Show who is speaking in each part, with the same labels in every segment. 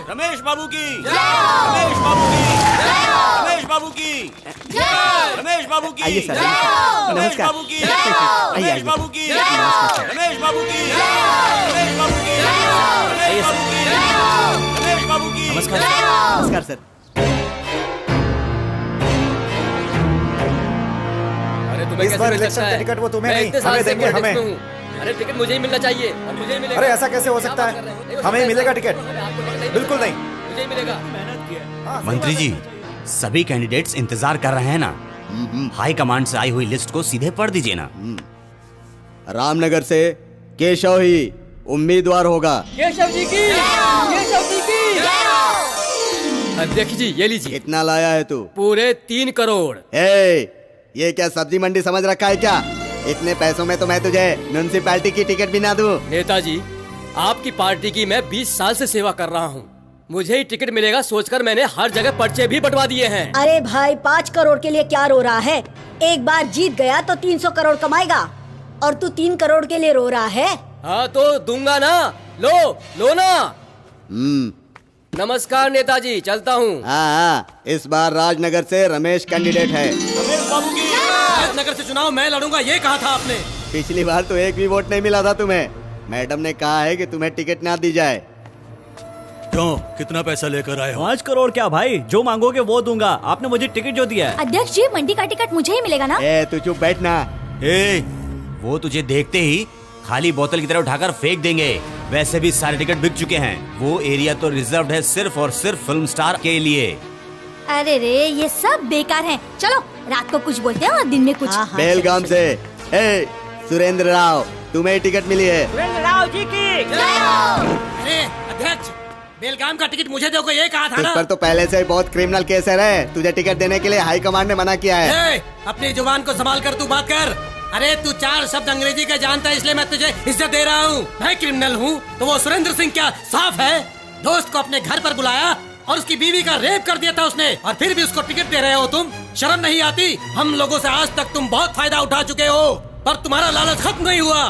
Speaker 1: रमेश बाबू की, रमेश बाबू की, रमेश बाबू की, रमेश बाबू की,
Speaker 2: आइए सर,
Speaker 1: रमेश बाबू की, रमेश बाबू की, रमेश बाबू की, रमेश बाबू की, रमेश बाबू की, रमेश बाबू की।
Speaker 2: नमस्कार नमस्कार सर।
Speaker 3: अरे तुम्हें
Speaker 2: इस बार इलेक्शन का टिकट वो तुम्हें नहीं, हमें देंगे हमें।
Speaker 3: अरे टिकट मुझे ही मिलना चाहिए और मुझे ही मिलेगा।
Speaker 2: अरे ऐसा कैसे हो सकता है, हमें मिलेगा टिकट। बिल्कुल नहीं,
Speaker 3: मुझे ही मिलेगा।
Speaker 1: मंत्री जी, सभी कैंडिडेट्स इंतजार कर रहे हैं ना। हाई कमांड से आई हुई लिस्ट को सीधे पढ़ दीजिए ना।
Speaker 4: रामनगर से केशव ही उम्मीदवार होगा।
Speaker 3: केशव जी की, केशव जी की। अध्यक्ष जी ये लीजिए।
Speaker 4: कितना लाया है तू?
Speaker 3: पूरे 3 करोड़।
Speaker 4: ये क्या सब्जी मंडी समझ रखा है क्या? इतने पैसों में तो मैं तुझे म्युनिसिपैलिटी की टिकट भी ना दूं।
Speaker 3: नेताजी, आपकी पार्टी की मैं 20 साल से सेवा कर रहा हूँ। मुझे ही टिकट मिलेगा सोचकर मैंने हर जगह पर्चे भी बंटवा दिए हैं।
Speaker 5: अरे भाई 5 करोड़ के लिए क्या रो रहा है? एक बार जीत गया तो 300 करोड़ कमाएगा और तू 3 करोड़ के लिए रो रहा है।
Speaker 3: हाँ तो दूंगा ना, लो ना। नमस्कार नेताजी, चलता हूँ।
Speaker 4: हाँ, इस बार राजनगर से रमेश कैंडिडेट है।
Speaker 3: रमेश बाबू की। राजनगर से चुनाव मैं लड़ूंगा, ये कहा था आपने।
Speaker 4: पिछली बार तो एक भी वोट नहीं मिला था तुम्हें। मैडम ने कहा है कि तुम्हें टिकट ना दी जाए।
Speaker 6: क्यों, कितना पैसा लेकर आए हो?
Speaker 2: 5 करोड़ क्या भाई, जो मांगोगे वो दूंगा। आपने मुझे टिकट जो दिया है।
Speaker 5: अध्यक्ष जी, मंडी का टिकट मुझे ही मिलेगा ना?
Speaker 4: तू चुप बैठना।
Speaker 1: वो तुझे देखते ही खाली बोतल की तरह उठाकर फेंक देंगे। वैसे भी सारे टिकट बिक चुके हैं। वो एरिया तो रिजर्व्ड है सिर्फ और सिर्फ फिल्म स्टार के लिए।
Speaker 5: अरे रे, ये सब बेकार है। चलो रात को कुछ बोलते हैं और दिन में कुछ।
Speaker 4: बेलगाम से सुरेंद्र राव, तुम्हें टिकट मिली है।
Speaker 2: सुरेंद्र राव जी की।
Speaker 3: अरे अध्यक्ष, बेलगाम का टिकट मुझे दोगे ये कहा था
Speaker 4: तुझ
Speaker 3: ना?
Speaker 4: पर तो पहले से बहुत क्रिमिनल केस है रे। तुझे टिकट देने के लिए हाई कमांड ने मना किया है।
Speaker 3: अपनी जुबान को संभाल कर तू बात कर। अरे तू 4 शब्द अंग्रेजी का जानता है इसलिए मैं तुझे इज्जत दे रहा हूँ। मैं क्रिमिनल हूँ तो वो सुरेंद्र सिंह क्या साफ है? दोस्त को अपने घर पर बुलाया और उसकी बीवी का रेप कर दिया था उसने, और फिर भी उसको टिकट दे रहे हो तुम। शर्म नहीं आती? हम लोगों से आज तक तुम बहुत फायदा उठा चुके हो, पर तुम्हारा लालच खत्म नहीं हुआ।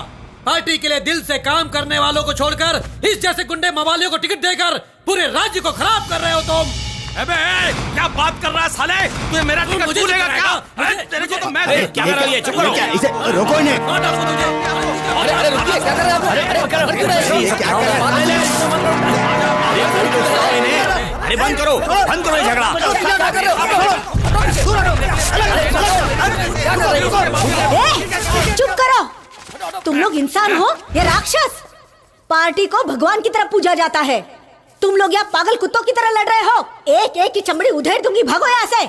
Speaker 3: पार्टी के लिए दिल से काम करने वालों को छोड़कर इस जैसे गुंडे मवालियों को टिकट देकर पूरे राज्य को खराब कर रहे हो तुम।
Speaker 6: अबे क्या बात कर रहा है साले? तुझे मेरा टिकट
Speaker 3: मुझे
Speaker 6: भूलेगा क्या?
Speaker 3: अरे
Speaker 6: तेरे को तो मैं
Speaker 1: क्या कर रही है? चुप करो।
Speaker 4: इसे रोको इन्हें।
Speaker 3: अरे रुकिए, क्या कर रहे हैं आप?
Speaker 1: अरे बंद करो ये झगड़ा।
Speaker 5: चुप करो, तुम लोग इंसान हो या राक्षस? पार्टी को भगवान की तरह पूजा जाता है, तुम लोग यहाँ पागल कुत्तों की तरह लड़ रहे हो। एक एक की चमड़ी उधेड़ दूंगी, भागो यहाँ से।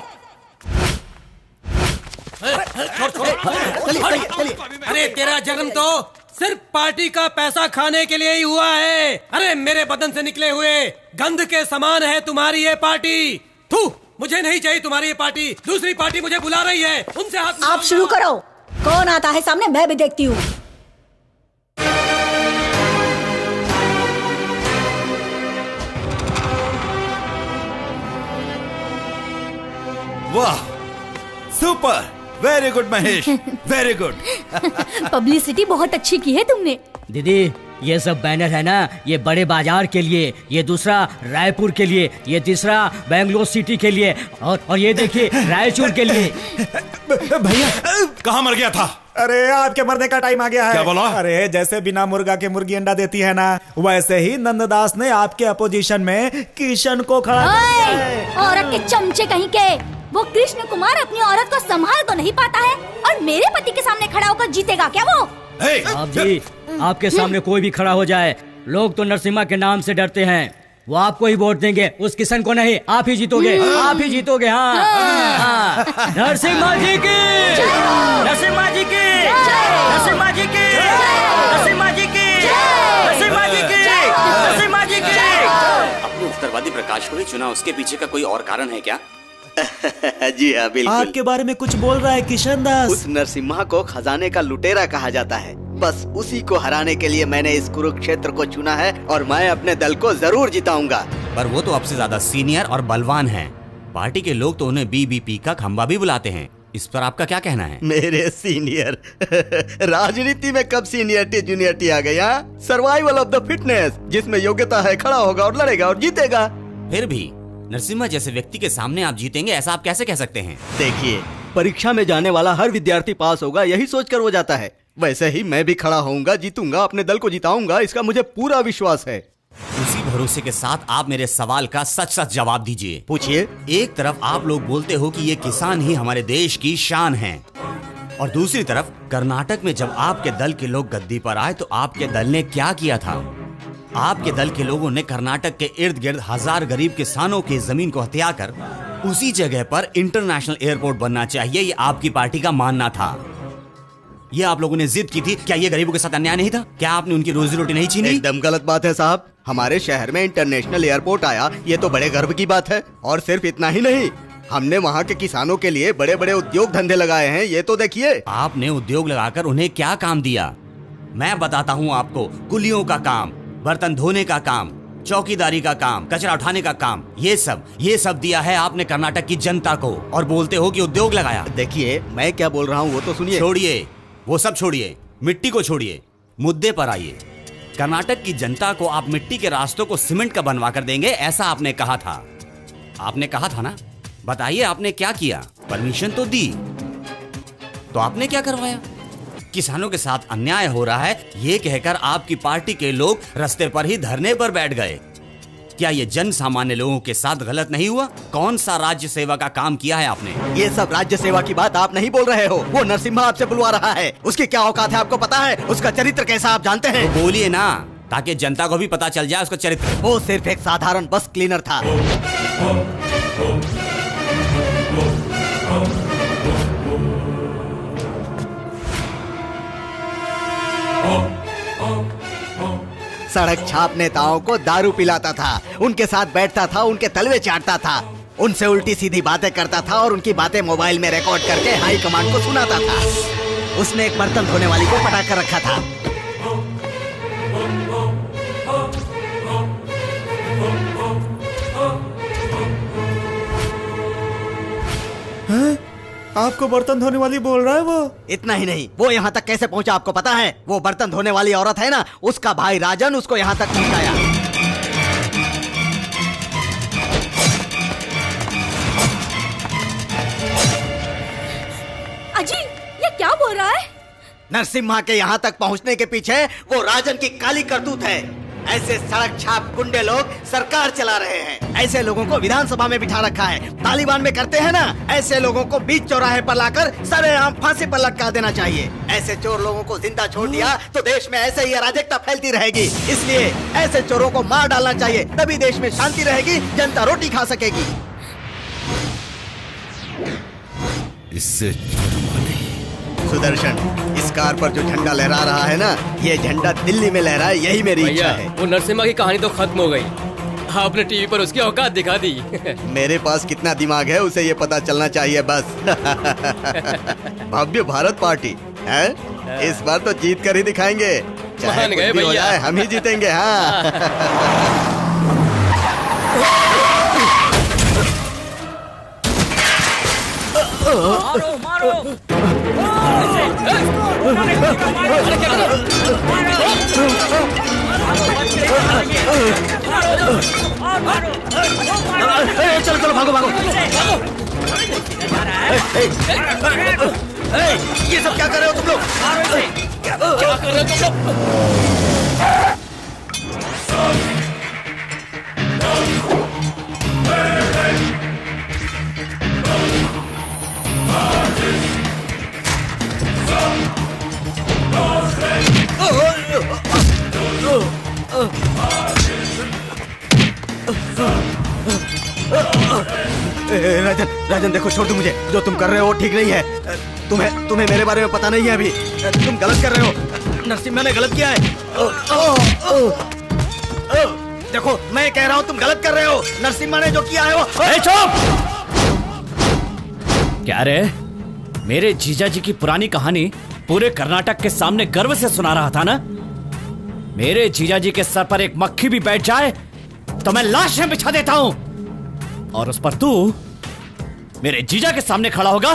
Speaker 3: अरे तेरा जन्म तो सिर्फ पार्टी का पैसा खाने के लिए ही हुआ है। अरे मेरे बदन से निकले हुए गंध के समान है तुम्हारी ये पार्टी। थू, मुझे नहीं चाहिए तुम्हारी ये पार्टी। दूसरी पार्टी मुझे बुला रही है, उनसे हाथ।
Speaker 5: आप शुरू करो, कौन आता है सामने मैं भी देखती हूँ।
Speaker 6: वाह, super, very good Mahesh, very good.
Speaker 5: Publicity बहुत अच्छी की है तुमने।
Speaker 7: दीदी, ये सब बैनर है ना, ये बड़े बाजार के लिए, ये दूसरा रायपुर के लिए, ये तीसरा बेंगलोर सिटी के लिए, और ये देखिए रायचूर के लिए।
Speaker 6: भैया कहाँ मर गया था?
Speaker 2: अरे आपके मरने का टाइम आ गया है।
Speaker 6: क्या बोला?
Speaker 2: अरे जैसे बिना मुर्गा के मुर्गी अंडा देती है ना, वैसे ही नंददास ने आपके अपोजिशन में किशन को खड़ा कर दिया है।
Speaker 5: औरत के चमचे कहीं के, वो कृष्ण कुमार अपनी औरत को संभाल तो नहीं पाता है और मेरे पति के सामने खड़ा होकर जीतेगा क्या वो?
Speaker 7: आप जी, आपके सामने कोई भी खड़ा हो जाए, लोग तो नरसिम्हा के नाम से डरते हैं। वो आपको ही वोट देंगे, उस किशन को नहीं। आप ही जीतोगे, आप ही जीतोगे। हाँ, नरसिम्हा जी की, नरसिम्हा जी की, नरसिम्हा जी की, नरसिम्हा जी की, नरसिम्हा जी की, नरसिम्हा जी की।
Speaker 1: अपने उत्तरवादी प्रकाश को ही चुना, उसके पीछे का कोई और कारण है क्या?
Speaker 4: जी हाँ, बिल्कुल।
Speaker 2: आपके बारे में कुछ बोल रहा है किशन दास।
Speaker 4: उस नरसिम्हा को खजाने का लुटेरा कहा जाता है। बस उसी को हराने के लिए मैंने इस कुरुक्षेत्र को चुना है और मैं अपने दल को जरूर जिताऊंगा।
Speaker 1: पर वो तो आपसे ज्यादा सीनियर और बलवान हैं। पार्टी के लोग तो उन्हें बीबीपी का खंबा भी बुलाते हैं। इस पर आपका क्या कहना है?
Speaker 4: मेरे सीनियर राजनीति में कब सीनियरिटी जूनियरिटी आ गई? सर्वाइवल ऑफ द फिटनेस, जिसमें योग्यता है खड़ा होगा और लड़ेगा और जीतेगा।
Speaker 1: फिर भी नरसिम्हा जैसे व्यक्ति के सामने आप जीतेंगे, ऐसा आप कैसे कह सकते हैं?
Speaker 4: देखिए, परीक्षा में जाने वाला हर विद्यार्थी पास होगा यही सोचकर वो जाता है। वैसे ही मैं भी खड़ा होऊंगा, जीतूंगा, अपने दल को जिताऊंगा, इसका मुझे पूरा विश्वास है।
Speaker 1: उसी भरोसे के साथ आप मेरे सवाल का सच सच जवाब दीजिए।
Speaker 4: पूछिए।
Speaker 1: एक तरफ आप लोग बोलते हो कि ये किसान ही हमारे देश की शान हैं, और दूसरी तरफ कर्नाटक में जब आपके दल के लोग गद्दी पर आए तो आपके दल ने क्या किया था? आपके दल के लोगों ने कर्नाटक के इर्द गिर्द 1000 गरीब किसानों की जमीन को हत्या कर उसी जगह पर इंटरनेशनल एयरपोर्ट बनना चाहिए, ये आपकी पार्टी का मानना था। ये आप लोगों ने जिद की थी। क्या ये गरीबों के साथ अन्याय नहीं था? क्या आपने उनकी रोजी रोटी नहीं छीनी?
Speaker 4: एकदम गलत बात है साहब। हमारे शहर में इंटरनेशनल एयरपोर्ट आया, ये तो बड़े गर्व की बात है। और सिर्फ इतना ही नहीं, हमने वहाँ के किसानों के लिए बड़े बड़े उद्योग धंधे लगाए हैं, ये तो देखिए।
Speaker 1: आपने उद्योग लगाकर उन्हें क्या काम दिया? मैं बताता हूँ आपको। कुलियों का काम, बर्तन धोने का काम, चौकीदारी का काम, कचरा उठाने का काम, ये सब दिया है आपने कर्नाटक की जनता को, और बोलते हो कि उद्योग लगाया।
Speaker 4: देखिए, मैं क्या बोल रहा हूँ वो तो सुनिए।
Speaker 1: छोड़िए, वो सब छोड़िए, मिट्टी को छोड़िए, मुद्दे पर आइए। कर्नाटक की जनता को आप मिट्टी के रास्तों को सीमेंट का बनवा कर देंगे, ऐसा आपने कहा था। आपने कहा था ना? बताइए आपने क्या किया? परमिशन तो दी, तो आपने क्या करवाया? किसानों के साथ अन्याय हो रहा है ये कहकर आपकी पार्टी के लोग रास्ते पर ही धरने पर बैठ गए। क्या ये जन सामान्य लोगों के साथ गलत नहीं हुआ? कौन सा राज्य सेवा का काम किया है आपने?
Speaker 4: ये सब राज्य सेवा की बात आप नहीं बोल रहे हो। वो नरसिम्हा आपसे बुलवा रहा है। उसकी क्या औकात है आपको पता है? उसका चरित्र कैसा आप जानते हैं?
Speaker 1: तो बोलिए ना, ताकि जनता को भी पता चल जाए उसका चरित्र।
Speaker 4: वो सिर्फ एक साधारण बस क्लीनर था। सड़क छाप नेताओं को दारू पिलाता था, उनके साथ बैठता था, उनके तलवे चाटता था, उनसे उल्टी सीधी बातें करता था और उनकी बातें मोबाइल में रिकॉर्ड करके हाई कमांड को सुनाता था। उसने एक बर्तन धोने वाली को पटा कर रखा था।
Speaker 2: आपको बर्तन धोने वाली बोल रहा है वो?
Speaker 4: इतना ही नहीं, वो यहाँ तक कैसे पहुँचा आपको पता है? वो बर्तन धोने वाली औरत है ना, उसका भाई राजन उसको यहाँ तक पहुँचाया।
Speaker 5: अजी, ये क्या बोल रहा है?
Speaker 4: नरसिम्हा के यहाँ तक पहुँचने के पीछे वो राजन की काली करतूत है। ऐसे सड़क छाप गुंडे लोग सरकार चला रहे हैं। ऐसे लोगों को विधानसभा में बिठा रखा है। तालिबान में करते हैं ना, ऐसे लोगों को बीच चौराहे पर लाकर सरेआम फांसी पर लटका देना चाहिए। ऐसे चोर लोगों को जिंदा छोड़ दिया तो देश में ऐसे ही अराजकता फैलती रहेगी। इसलिए ऐसे चोरों को मार डालना चाहिए, तभी देश में शांति रहेगी, जनता रोटी खा सकेगी।
Speaker 6: इससे
Speaker 4: सुदर्शन, इस कार पर जो झंडा लहरा रहा है ना, ये झंडा दिल्ली में लहराए, यही मेरी इच्छा है।
Speaker 8: वो नरसिम्हा की कहानी तो खत्म हो गई। आपने टीवी पर उसकी औकात दिखा दी।
Speaker 4: मेरे पास कितना दिमाग है उसे ये पता चलना चाहिए बस। भव्य भारत पार्टी है, इस बार तो जीत कर ही दिखाएंगे। चाहे कुछ भी हो जाए, हम ही जीतेंगे। हाँ।
Speaker 7: मारो मारो।
Speaker 4: चलो चलो भागो भागो। ये सब क्या कर रहे हो तुम लोग? क्या कर रहे हो तुम लोग? राजन, राजन देखो, छोड़ दो मुझे। जो तुम कर रहे हो वो ठीक नहीं है। तुम्हें मेरे बारे में पता नहीं है अभी। तुम गलत कर रहे हो। नरसिम्हा ने गलत किया है। देखो, मैं कह रहा हूँ तुम गलत कर रहे हो। नरसिम्हा ने जो किया है वो।
Speaker 7: चुप! क्या रे, मेरे जीजा जी की पुरानी कहानी पूरे कर्नाटक के सामने गर्व से सुना रहा था ना? मेरे जीजा जी के सर पर एक मक्खी भी बैठ जाए तो मैं लाशें बिछा देता हूं, और उस पर तू मेरे जीजा के सामने खड़ा होगा?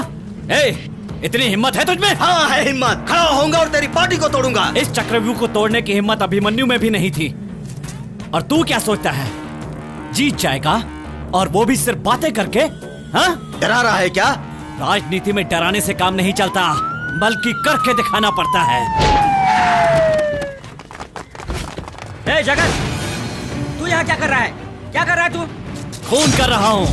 Speaker 7: इतनी हिम्मत है तुझमें?
Speaker 4: हाँ है हिम्मत। खड़ा होऊंगा और तेरी पार्टी को तोड़ूंगा।
Speaker 7: इस चक्रव्यूह को तोड़ने की हिम्मत अभिमन्यु में भी नहीं थी। और तू क्या सोचता है,
Speaker 9: जीत जाएगा, और वो भी सिर्फ बातें करके। हाँ,
Speaker 4: डरा रहा है क्या?
Speaker 9: राजनीति में डराने से काम नहीं चलता, बल्कि करके दिखाना पड़ता है।
Speaker 7: ए जगत, तू यहाँ क्या कर रहा है? क्या कर रहा है तू?
Speaker 9: खून कर रहा हूँ।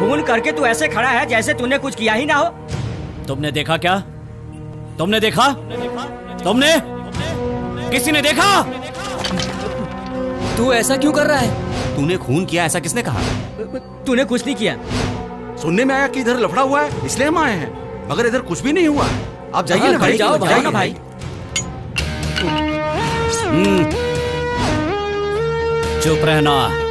Speaker 7: खून करके तू ऐसे खड़ा है जैसे तूने कुछ किया ही ना हो।
Speaker 9: तुमने देखा क्या? तुमने देखा? तुमने? किसी ने देखा?
Speaker 8: तू ऐसा क्यों कर रहा है?
Speaker 1: तूने खून किया ऐसा किसने कहा?
Speaker 7: तूने कुछ नहीं किया।
Speaker 6: सुनने में आया कि इधर लफड़ा हुआ है, इसलिए हम आए हैं, मगर इधर कुछ भी नहीं हुआ है। आप जाइए ना भाई,
Speaker 8: जाओ
Speaker 7: जाओ भाई।
Speaker 9: चुप रहना।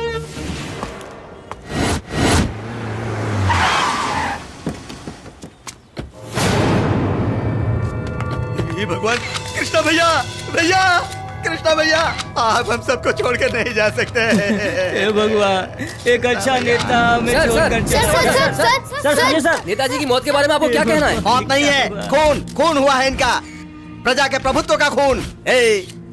Speaker 4: भगवान, कृष्णा भैया, भैया, कृष्णा भैया, आप हम सबको छोड़ कर नहीं जा सकते।
Speaker 7: हे भगवान, एक अच्छा नेता हमें छोड़कर चला।
Speaker 8: सर, नेताजी की मौत के बारे में आपको क्या कहना है?
Speaker 4: मौत नहीं है, खून हुआ है इनका, प्रजा के प्रभुत्व का खून।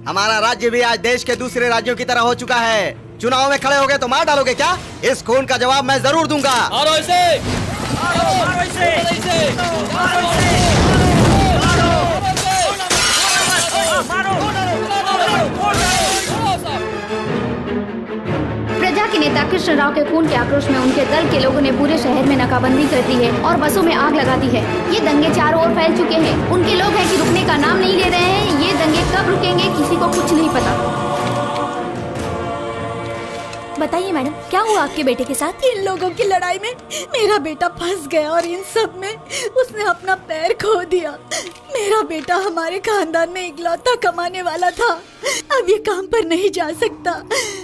Speaker 4: हमारा राज्य भी आज देश के दूसरे राज्यों की तरह हो चुका है। चुनाव में खड़े हो गए तो मार डालोगे क्या? इस खून का जवाब मैं जरूर दूंगा।
Speaker 8: मारो इसे!
Speaker 10: प्रजा के नेता कृष्ण राव के खून के आक्रोश में उनके दल के लोगों ने पूरे शहर में नाकाबंदी कर दी है और बसों में आग लगा दी है। ये दंगे चारों ओर फैल चुके हैं। उनके लोग हैं कि रुकने का नाम नहीं ले रहे हैं। ये दंगे कब रुकेंगे किसी को कुछ नहीं पता। बताइए मैडम, क्या हुआ आपके बेटे के साथ?
Speaker 5: इन लोगों की लड़ाई में मेरा बेटा फंस गया और इन सब में उसने अपना पैर खो दिया। मेरा बेटा हमारे खानदान में इकलौता कमाने वाला था, अब ये काम पर नहीं जा सकता।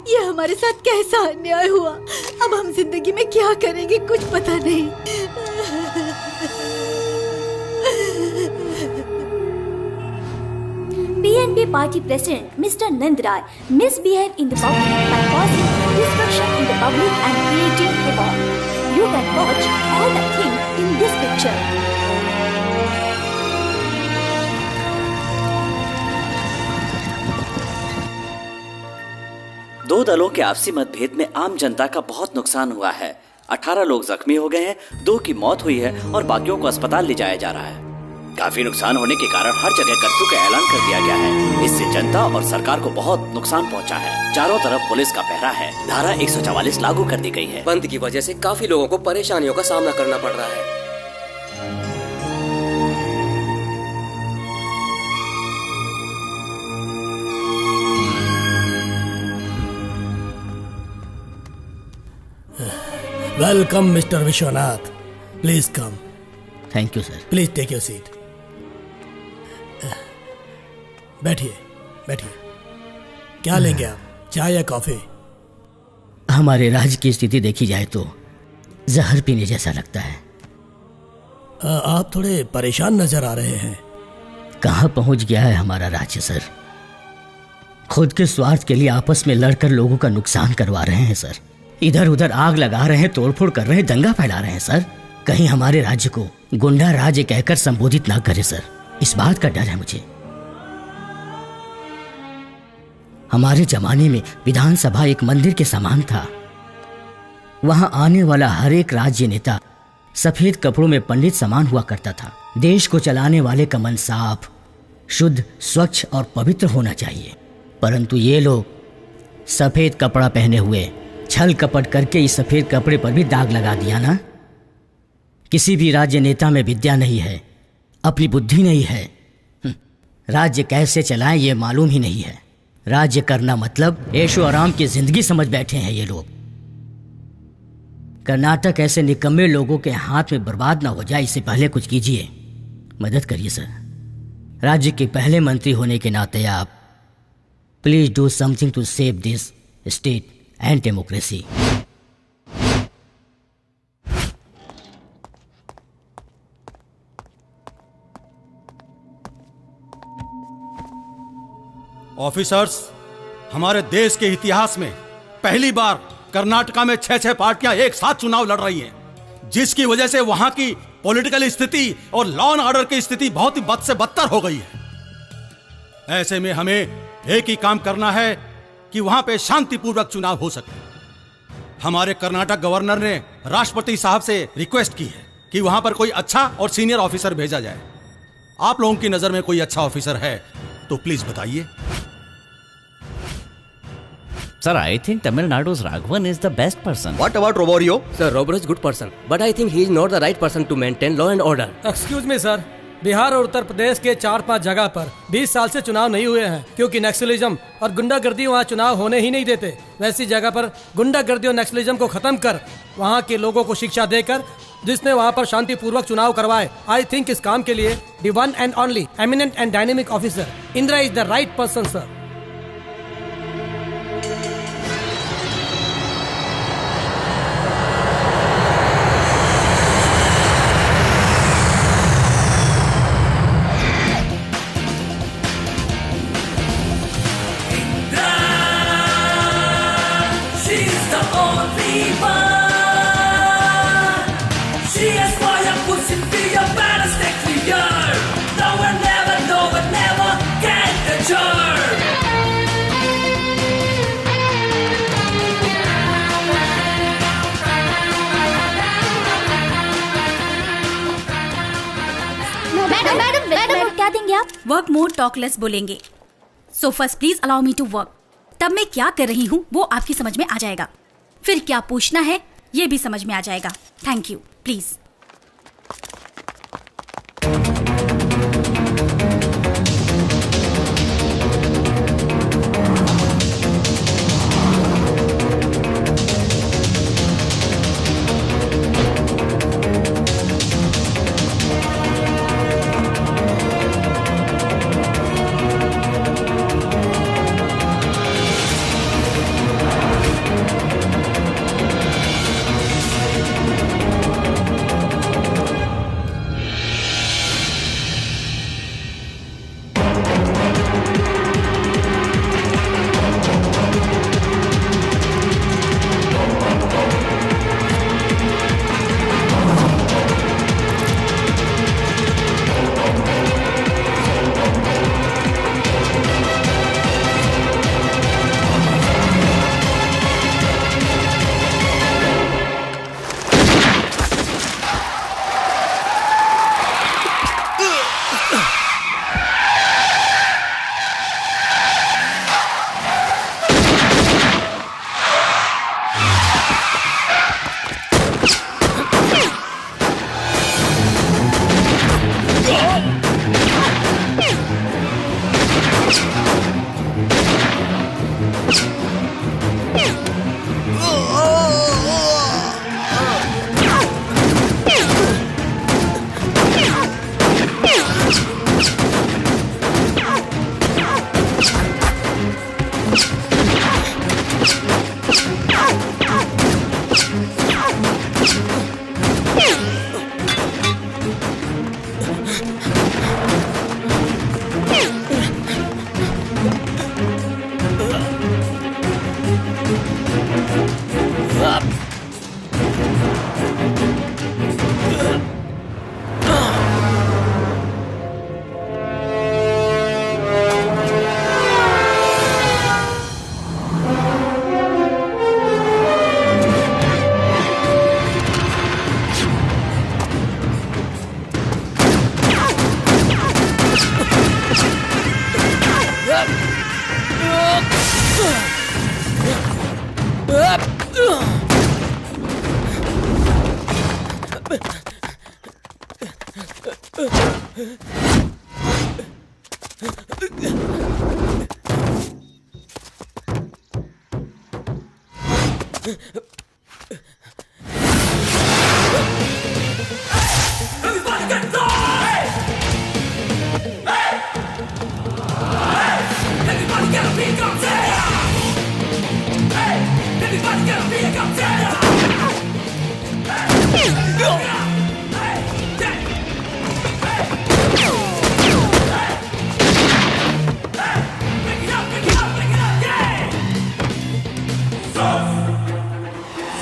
Speaker 5: ये हमारे साथ कैसा अन्याय हुआ। अब हम जिंदगी में क्या करेंगे कुछ पता नहीं।
Speaker 10: BNP party president Mr. Nand Rai misbehaved in the public by causing destruction in the public and creating havoc. You can watch all the things in this picture.
Speaker 9: दो दलों के आपसी मतभेद में आम जनता का बहुत नुकसान हुआ है। 18 लोग जख्मी हो गए हैं, 2 की मौत हुई है और बाकियों को अस्पताल ले जाया जा रहा है। काफी नुकसान होने के कारण हर जगह कर्फ्यू का ऐलान कर दिया गया है। इससे जनता और सरकार को बहुत नुकसान पहुंचा है। चारों तरफ पुलिस का पहरा है। धारा 144 लागू कर दी गई है।
Speaker 8: बंद की वजह से काफी लोगों को परेशानियों का सामना करना पड़ रहा है।
Speaker 3: Welcome mister Vishwanath, please come.
Speaker 7: Thank you sir.
Speaker 3: Please take your seat. बैठिए बैठिए। क्या लेंगे आप, चाय या कॉफी?
Speaker 7: हमारे राज्य की स्थिति देखी जाए तो जहर पीने जैसा लगता है।
Speaker 3: आप थोड़े परेशान नजर आ रहे हैं।
Speaker 7: कहाँ पहुंच गया है हमारा राज्य सर? खुद के स्वार्थ के लिए आपस में लड़कर लोगों का नुकसान करवा रहे हैं सर। इधर उधर आग लगा रहे हैं, तोड़फोड़ कर रहे हैं, दंगा फैला रहे हैं सर। कहीं हमारे राज्य को गुंडा राज्य कहकर संबोधित ना करे सर, इस बात का डर है मुझे। हमारे जमाने में विधानसभा एक मंदिर के समान था। वहां आने वाला हर एक राज्य नेता सफेद कपड़ों में पंडित समान हुआ करता था। देश को चलाने वाले का मन साफ, शुद्ध, स्वच्छ और पवित्र होना चाहिए। परंतु ये लोग सफेद कपड़ा पहने हुए छल कपट करके इस सफेद कपड़े पर भी दाग लगा दिया ना। किसी भी राज्य नेता में विद्या नहीं है, अपनी बुद्धि नहीं है, राज्य कैसे चलाएं ये मालूम ही नहीं है। राज्य करना मतलब ऐशो आराम की जिंदगी समझ बैठे हैं ये लोग। कर्नाटक ऐसे निकम्मे लोगों के हाथ में बर्बाद ना हो जाए, इससे पहले कुछ कीजिए, मदद करिए सर। राज्य के पहले मंत्री होने के नाते आप please do something to save this state and democracy.
Speaker 6: Officers, हमारे देश के इतिहास में पहली बार कर्नाटका में 6-6 पार्टियां एक साथ चुनाव लड़ रही हैं। जिसकी वजह से वहां की पॉलिटिकल स्थिति और लॉ एंड ऑर्डर की स्थिति बहुत ही बद से बदतर हो गई है। ऐसे में हमें एक ही काम करना है कि वहां पे शांतिपूर्वक चुनाव हो सके। हमारे कर्नाटक गवर्नर ने राष्ट्रपति साहब से रिक्वेस्ट की है कि वहां पर कोई अच्छा और सीनियर ऑफिसर भेजा जाए। आप लोगों की नजर में कोई अच्छा ऑफिसर है तो प्लीज बताइए।
Speaker 9: Sir, I think Tamil Nadu's Raghavan is the best person.
Speaker 4: What about Roborio?
Speaker 8: Sir, Robert is good person, but I think he is not the right person to maintain law and order.
Speaker 3: Excuse me sir, Bihar और उत्तर प्रदेश के 4-5 जगह पर 20 साल से चुनाव नहीं हुए हैं क्योंकि नक्सलिज्म और गुंडागर्दी वहाँ चुनाव होने ही नहीं देते। वैसी जगह पर गुंडागर्दी और नक्सलिज्म को खत्म कर वहाँ के लोगों को शिक्षा देकर जिसने वहाँ पर शांतिपूर्वक चुनाव करवाए, आई थिंक इस काम के लिए the one and only eminent and dynamic officer Indira is the right person sir.
Speaker 11: क्या देंगे आप? वर्क मोर टॉक लेस बोलेंगे। So first please allow me to work. तब मैं क्या कर रही हूँ वो आपकी समझ में आ जाएगा, फिर क्या पूछना है ये भी समझ में आ जाएगा। Thank you. Please.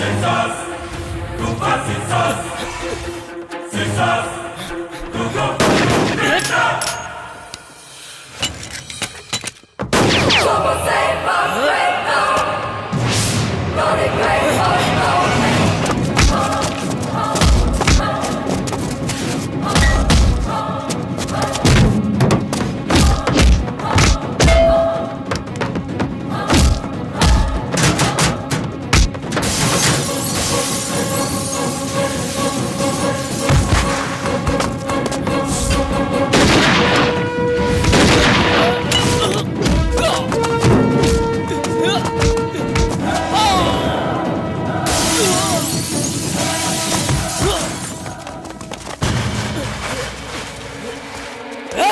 Speaker 12: Census,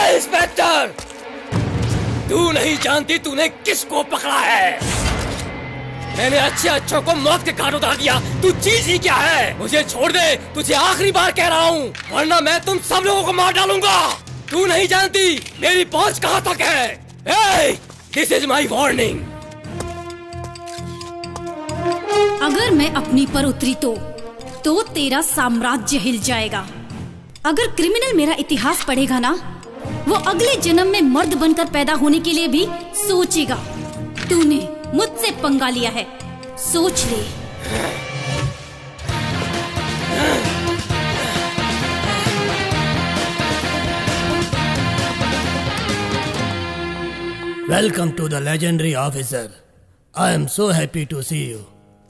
Speaker 8: inspector, तू नहीं जानती तूने किसको पकड़ा है। मैंने अच्छे अच्छों को मौत के घाट उतार दिया। तू चीज ही क्या है? मुझे छोड़ दे, तुझे आखिरी बार कह रहा हूँ, वरना मैं तुम सब लोगों को मार डालूंगा। तू नहीं जानती मेरी पहुंच कहाँ तक है। This is my warning.
Speaker 11: अगर मैं अपनी पर उतरी तो तेरा साम्राज्य हिल जाएगा। अगर क्रिमिनल मेरा इतिहास पढ़ेगा ना, वो अगले जन्म में मर्द बनकर पैदा होने के लिए भी सोचेगा। तूने मुझसे पंगा लिया है, सोच ले।
Speaker 3: Welcome to the legendary officer. I am so happy to see you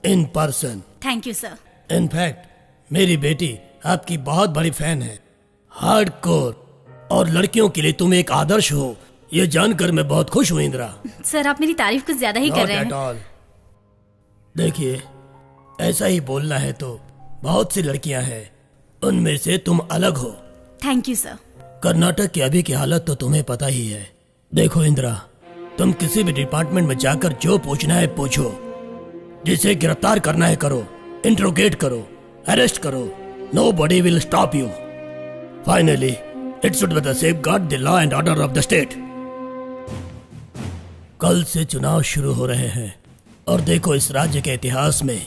Speaker 3: in person.
Speaker 11: Thank you sir.
Speaker 3: In fact, मेरी बेटी आपकी बहुत बड़ी फैन है, हार्डकोर, और लड़कियों के लिए तुम एक आदर्श हो, ये जानकर मैं बहुत खुश हूँ इंदिरा।
Speaker 11: सर, आप मेरी तारीफ कुछ ज्यादा ही कर रहे हैं।
Speaker 3: Not at all. देखिए, ऐसा ही बोलना है तो बहुत सी लड़कियां हैं, उनमें से तुम अलग हो।
Speaker 11: Thank you sir.
Speaker 3: कर्नाटक की अभी की हालत तो तुम्हें पता ही है। देखो इंदिरा, तुम किसी भी डिपार्टमेंट में जाकर जो पूछना है पूछो, जिसे गिरफ्तार करना है करो, इंट्रोगेट करो, अरेस्ट करो, nobody will stop you. Finally, it should be the safeguard the law and order of the state. कल से चुनाव शुरू हो रहे हैं और देखो, इस राज्य के इतिहास में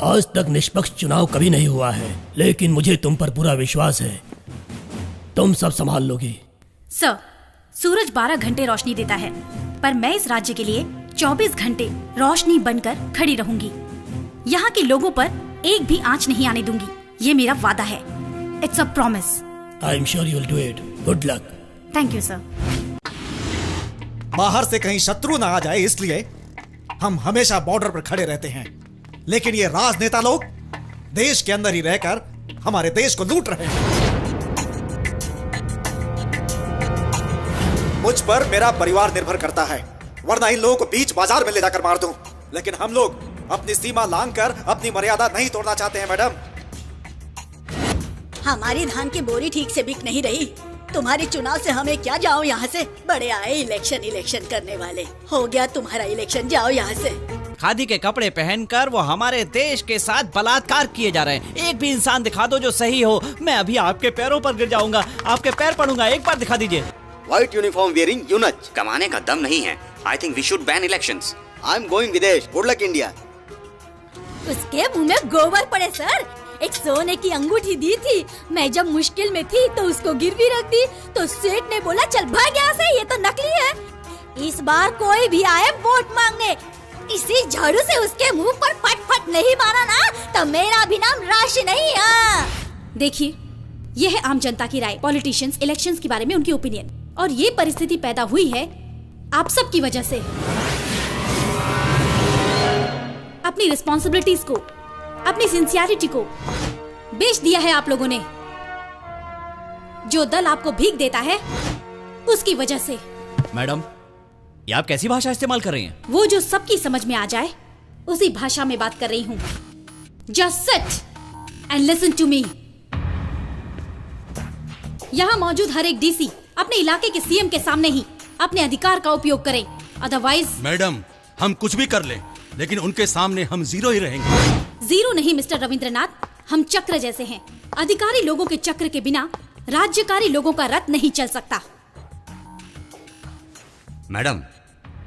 Speaker 3: आज तक निष्पक्ष चुनाव कभी नहीं हुआ है, लेकिन मुझे तुम पर पूरा विश्वास है, तुम सब संभाल लोगी।
Speaker 11: सर, सूरज 12 घंटे रोशनी देता है, पर मैं इस राज्य के लिए 24 घंटे रोशनी बनकर खड़ी रहूंगी। यहाँ के लोगों पर एक भी आंच नहीं आने दूंगी, ये मेरा वादा है। It's a promise.
Speaker 3: I am sure you will do it. Good luck.
Speaker 11: Thank you sir.
Speaker 2: बाहर से कहीं शत्रु ना आ जाए, इसलिए हम हमेशा बॉर्डर पर खड़े रहते हैं, लेकिन ये राजनेता लोग देश के अंदर ही रहकर हमारे देश को लूट रहे हैं। मुझ पर मेरा परिवार निर्भर करता है, वरना इन लोगों को बीच बाजार में ले जाकर मार दूं। लेकिन हम लोग अपनी सीमा लांघकर अपनी मर्यादा नहीं तोड़ना चाहते हैं मैडम।
Speaker 5: हमारी धान की बोरी ठीक से बिक नहीं रही, तुम्हारे चुनाव से हमें क्या? जाओ यहाँ से। बड़े आए इलेक्शन करने वाले। हो गया तुम्हारा इलेक्शन, जाओ यहाँ से।
Speaker 12: खादी के कपड़े पहनकर वो हमारे देश के साथ बलात्कार किए जा रहे हैं। एक भी इंसान दिखा दो जो सही हो, मैं अभी आपके पैरों पर गिर जाऊंगा, आपके पैर पड़ूंगा। एक बार दिखा दीजिए।
Speaker 4: व्हाइट यूनिफॉर्म वेयरिंग यूनच।
Speaker 1: कमाने का दम नहीं है। I think we should ban elections.
Speaker 4: I am going विदेश। Good luck India.
Speaker 13: उसके मुंह में गोबर पड़े सर। एक सोने की अंगूठी दी थी, मैं जब मुश्किल में थी तो उसको गिरवी रख दी, तो सेठ ने बोला चल भाग यहाँ से, ये तो नकली है। इस बार कोई भी आए वोट मांगने, इसी झाड़ू से उसके मुंह पर फट फट नहीं मारा ना, तो मेरा भी नाम राशि नहीं है।
Speaker 11: देखिए, यह है आम जनता की राय, पॉलिटिशियंस इलेक्शंस के बारे में उनकी ओपिनियन, और ये परिस्थिति पैदा हुई है आप सब की वजह से। अपनी रिस्पॉन्सिबिलिटीज को, अपनी सिंसियरिटी को बेच दिया है आप लोगों ने। जो दल आपको भीख देता है उसकी वजह से।
Speaker 12: मैडम, ये आप कैसी भाषा इस्तेमाल कर रही हैं?
Speaker 11: वो जो सबकी समझ में आ जाए उसी भाषा में बात कर रही हूँ। Just sit and listen to me. यहाँ मौजूद हर एक डीसी अपने इलाके के सीएम के सामने ही अपने अधिकार का उपयोग करें, अदरवाइज।
Speaker 6: मैडम, हम कुछ भी कर लें, लेकिन उनके सामने हम जीरो ही रहेंगे।
Speaker 11: जीरो नहीं मिस्टर रविंद्रनाथ, हम चक्र जैसे हैं। अधिकारी लोगों के चक्र के बिना राज्यकारी लोगों का रथ नहीं चल सकता।
Speaker 1: मैडम,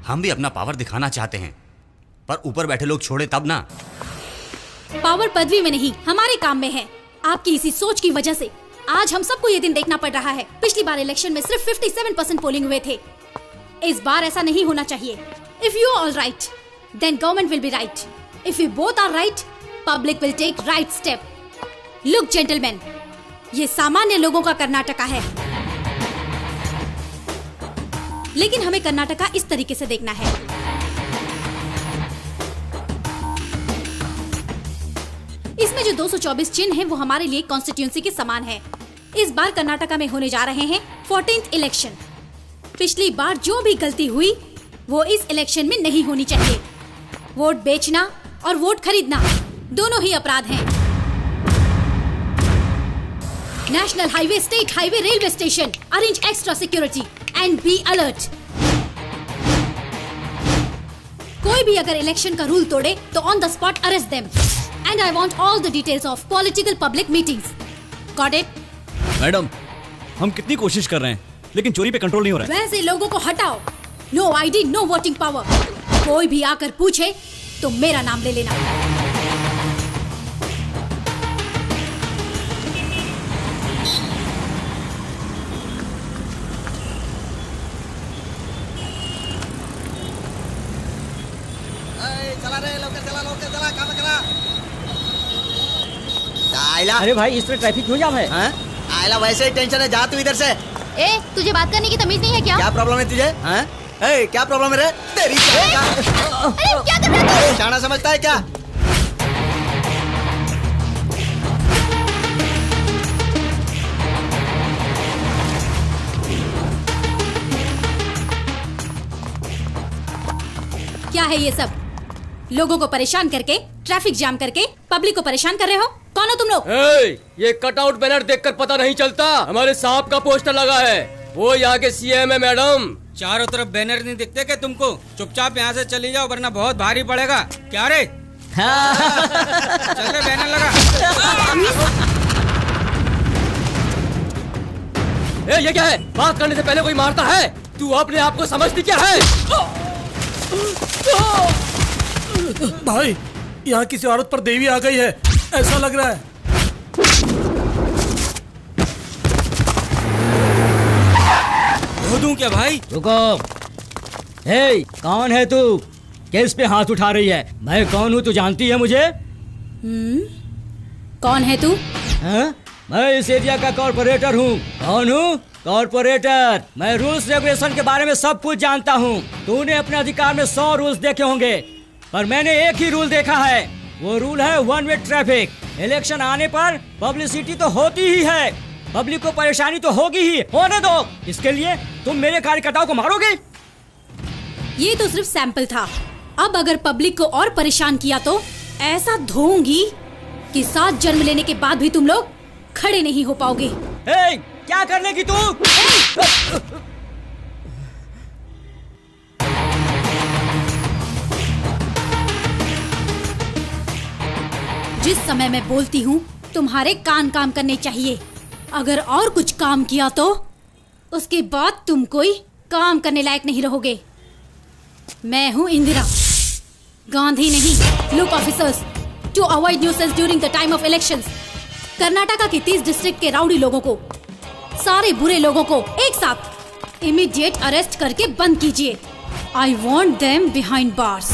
Speaker 1: हम भी अपना पावर दिखाना चाहते हैं, पर ऊपर बैठे लोग छोड़े तब ना।
Speaker 11: पावर पदवी में नहीं, हमारे काम में है। आपकी इसी सोच की वजह से आज हम सबको ये दिन देखना पड़ रहा है। पिछली बार इलेक्शन में सिर्फ 57% पोलिंग हुए थे। इस बार ऐसा नहीं होना चाहिए। If you are all right, then government will be right. If you both are right, public will take right step. Look gentleman, ये सामान्य लोगों का कर्नाटका है, लेकिन हमें कर्नाटका इस तरीके से देखना है। इसमें जो 224 चिन्ह हैं, वो हमारे लिए कॉन्स्टिट्यूंसी के समान है। इस बार कर्नाटका में होने जा रहे हैं 14th इलेक्शन। पिछली बार जो भी गलती हुई वो इस इलेक्शन में नहीं होनी चाहिए। वोट बेचना और वोट खरीदना दोनों ही अपराध हैं। National highway, state highway, railway station, arrange extra security and be alert. कोई भी अगर इलेक्शन का रूल तोड़े तो on the spot arrest them. And I want all the details of political public meetings. Got it?
Speaker 12: Madam, हम कितनी कोशिश कर रहे हैं लेकिन चोरी पे कंट्रोल नहीं हो रहा है।
Speaker 11: वैसे लोगों को हटाओ। No ID, no voting power. कोई भी आकर पूछे तो मेरा नाम ले लेना।
Speaker 7: अरे भाई, इस तरह ट्रैफिक क्यों जाम है?
Speaker 4: आयला वैसे ही टेंशन है, जा तू इधर से।
Speaker 10: ए, तुझे बात करने की तमीज नहीं है क्या?
Speaker 4: क्या प्रॉब्लम है तुझे? ए, क्या प्रॉब्लम है रे? तेरी क्या?
Speaker 10: अरे क्या कर रहा है तू?
Speaker 4: शाना समझता है क्या?
Speaker 11: क्या है ये सब? लोगों को परेशान करके, ट्रैफिक जाम करके पब्लिक को परेशान कर रहे हो। कौन हो तुम लोग?
Speaker 8: ये कटआउट बैनर देखकर पता नहीं चलता हमारे साहब का पोस्टर लगा है। वो यहाँ के सीएम है मैडम।
Speaker 14: चारों तरफ बैनर नहीं दिखते क्या तुमको? चुपचाप यहाँ से चली जाओ वरना बहुत भारी पड़ेगा। क्या रे? चल बैनर लगा।
Speaker 8: ये क्या है? बात करने से पहले कोई मारता है? तू अपने आप को समझती क्या है?
Speaker 3: भाई, यहाँ किसी औरत पर देवी आ गई है, ऐसा लग रहा है।
Speaker 14: धो दूं क्या भाई?
Speaker 7: रुको। हे, कौन है तू? किस पे हाथ उठा रही है? मैं कौन हूँ, तू जानती है मुझे?
Speaker 11: कौन है तू?
Speaker 7: मैं इस एरिया का कॉर्पोरेटर हूँ। कौन हूँ? कॉर्पोरेटर। मैं रूल्स रेगुलेशन के बारे में सब कुछ जानता हूँ। तूने अपने अधिकार में 100 रूल्स देखे होंगे, पर मैंने एक ही रूल देखा है। वो रूल है वन वे ट्रैफिक। इलेक्शन आने पर पब्लिसिटी तो होती ही है, पब्लिक को परेशानी तो होगी ही। होने दो। इसके लिए तुम मेरे कार्यकर्ताओं को मारोगे?
Speaker 11: ये तो सिर्फ सैंपल था। अब अगर पब्लिक को और परेशान किया तो ऐसा धोऊंगी कि 7 जन्म लेने के बाद भी तुम लोग खड़े नहीं हो पाओगे।
Speaker 7: क्या करने की तू?
Speaker 11: जिस समय मैं बोलती हूँ तुम्हारे कान काम करने चाहिए। अगर और कुछ काम किया तो उसके बाद तुम कोई काम करने लायक नहीं रहोगे। मैं हूँ इंदिरा गांधी नहीं। Look officers, to avoid nuisance during the time of elections. Karnataka के 30 डिस्ट्रिक्ट के राउडी लोगों को, सारे बुरे लोगों को एक साथ इमीडिएट अरेस्ट करके बंद कीजिए। I want them behind bars.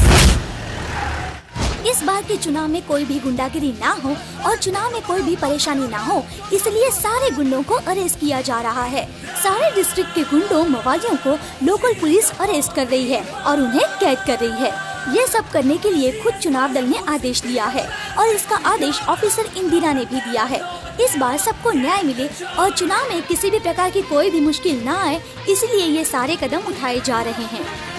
Speaker 13: इस बार के चुनाव में कोई भी गुंडागिरी ना हो और चुनाव में कोई भी परेशानी ना हो, इसलिए सारे गुंडों को अरेस्ट किया जा रहा है। सारे डिस्ट्रिक्ट के गुंडों मवालियों को लोकल पुलिस अरेस्ट कर रही है और उन्हें कैद कर रही है। ये सब करने के लिए खुद चुनाव दल ने आदेश दिया है और इसका आदेश ऑफिसर इंदिरा ने भी दिया है। इस बार सबको न्याय मिले और चुनाव में किसी भी प्रकार की कोई भी मुश्किल ना आए, इसलिए ये सारे कदम उठाए जा रहे हैं।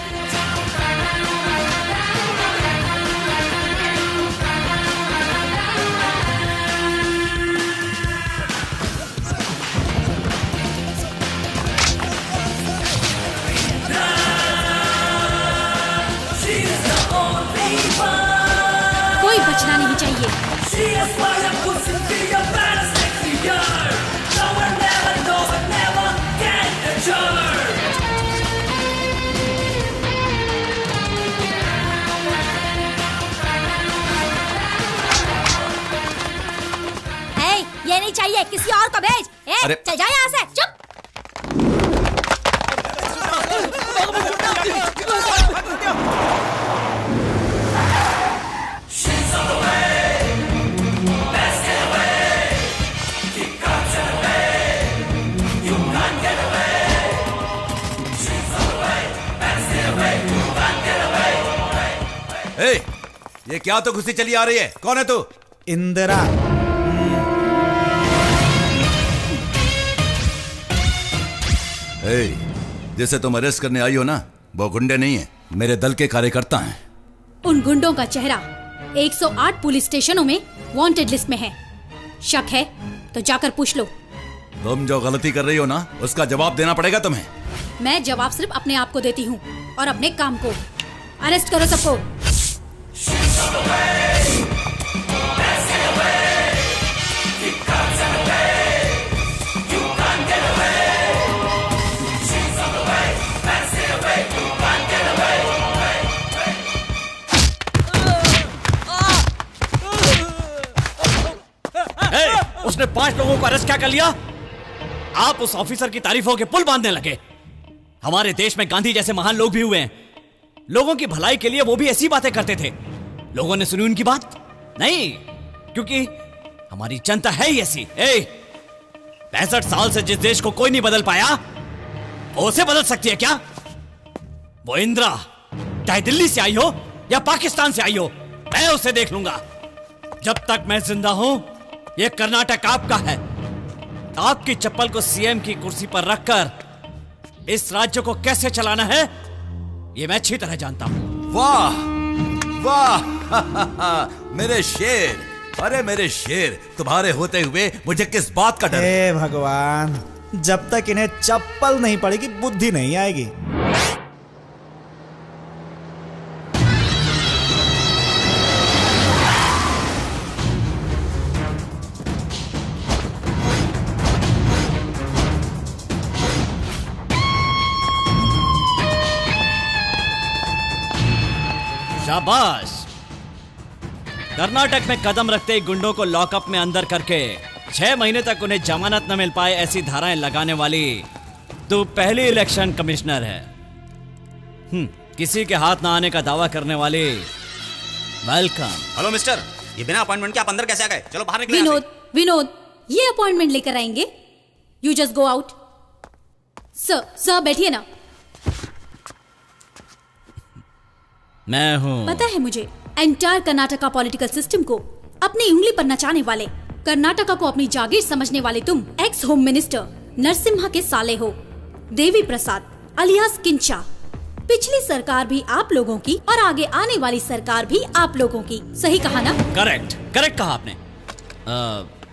Speaker 11: कोई बचना नहीं चाहिए।
Speaker 13: ये नहीं चाहिए चाहिए, किसी और को भेज।
Speaker 15: अरे-
Speaker 13: चल जा यहाँ से, चुप।
Speaker 15: ए, ये क्या तो घुसी चली आ रही है? कौन है तू?
Speaker 2: इंदिरा।
Speaker 15: ए, जिसे तुम अरेस्ट करने आई हो ना, वो गुंडे नहीं है, मेरे दल के कार्यकर्ता हैं।
Speaker 11: उन गुंडों का चेहरा 108 पुलिस स्टेशनों में वांटेड लिस्ट में है। शक है तो जाकर पूछ लो।
Speaker 15: तुम जो गलती कर रही हो ना, उसका जवाब देना पड़ेगा तुम्हें।
Speaker 11: मैं जवाब सिर्फ अपने आप को देती हूँ और अपने काम को। अरेस्ट करो सबको।
Speaker 12: उसने 5 लोगों को अरेस्ट क्या कर लिया? आप उस ऑफिसर की तारीफों के पुल बांधने लगे। हमारे देश में गांधी जैसे महान लोग भी हुए हैं। लोगों की भलाई के लिए वो भी ऐसी बातें करते थे। लोगों ने सुनी उनकी बात? नहीं, क्योंकि हमारी जनता है ही ऐसी। 65 साल से जिस देश को कोई नहीं बदल पाया, वो उसे बदल सकती है क्या? वो इंदिरा चाहे दिल्ली से आई हो या पाकिस्तान से आई हो, मैं उसे देख लूंगा। जब तक मैं जिंदा हूं, ये कर्नाटक आपका है। आपकी चप्पल को सीएम की कुर्सी पर रखकर इस राज्य को कैसे चलाना है, ये मैं अच्छी तरह जानता हूं।
Speaker 15: वाह वाह मेरे शेर, अरे मेरे शेर, तुम्हारे होते हुए मुझे किस बात का डर?
Speaker 2: हे भगवान, जब तक इन्हें चप्पल नहीं पड़ेगी बुद्धि नहीं आएगी।
Speaker 12: शाबाश। कर्नाटक में कदम रखते ही गुंडों को लॉकअप में अंदर करके 6 महीने तक उन्हें जमानत न मिल पाए, ऐसी धाराएं लगाने वाली तू पहली इलेक्शन कमिश्नर है। किसी के हाथ ना आने का दावा करने वाली। वेलकम।
Speaker 1: हेलो मिस्टर, ये बिना अपॉइंटमेंट के आप अंदर कैसे आ गए? चलो बाहर निकलो।
Speaker 11: विनोद, ये अपॉइंटमेंट लेकर आएंगे? You just go out. Sir बैठिए ना।
Speaker 12: मैं हूं।
Speaker 11: पता है मुझे, एंटायर कर्नाटका पॉलिटिकल सिस्टम को अपनी उंगली पर नचाने वाले, कर्नाटका को अपनी जागीर समझने वाले तुम एक्स होम मिनिस्टर नरसिम्हा के साले हो, देवी प्रसाद अलियास किंचा। पिछली सरकार भी आप लोगों की और आगे आने वाली सरकार भी आप लोगों की। सही कहा ना?
Speaker 12: करेक्ट कहा आपने।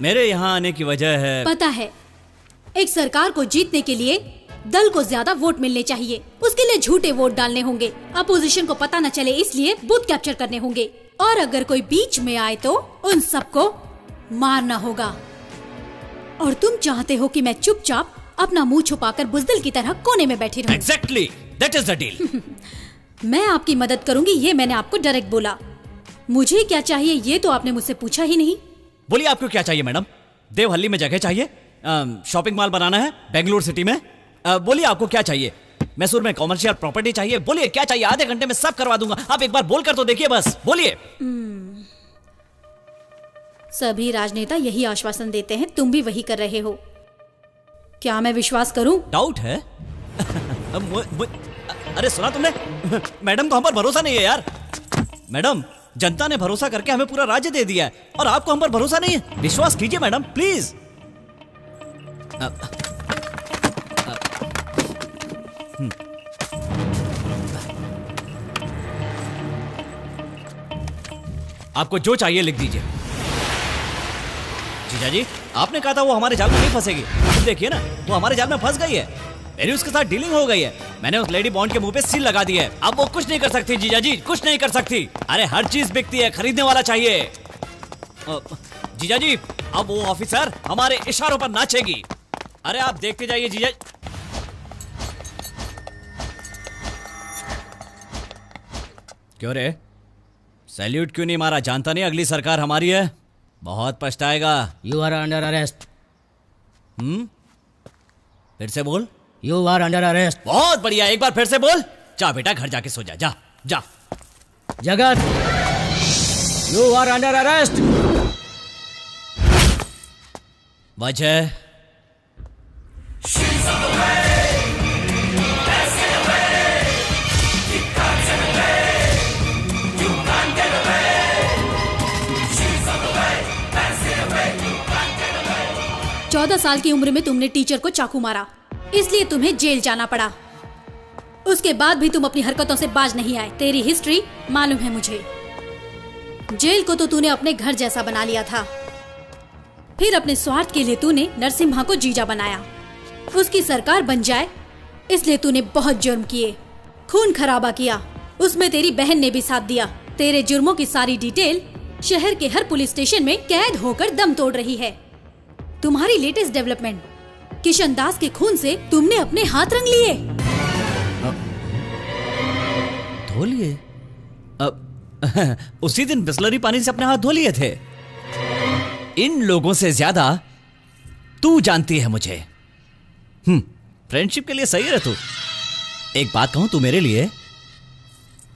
Speaker 12: मेरे यहाँ आने की वजह है,
Speaker 11: पता है, एक सरकार को जीतने के लिए दल को ज्यादा वोट मिलने चाहिए। उसके लिए झूठे वोट डालने होंगे, अपोजिशन को पता न चले इसलिए बूथ कैप्चर करने होंगे, और अगर कोई बीच में आए तो उन सबको मारना होगा। और तुम चाहते हो कि मैं चुपचाप अपना मुंह छुपाकर बुजदिल की तरह कोने में बैठी रहूं।
Speaker 12: Exactly, that is the deal.
Speaker 11: मैं आपकी मदद करूंगी, ये मैंने आपको डायरेक्ट बोला। मुझे क्या चाहिए ये तो आपने मुझसे पूछा ही नहीं।
Speaker 12: बोलिए आपको क्या चाहिए मैडम? देवहल्ली में जगह चाहिए, शॉपिंग मॉल बनाना है बेंगलुरु सिटी में। बोलिए आपको क्या चाहिए? मैसूर में कॉमर्शियल प्रॉपर्टी चाहिए। बोलिए क्या चाहिए, आधे घंटे में सब करवा दूंगा। आप एक बार बोल कर तो देखिए, बस बोलिए।
Speaker 11: सभी राजनेता यही आश्वासन देते हैं, तुम भी वही कर रहे हो। क्या मैं विश्वास करूं?
Speaker 12: डाउट है? अरे सुना तुमने? मैडम को हम पर भरोसा नहीं है यार। मैडम, जनता ने भरोसा करके हमें पूरा राज्य दे दिया है और आपको हम पर भरोसा नहीं है। विश्वास कीजिए मैडम, प्लीज। आपको जो चाहिए लिख दीजिए। जीजा जी, आपने कहा था वो हमारे जाल में नहीं फंसेगी। देखिए ना, वो हमारे जाल में फंस गई है। मेरी उसके साथ डीलिंग हो गई है। मैंने उस लेडी बॉन्ड के मुंह पे सील लगा दी है। अब वो कुछ नहीं कर सकती जीजा जी, कुछ नहीं कर सकती। अरे हर चीज बिकती है, खरीदने वाला चाहिए। जीजा जी, अब वो ऑफिसर हमारे इशारों पर नाचेगी। अरे आप देखते जाइए जीजा। क्यों रे, सैल्यूट क्यों नहीं मारा? जानता नहीं अगली सरकार हमारी है, बहुत पछताएगा।
Speaker 7: You are under arrest.
Speaker 12: फिर से बोल।
Speaker 7: You are under arrest.
Speaker 12: बहुत बढ़िया, एक बार फिर से बोल। जा बेटा, घर जाके सो जा। जा जा।
Speaker 7: जगत, यू आर अंडर अरेस्ट।
Speaker 12: वजह?
Speaker 11: चौदह साल की उम्र में तुमने टीचर को चाकू मारा, इसलिए तुम्हें जेल जाना पड़ा। उसके बाद भी तुम अपनी हरकतों से बाज नहीं आए। तेरी हिस्ट्री मालूम है मुझे। जेल को तो तूने अपने घर जैसा बना लिया था, फिर अपने स्वार्थ के लिए तूने नरसिम्हा को जीजा बनाया। उसकी सरकार बन जाए इसलिए तूने बहुत जुर्म किए, खून खराबा किया। उसमें तेरी बहन ने भी साथ दिया। तेरे जुर्मों की सारी डिटेल शहर के हर पुलिस स्टेशन में कैद होकर दम तोड़ रही है। तुम्हारी लेटेस्ट डेवलपमेंट, किशन दास के खून से तुमने अपने हाथ रंग लिए।
Speaker 12: धो लिए? अब उसी दिन बिस्लरी पानी से अपने हाथ धो लिए थे। इन लोगों से ज्यादा तू जानती है मुझे। फ्रेंडशिप के लिए सही है तू। एक बात कहूं, तू मेरे लिए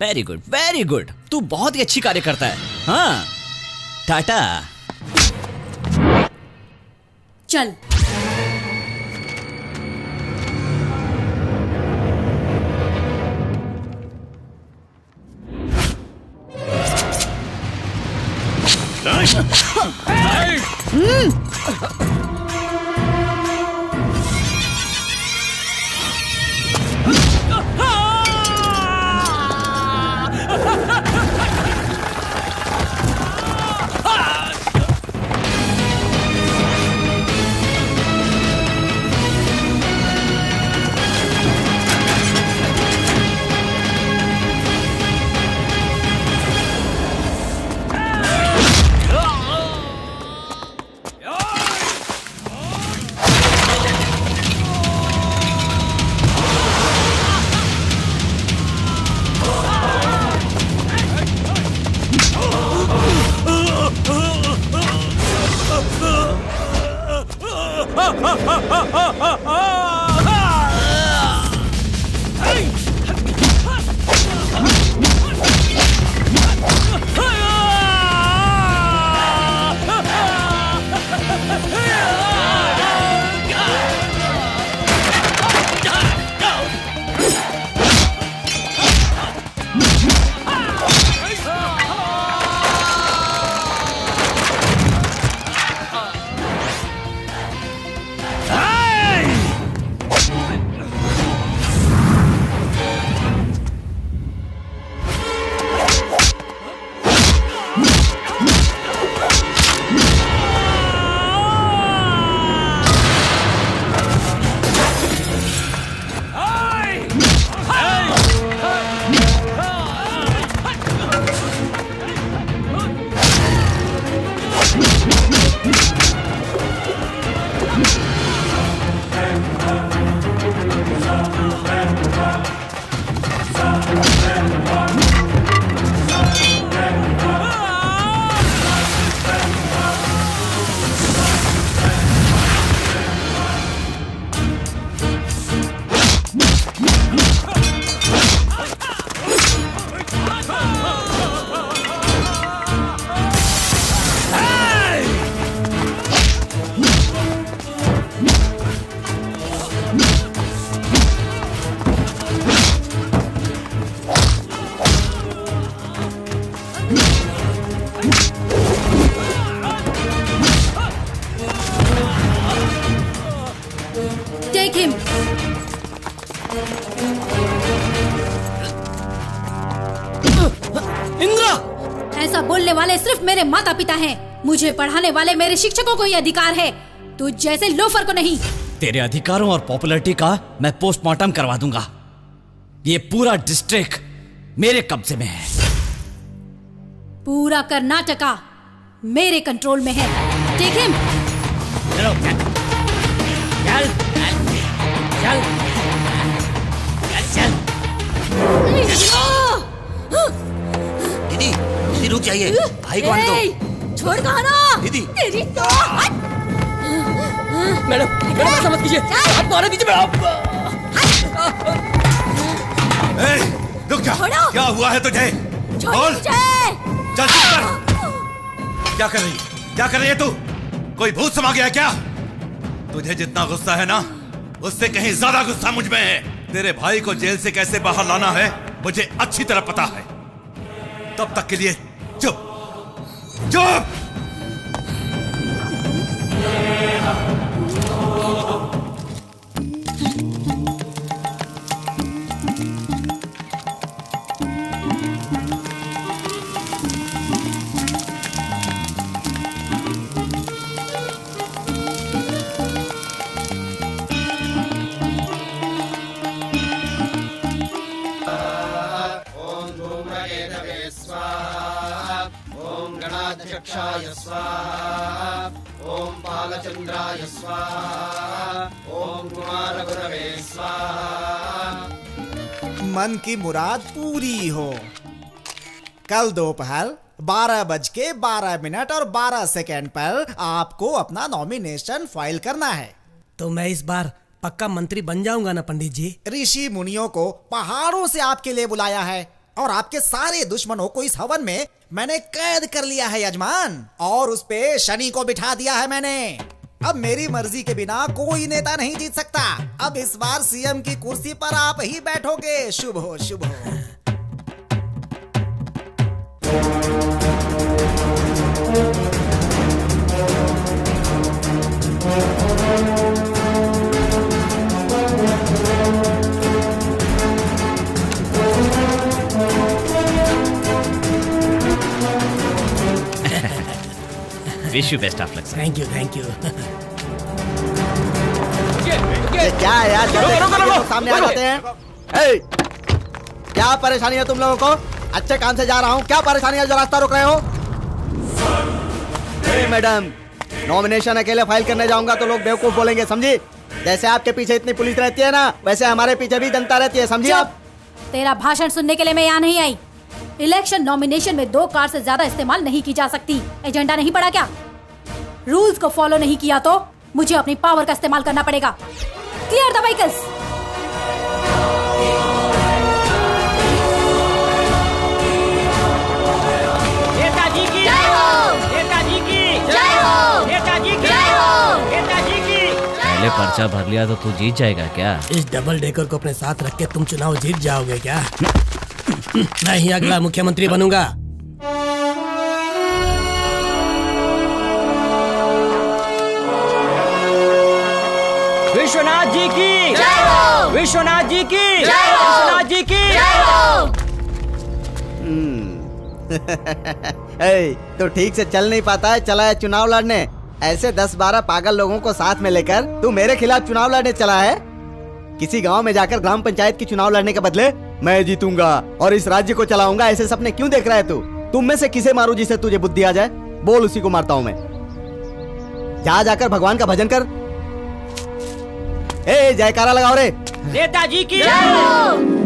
Speaker 12: वेरी गुड, वेरी गुड। तू बहुत ही अच्छी कार्य करता है। हाँ, टाटा।
Speaker 11: चल। ऐसा बोलने वाले सिर्फ मेरे माता पिता हैं। मुझे पढ़ाने वाले मेरे शिक्षकों को ही अधिकार है, तू जैसे लोफर को नहीं।
Speaker 12: तेरे अधिकारों और पॉपुलैरिटी का मैं पोस्टमार्टम करवा दूंगा। ये पूरा डिस्ट्रिक्ट मेरे कब्जे में है।
Speaker 11: पूरा कर्नाटका मेरे कंट्रोल में है। Take him.
Speaker 7: चलो चल चल चल
Speaker 1: दीदी, दीदी रुक जाइए, भाई को आने दो।
Speaker 13: छोड़ कहा ना
Speaker 1: दीदी।
Speaker 13: तेरी तो
Speaker 8: मैडम ऐसा मत कीजिए, आपको आने दीजिए मैडम।
Speaker 15: रुक जा, क्या हुआ है तुझे? बोल। चल चुप कर। क्या कर रही है तू? कोई भूत समा गया क्या? तुझे जितना गुस्सा है ना, उससे कहीं ज्यादा गुस्सा मुझ में है। तेरे भाई को जेल से कैसे बाहर लाना है मुझे अच्छी तरह पता है। तब तक के लिए चुप चुप।
Speaker 16: चक्षाय स्वाहा, ओम पालचंद्राय स्वाहा, ओम कुमारगुरवे स्वाहा।
Speaker 2: मन की मुराद पूरी हो। कल दोपहर 12:12 और 12 सेकेंड पर आपको अपना नॉमिनेशन फाइल करना है।
Speaker 3: तो मैं इस बार पक्का मंत्री बन जाऊंगा ना पंडित जी?
Speaker 2: ऋषि मुनियों को पहाड़ों से आपके लिए बुलाया है और आपके सारे दुश्मनों को इस हवन में मैंने कैद कर लिया है यजमान, और उस पे शनि को बिठा दिया है मैंने। अब मेरी मर्जी के बिना कोई नेता नहीं जीत सकता। अब इस बार सीएम की कुर्सी पर आप ही बैठोगे। शुभ हो, शुभ हो।
Speaker 12: Wish you best of luck.
Speaker 3: Thank you, thank you.
Speaker 4: क्या है यार, लोग सामने आ जाते हैं। क्या परेशानी है तुम लोगों को? अच्छे काम से जा रहा हूँ, क्या परेशानी है जो रास्ता रोक रहे हो? मैडम, नॉमिनेशन अकेले फाइल करने जाऊंगा तो लोग बेवकूफ बोलेंगे, समझी? जैसे आपके पीछे इतनी पुलिस रहती है ना, वैसे हमारे पीछे भी जनता रहती है, समझी आप?
Speaker 13: तेरा भाषण सुनने के लिए मैं यहाँ नहीं आई। इलेक्शन नॉमिनेशन में 2 कार से ज्यादा इस्तेमाल नहीं की जा सकती। एजेंडा नहीं पढ़ा क्या? रूल्स को फॉलो नहीं किया तो मुझे अपनी पावर का इस्तेमाल करना पड़ेगा। Clear the vehicles.
Speaker 7: नेताजी की जय हो, नेताजी की जय हो, नेताजी की जय हो, नेताजी की।
Speaker 12: पहले पर्चा भर लिया तो तू जीत जाएगा क्या?
Speaker 3: इस डबल डेकर को अपने साथ रख के तुम चुनाव जीत जाओगे क्या? मैं ही अगला मुख्यमंत्री बनूंगा।
Speaker 7: विश्वनाथ जी की जय हो, विश्वनाथ जी की जय हो, विश्वनाथ जी की जय हो।
Speaker 4: तो ठीक से चल नहीं पाता है, चला है चुनाव लड़ने। ऐसे 10-12 पागल लोगों को साथ में लेकर तू मेरे खिलाफ चुनाव लड़ने चला है? किसी गांव में जाकर ग्राम पंचायत की चुनाव लड़ने के बदले मैं जीतूंगा और इस राज्य को चलाऊंगा, ऐसे सपने क्यों देख रहा है तू? तुम में से किसे मारूं जिसे तुझे बुद्धि आ जाए? बोल, उसी को मारता हूं मैं। जा जाकर भगवान का भजन कर। ए, जयकारा लगाओ रे।
Speaker 7: नेताजी की जय हो।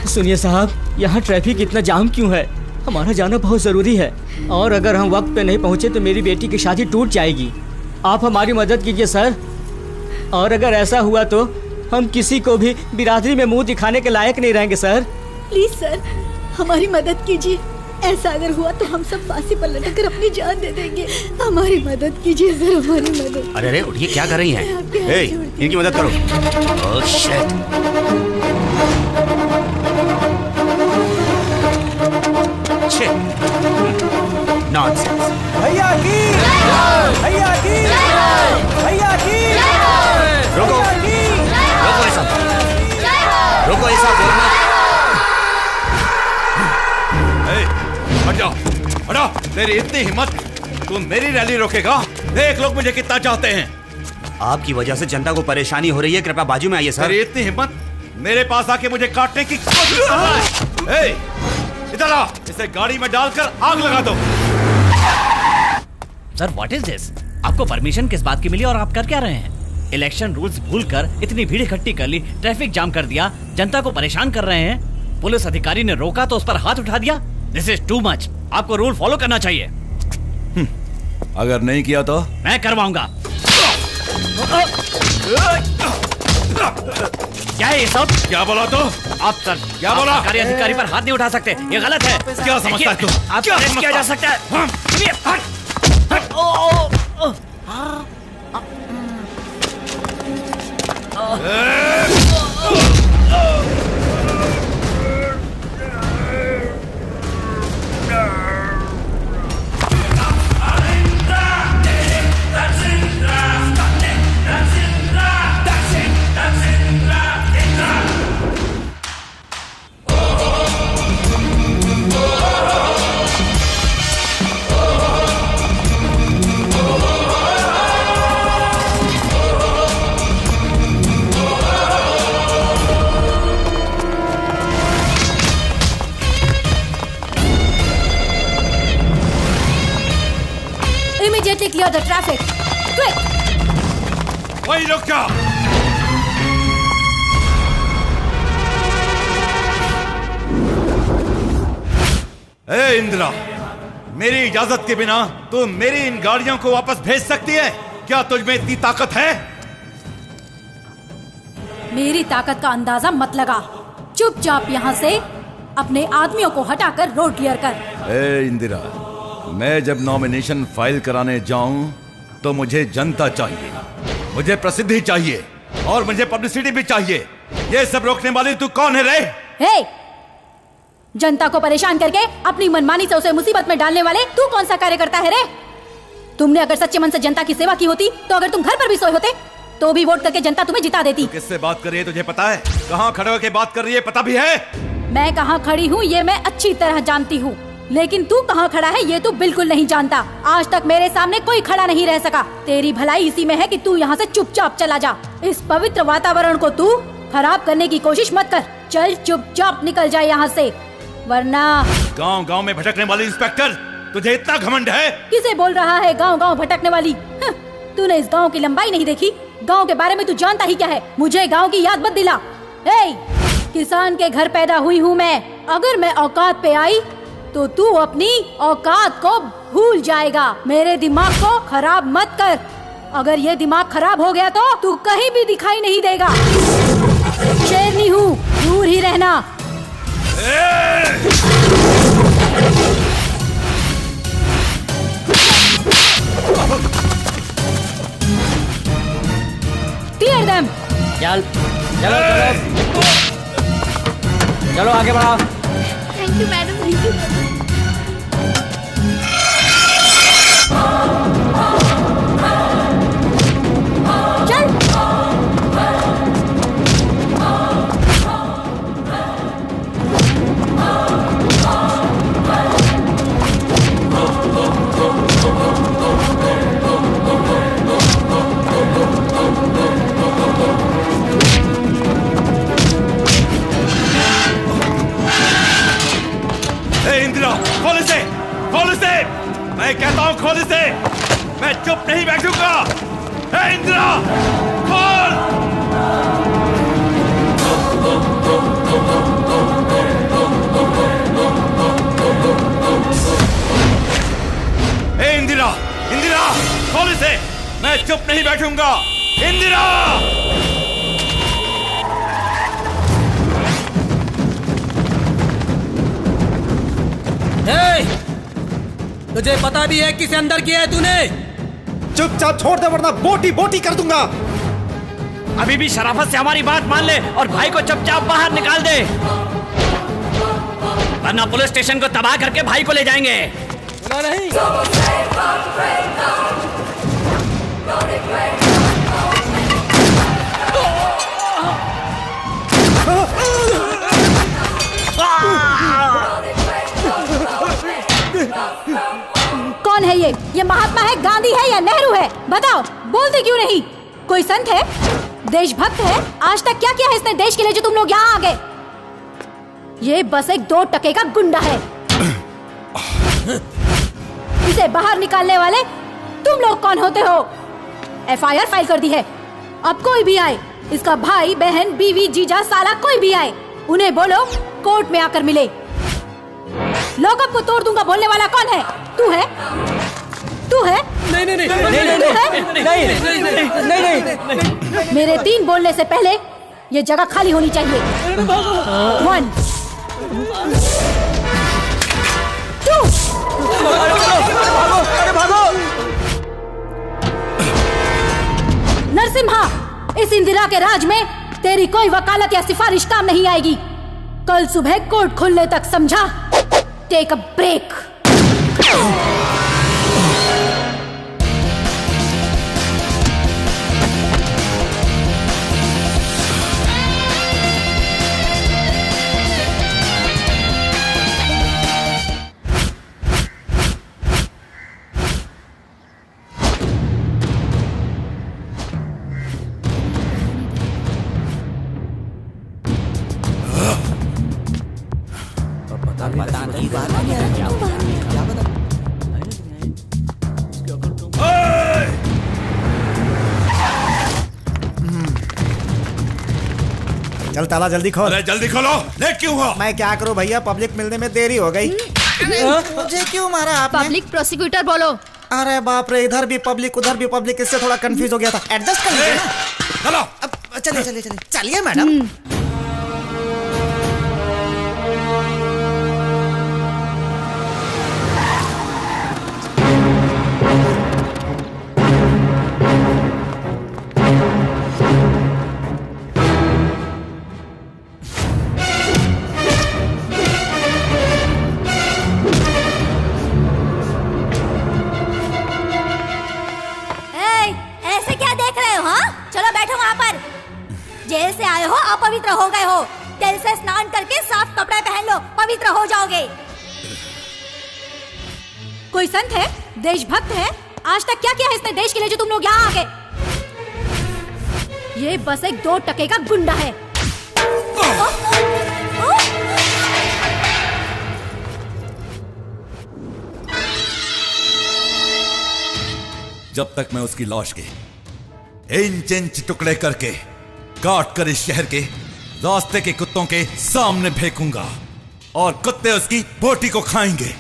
Speaker 7: सुनिए साहब, यहाँ ट्रैफिक इतना जाम क्यों है? हमारा जाना बहुत जरूरी है और अगर हम वक्त पे नहीं पहुँचे तो मेरी बेटी की शादी टूट जाएगी। आप हमारी मदद कीजिए सर, और अगर ऐसा हुआ तो हम किसी को भी बिरादरी में मुंह दिखाने के लायक नहीं रहेंगे सर।
Speaker 5: प्लीज सर, हमारी मदद कीजिए। ऐसा अगर हुआ तो हम सब फांसी पर लटक कर अपनी जान दे देंगे। हमारी मदद कीजिए सर, हमारी मदद।
Speaker 1: अरे अरे उठिए, क्या कर रही हैं? ए, इनकी मदद करो। Oh shit. नॉनसेंस।
Speaker 2: भैया की, भैया की, भैया की।
Speaker 1: रुको, रुको ऐसा, रुको ऐसा बोलना।
Speaker 15: हट जाओ, हटो। तेरी इतनी हिम्मत तू मेरी रैली रोकेगा? देख लोग मुझे कितना चाहते हैं।
Speaker 1: आपकी वजह से जनता को परेशानी हो रही है, कृपया बाजू में आइए सर।
Speaker 15: तेरी इतनी हिम्मत, मेरे पास आके मुझे काटने की कोशिश कर रहा है? ए, इधर आ, इसे गाड़ी में डालकर आग लगा दो।
Speaker 12: Sir what is this? आपको परमिशन किस बात की मिली और आप कर क्या रहे हैं? इलेक्शन रूल्स भूलकर इतनी भीड़ इकट्ठी कर ली, ट्रैफिक जाम कर दिया, जनता को परेशान कर रहे हैं। पुलिस अधिकारी ने रोका तो उस पर हाथ उठा दिया। This is too much. आपको रूल फॉलो करना चाहिए।
Speaker 15: अगर नहीं किया तो
Speaker 12: मैं करवाऊंगा। क्या है ये सब?
Speaker 15: क्या बोला तो?
Speaker 12: आप सर
Speaker 15: क्या बोला?
Speaker 12: सरकारी अधिकारी पर हाथ नहीं उठा सकते, ये गलत है।
Speaker 15: क्या समझता है तू?
Speaker 12: आप
Speaker 15: क्या
Speaker 12: अरेस्ट किया जा सकता है।
Speaker 13: Immediately clear the traffic. Quick!
Speaker 15: वही रुक जा। ए इंदिरा, मेरी इजाजत के बिना तू मेरी इन गाड़ियों को वापस भेज सकती है? क्या तुझ में इतनी ताकत है?
Speaker 11: मेरी ताकत का अंदाजा मत लगा। चुपचाप यहाँ से अपने आदमियों को हटाकर रोड क्लियर कर।
Speaker 15: ए इंदिरा, मैं जब नॉमिनेशन फाइल कराने जाऊं तो मुझे जनता चाहिए, मुझे प्रसिद्धि चाहिए और मुझे पब्लिसिटी भी चाहिए। ये सब रोकने वाली तू कौन है रे?
Speaker 11: हे! जनता को परेशान करके अपनी मनमानी से उसे मुसीबत में डालने वाले तू कौन सा कार्य करता है रे? तुमने अगर सच्चे मन से जनता की सेवा की होती तो अगर तुम घर पर भी सोए होते तो भी वोट करके जनता तुम्हें जिता देती।
Speaker 15: किससे बात कर रही है तुझे पता है? कहाँ खड़े होकर बात कर रही है पता भी है?
Speaker 11: मैं कहाँ खड़ी हूँ ये मैं अच्छी तरह जानती हूँ, लेकिन तू कहाँ खड़ा है ये तू बिल्कुल नहीं जानता। आज तक मेरे सामने कोई खड़ा नहीं रह सका। तेरी भलाई इसी में है कि तू यहाँ से चुपचाप चला जा। इस पवित्र वातावरण को तू खराब करने की कोशिश मत कर। चल चुपचाप निकल जाए यहाँ से, वरना।
Speaker 15: गांव गांव में भटकने वाली इंस्पेक्टर, तुझे इतना घमंड है?
Speaker 11: किसे बोल रहा है गांव गांव भटकने वाली? तूने इस गांव की लंबाई नहीं देखी? गांव के बारे में तू जानता ही क्या है? मुझे गांव की याद मत दिला। किसान के घर पैदा हुई हूँ मैं। अगर मैं औकात पे आई तो तू अपनी औकात को भूल जाएगा। मेरे दिमाग को खराब मत कर। अगर ये दिमाग खराब हो गया तो तू कहीं भी दिखाई नहीं देगा। शेरनी हूँ, दूर ही रहना। Clear them.
Speaker 7: चल चलो चलो चलो आगे बढ़ाओ।
Speaker 10: Thank you madam, thank you.
Speaker 15: Indira, खोल इसे, खोल इसे। मैं कहता हूँ खोल इसे। मैं चुप नहीं बैठूंगा। हे इंदिरा, खोल। हे इंदिरा, इंदिरा, खोल इसे। मैं चुप नहीं बैठूंगा। इंदिरा!
Speaker 3: तुझे पता भी है किसे अंदर किया है तूने?
Speaker 2: चुपचाप छोड़ दे वरना बोटी बोटी कर दूंगा।
Speaker 12: अभी भी शराफत से हमारी बात मान ले और भाई को चुपचाप बाहर निकाल दे, वरना पुलिस स्टेशन को तबाह करके भाई को ले जाएंगे।
Speaker 3: सुना नहीं?
Speaker 11: कौन
Speaker 5: है ये महात्मा है, गांधी है या नेहरू है? बताओ, बोलते क्यों नहीं? कोई संत है, देशभक्त है? आज तक क्या किया है इसने देश के लिए जो तुम लोग यहाँ आ गए? ये बस एक 2 टके का गुंडा है। इसे बाहर निकालने वाले तुम लोग कौन होते हो? FIR फाइल कर दी है। अब कोई भी आए, इसका भाई, बहन, बीवी, जीजा, साला कोई भी आए, उन्हें बोलो कोर्ट में आकर मिले। लॉकअप को तोड़ दूंगा बोलने वाला कौन है? तू है? तू है?
Speaker 3: नहीं नहीं नहीं
Speaker 5: नहीं। मेरे 3 बोलने से पहले ये जगह खाली होनी चाहिए। 1 2 नरसिम्हा, इस इंदिरा के राज में तेरी कोई वकालत या सिफारिश काम नहीं आएगी। कल सुबह कोर्ट खुलने तक, समझा? Take a break.
Speaker 2: चल ताला जल्दी खोल।
Speaker 15: अरे जल्दी खोलो, लेट क्यों हो?
Speaker 2: मैं क्या करूं भैया, पब्लिक मिलने में देरी हो गई। मुझे क्यों मारा आपने?
Speaker 10: पब्लिक प्रोसिक्यूटर बोलो।
Speaker 2: अरे बाप रे, इधर भी पब्लिक उधर भी पब्लिक, इससे थोड़ा कंफ्यूज हो गया था। एडजस्ट कर लीजिए ना।
Speaker 15: चलो
Speaker 2: अब चलिए चलिए चलिए चलिए मैडम।
Speaker 13: जेल से आए हो, अपवित्र हो गए हो, तेल से स्नान करके साफ कपड़े पहन लो, पवित्र हो जाओगे।
Speaker 5: कोई संत है, देशभक्त है? आज तक क्या किया है इसने देश के लिए जो तुम लोग यहाँ आ गए? ये बस एक 2 टके का गुंडा है।
Speaker 15: जब तक मैं उसकी लाश के इंच इंच टुकड़े करके काट कर इस शहर के रास्ते के कुत्तों के सामने फेंकूंगा और कुत्ते उसकी बोटी को खाएंगे,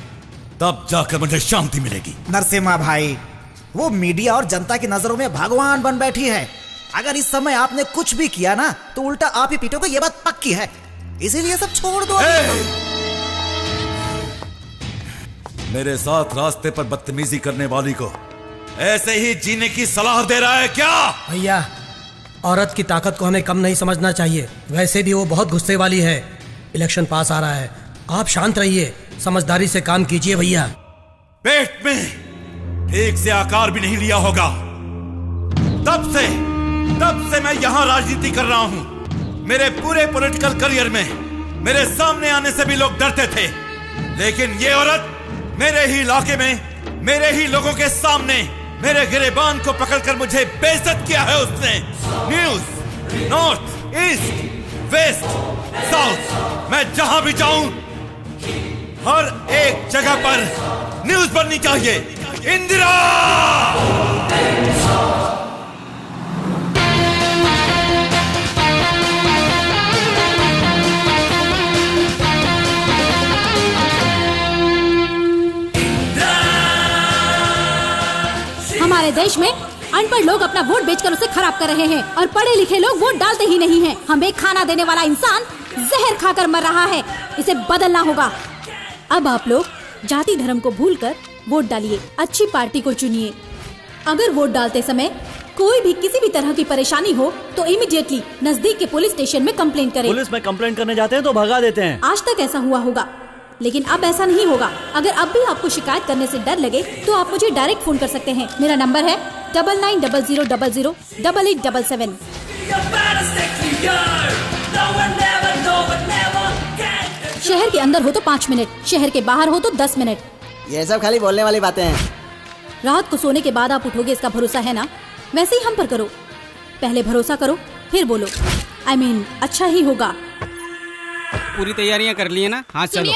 Speaker 15: तब जाकर मुझे शांति मिलेगी।
Speaker 2: नरसिम्हा भाई, वो मीडिया और जनता की नजरों में भगवान बन बैठी है। अगर इस समय आपने कुछ भी किया ना तो उल्टा आप ही पीटोगे, ये बात पक्की है। इसीलिए सब छोड़ दो।
Speaker 15: मेरे साथ रास्ते पर बदतमीजी करने वाली को ऐसे ही जीने की सलाह दे रहा है क्या?
Speaker 3: भैया, औरत की ताकत को हमें कम नहीं समझना चाहिए। वैसे भी वो बहुत गुस्से वाली है। इलेक्शन पास आ रहा है, आप शांत रहिए, समझदारी से काम कीजिए भैया।
Speaker 15: पेट में ठीक से आकार भी नहीं लिया होगा। तब से मैं यहाँ राजनीति कर रहा हूँ। मेरे पूरे पॉलिटिकल करियर में मेरे सामने आने से भी लोग डरते थे, लेकिन ये औरत मेरे ही इलाके में मेरे ही लोगों के सामने मेरे गिरेबान को पकड़कर मुझे बेइज्जत किया है उसने। News, north, east, west, south, मैं जहां भी जाऊं हर एक जगह पर न्यूज़ बननी चाहिए। इंदिरा!
Speaker 5: हमारे देश में अनपढ़ लोग अपना वोट बेचकर उसे खराब कर रहे हैं और पढ़े लिखे लोग वोट डालते ही नहीं हैं। हमें खाना देने वाला इंसान जहर खाकर मर रहा है, इसे बदलना होगा। अब आप लोग जाति धर्म को भूलकर वोट डालिए, अच्छी पार्टी को चुनिए। अगर वोट डालते समय कोई भी किसी भी तरह की परेशानी हो तो इमीडिएटली नजदीक के पुलिस स्टेशन में कंप्लेंट करें।
Speaker 12: पुलिस में कंप्लेंट करने जाते हैं तो भगा देते हैं।
Speaker 5: आज तक ऐसा हुआ होगा, लेकिन अब ऐसा नहीं होगा। अगर अब भी आपको शिकायत करने से डर लगे तो आप मुझे डायरेक्ट फोन कर सकते हैं। मेरा नंबर है 9900008877। शहर के अंदर हो तो 5 मिनट, शहर के बाहर हो तो 10 मिनट।
Speaker 4: ये सब खाली बोलने वाली बातें हैं।
Speaker 11: रात को सोने के बाद आप उठोगे इसका भरोसा है ना? वैसे ही हम पर करो, पहले भरोसा करो फिर बोलो। I mean, अच्छा ही होगा।
Speaker 14: पूरी तैयारियां कर ली है ना? हाँ चलो।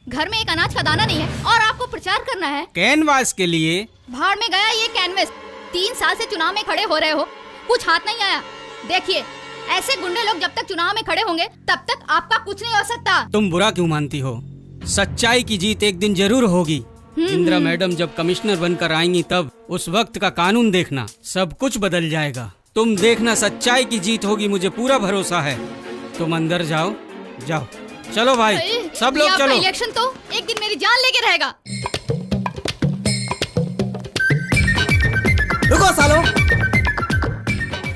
Speaker 10: घर में एक अनाज का दाना नहीं है और आपको प्रचार करना है
Speaker 14: कैनवास के लिए।
Speaker 10: भाड़ में गया ये कैनवस। 3 साल से चुनाव में खड़े हो रहे हो, कुछ हाथ नहीं आया। देखिए, ऐसे गुंडे लोग जब तक चुनाव में खड़े होंगे तब तक आपका कुछ नहीं हो सकता।
Speaker 14: तुम बुरा क्यों मानती हो? सच्चाई की जीत एक दिन जरूर होगी। इंदिरा मैडम जब कमिश्नर बनकर आएंगी तब उस वक्त का कानून देखना, सब कुछ बदल जाएगा। तुम देखना, सच्चाई की जीत होगी, मुझे पूरा भरोसा है। तुम अंदर जाओ, जाओ। चलो भाई, सब लोग चलो।
Speaker 10: इलेक्शन तो एक दिन मेरी जान लेके रहेगा।
Speaker 4: रुको सालो,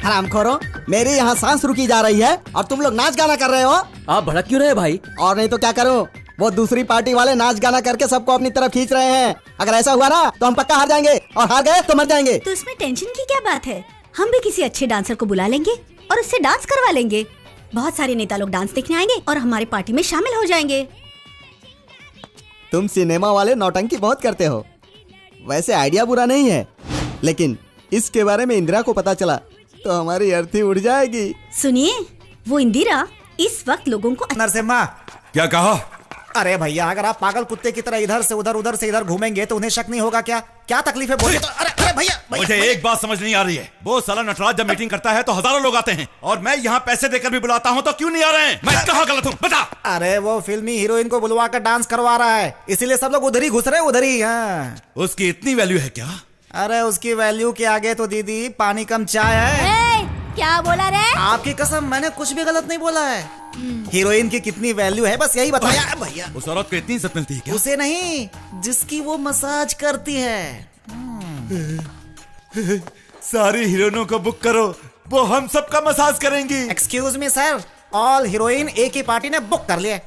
Speaker 4: हरामखोरो, मेरी यहाँ सांस रुकी जा रही है और तुम लोग नाच गाना कर रहे हो।
Speaker 17: आप भड़क क्यों रहे भाई?
Speaker 4: और नहीं तो क्या करो, वो दूसरी पार्टी वाले नाच गाना करके सबको अपनी तरफ खींच रहे हैं। अगर ऐसा हुआ ना तो हम पक्का हार जाएंगे, और हार गए तो मर जाएंगे।
Speaker 5: तो इसमें टेंशन की क्या बात है? हम भी किसी अच्छे डांसर को बुला लेंगे और उससे डांस करवा लेंगे। बहुत सारे नेता लोग डांस देखने आएंगे और हमारी पार्टी में शामिल हो जाएंगे।
Speaker 4: तुम सिनेमा वाले नौटंकी बहुत करते हो। वैसे आइडिया बुरा नहीं है, लेकिन इसके बारे में इंदिरा को पता चला तो हमारी अर्थी उड़ जाएगी।
Speaker 5: सुनिए, वो इंदिरा इस वक्त लोगों को
Speaker 2: नरसिम्हा।
Speaker 15: क्या कहा?
Speaker 2: अरे भैया, अगर आप पागल कुत्ते की तरह इधर से उधर, उधर से इधर घूमेंगे तो उन्हें शक नहीं होगा क्या? क्या तकलीफ है बोलिए तो। अरे अरे भैया,
Speaker 15: मुझे एक बात समझ नहीं आ रही है। वो साला नटराज जब मीटिंग करता है तो हजारों लोग आते हैं, और मैं यहाँ पैसे देकर भी बुलाता हूँ तो क्यों नहीं आ रहे हैं? मैं कहाँ गलत हूँ बता।
Speaker 2: अरे वो फिल्मी हीरोइन को बुलवा कर डांस करवा रहा है, इसीलिए सब लोग उधर ही घुस रहे, उधर ही। हाँ,
Speaker 15: उसकी इतनी वैल्यू है क्या?
Speaker 2: अरे उसकी वैल्यू के आगे तो दीदी पानी कम चाय है।
Speaker 13: क्या बोला रे?
Speaker 2: आपकी कसम, मैंने कुछ भी गलत नहीं बोला है। हीरोइन की कितनी वैल्यू है बस यही बताया भैया।
Speaker 15: उस औरत को इतनी इज्जत मिलती है क्या?
Speaker 2: उसे नहीं, जिसकी वो मसाज करती है।
Speaker 15: सारी हीरोइनों को बुक करो, वो हम सबका मसाज करेंगी।
Speaker 2: Excuse me sir, all heroine एक ही पार्टी ने बुक कर लिए।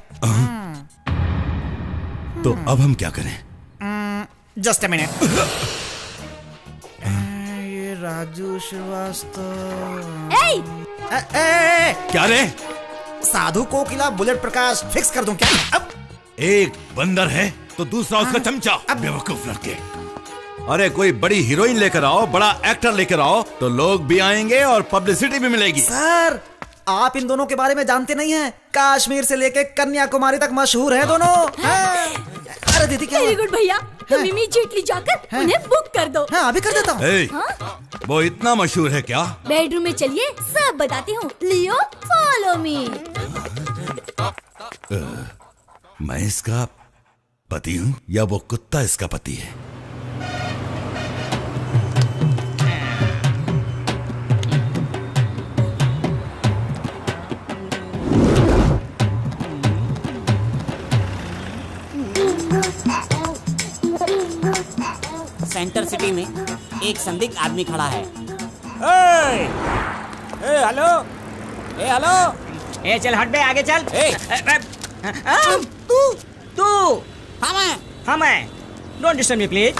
Speaker 15: तो अब हम क्या करें?
Speaker 2: Just a minute. ये राजू श्रीवास्तव।
Speaker 15: क्या रे?
Speaker 2: साधु कोकिला बुलेट प्रकाश फिक्स कर दूं क्या? अब
Speaker 15: एक बंदर है तो दूसरा उसका चमचा। बेवकूफ लड़के। अरे कोई बड़ी हीरोइन लेकर आओ, बड़ा एक्टर लेकर आओ तो लोग भी आएंगे और पब्लिसिटी भी मिलेगी।
Speaker 2: सर, आप इन दोनों के बारे में जानते नहीं हैं। कश्मीर से लेके कन्याकुमारी तक मशहूर है दोनों। अरे दीदी क्या?
Speaker 13: वेरी गुड भैया, तुम इमीडिएटली जाकर उन्हें बुक कर दो।
Speaker 2: हाँ, अभी कर देता
Speaker 15: हूँ। वो इतना मशहूर है क्या?
Speaker 13: बेडरूम में चलिए, सब बताती हूँ। लियो, फॉलो मी।
Speaker 15: मैं इसका पति हूँ या वो कुत्ता इसका पति है?
Speaker 18: सेंटर सिटी में एक संदिग्ध आदमी खड़ा है।
Speaker 7: हेलो, ए चल हट बे, आगे चल। तू हाँ मैं। Don't disturb me please.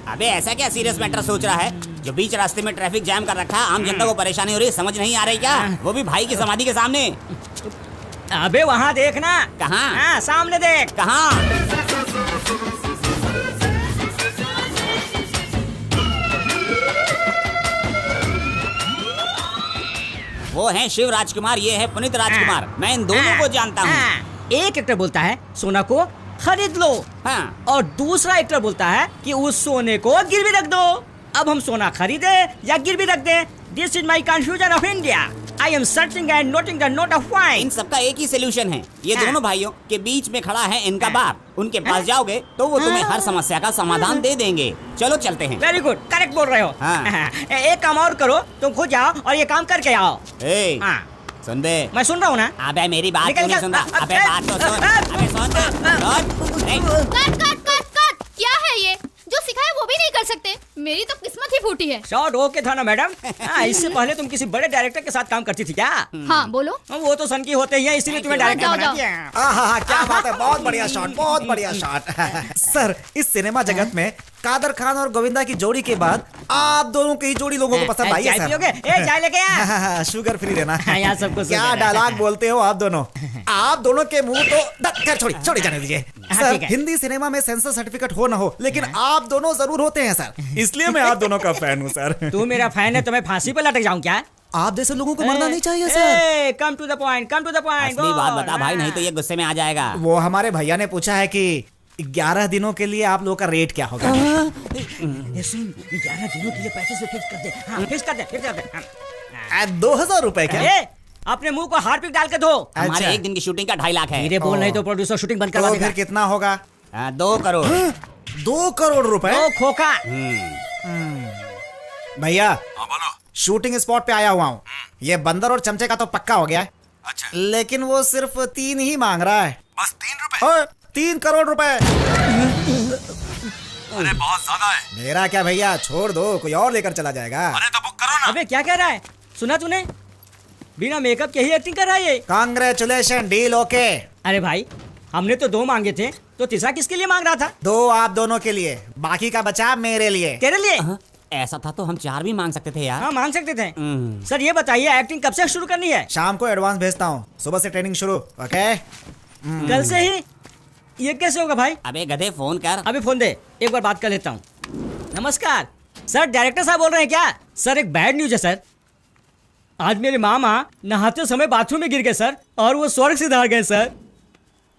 Speaker 18: अबे ऐसा क्या सीरियस मैटर सोच रहा है जो बीच रास्ते में ट्रैफिक जाम कर रखा है? आम जनता को परेशानी हो रही है, समझ नहीं आ रही क्या? वो भी भाई की समाधि के सामने।
Speaker 7: अबे वहाँ देखना।
Speaker 18: कहाँ?
Speaker 7: सामने देख।
Speaker 18: कहाँ? वो है शिव राजकुमार, ये है पुनीत राजकुमार। मैं इन दोनों को जानता हूँ।
Speaker 7: एक एक्टर बोलता है सोना को खरीद लो, और दूसरा एक्टर बोलता है कि उस सोने को गिरवी रख दो। अब हम सोना खरीदे या गिरवी रख दे? This is my confusion of India. I am searching and noting the note of fine.
Speaker 18: इन सबका एक ही सोल्यूशन है। ये दोनों भाइयों के बीच में खड़ा है इनका बाप। उनके पास जाओगे तो वो तुम्हें हर समस्या का समाधान दे देंगे। चलो चलते हैं।
Speaker 7: वेरी गुड, करेक्ट बोल रहे हो। एक काम और करो, तुम खुद जाओ और ये काम करके आओ।
Speaker 18: सुन बे।
Speaker 7: मैं सुन रहा हूँ ना।
Speaker 18: अबे मेरी बात क्यों नहीं सुन रहा? अबे बात तो सुन। अबे सुन।
Speaker 10: कट। क्या है ये? जो सिखाया वो भी नहीं कर सकते। मेरी तो किस्मत ही फूटी है।
Speaker 7: शॉर्ट ओके था ना मैडम? इससे पहले तुम किसी बड़े डायरेक्टर के साथ काम करती थी क्या?
Speaker 10: हाँ बोलो।
Speaker 7: वो तो सन की होते ही है, इसीलिए तुम्हें डायरेक्टर बना दिया।
Speaker 2: क्या बात है, बहुत बढ़िया शॉट, बहुत बढ़िया शॉट। सर, इस सिनेमा जगत में कादर खान और गोविंदा की जोड़ी के बाद आप दोनों की जोड़ी लोगों को पसंद आई है
Speaker 7: चाय
Speaker 2: सर।
Speaker 7: पियोगे? चाय लेके आ।
Speaker 2: शुगर फ्री देना।
Speaker 7: यहाँ सबको
Speaker 2: क्या
Speaker 7: शुगर है।
Speaker 2: डायलॉग बोलते हो आप दोनों। आप दोनों के मुंह तो छोड़ी जाने दीजिए सर।
Speaker 7: ठीक है।
Speaker 2: हिंदी सिनेमा में सेंसर सर्टिफिकेट हो ना हो, लेकिन आप दोनों जरूर होते हैं सर, इसलिए मैं आप दोनों का फैन हूँ सर।
Speaker 7: तू मेरा फैन है तो मैं फांसी पे लटक जाऊं क्या?
Speaker 2: आप जैसे लोगों को मरना नहीं चाहिए sir.
Speaker 7: Come to the point, come to the point.
Speaker 18: असली बात बता भाई, नहीं तो ये गुस्से में आ जाएगा।
Speaker 2: वो हमारे भैया ने पूछा है कि 11 दिनों के लिए आप लोगों का रेट क्या होगा।
Speaker 7: ये सुन, 11 दिनों के लिए पैसे से फिक्स कर दे। हाँ, फिक्स कर दे।
Speaker 2: 2000 रुपए क्या?
Speaker 7: अपने मुंह को हार्पिक डाल के धो।
Speaker 18: हमारे एक दिन की शूटिंग का 2.5 लाख है।
Speaker 7: धीरे बोल, नहीं तो प्रोड्यूसर शूटिंग बंद करवा
Speaker 2: तो
Speaker 7: देगा।
Speaker 2: फिर कितना होगा?
Speaker 18: 2 करोड़।
Speaker 2: 2 करोड़ रुपए?
Speaker 7: 2 खोखा।
Speaker 2: भैया शूटिंग स्पॉट पे आया हुआ हूँ। ये बंदर और चमचे का तो पक्का हो गया है।
Speaker 15: अच्छा।
Speaker 2: लेकिन वो सिर्फ 3 ही मांग रहा है।
Speaker 15: बस 3 रुपए?
Speaker 2: 3 करोड़ रुपए।
Speaker 15: अरे बहुत ज्यादा है।
Speaker 2: मेरा क्या भैया, छोड़ दो, कोई और लेकर चला जाएगा।
Speaker 15: अरे तो बुक करो ना।
Speaker 7: अबे क्या कह रहा है? सुना तूने? बिना मेकअप के ही एक्टिंग कर रहा है ये।
Speaker 2: Congratulation, deal okay.
Speaker 7: अरे भाई, हमने तो 2 मांगे थे, तो तीसरा किसके लिए मांग रहा था?
Speaker 2: 2 आप दोनों के लिए, बाकी का बचा मेरे लिए।
Speaker 7: तेरे लिए?
Speaker 18: ऐसा था तो हम 4 भी मांग सकते थे यार।
Speaker 7: हाँ, मांग सकते थे। सर ये बताइए, एक्टिंग कब से शुरू करनी है?
Speaker 2: शाम को एडवांस भेजता हूँ, सुबह से ट्रेनिंग शुरू। ओके।
Speaker 7: कल से ही? ये कैसे होगा भाई?
Speaker 18: अबे गधे फोन कर।
Speaker 7: अभी फोन दे, एक बार बात कर लेता हूँ। नमस्कार सर, डायरेक्टर साहब बोल रहे हैं क्या? सर एक बैड न्यूज है सर। आज मेरे मामा नहाते समय बाथरूम में गिर गए सर, और वो स्वर्ग से धार गए सर।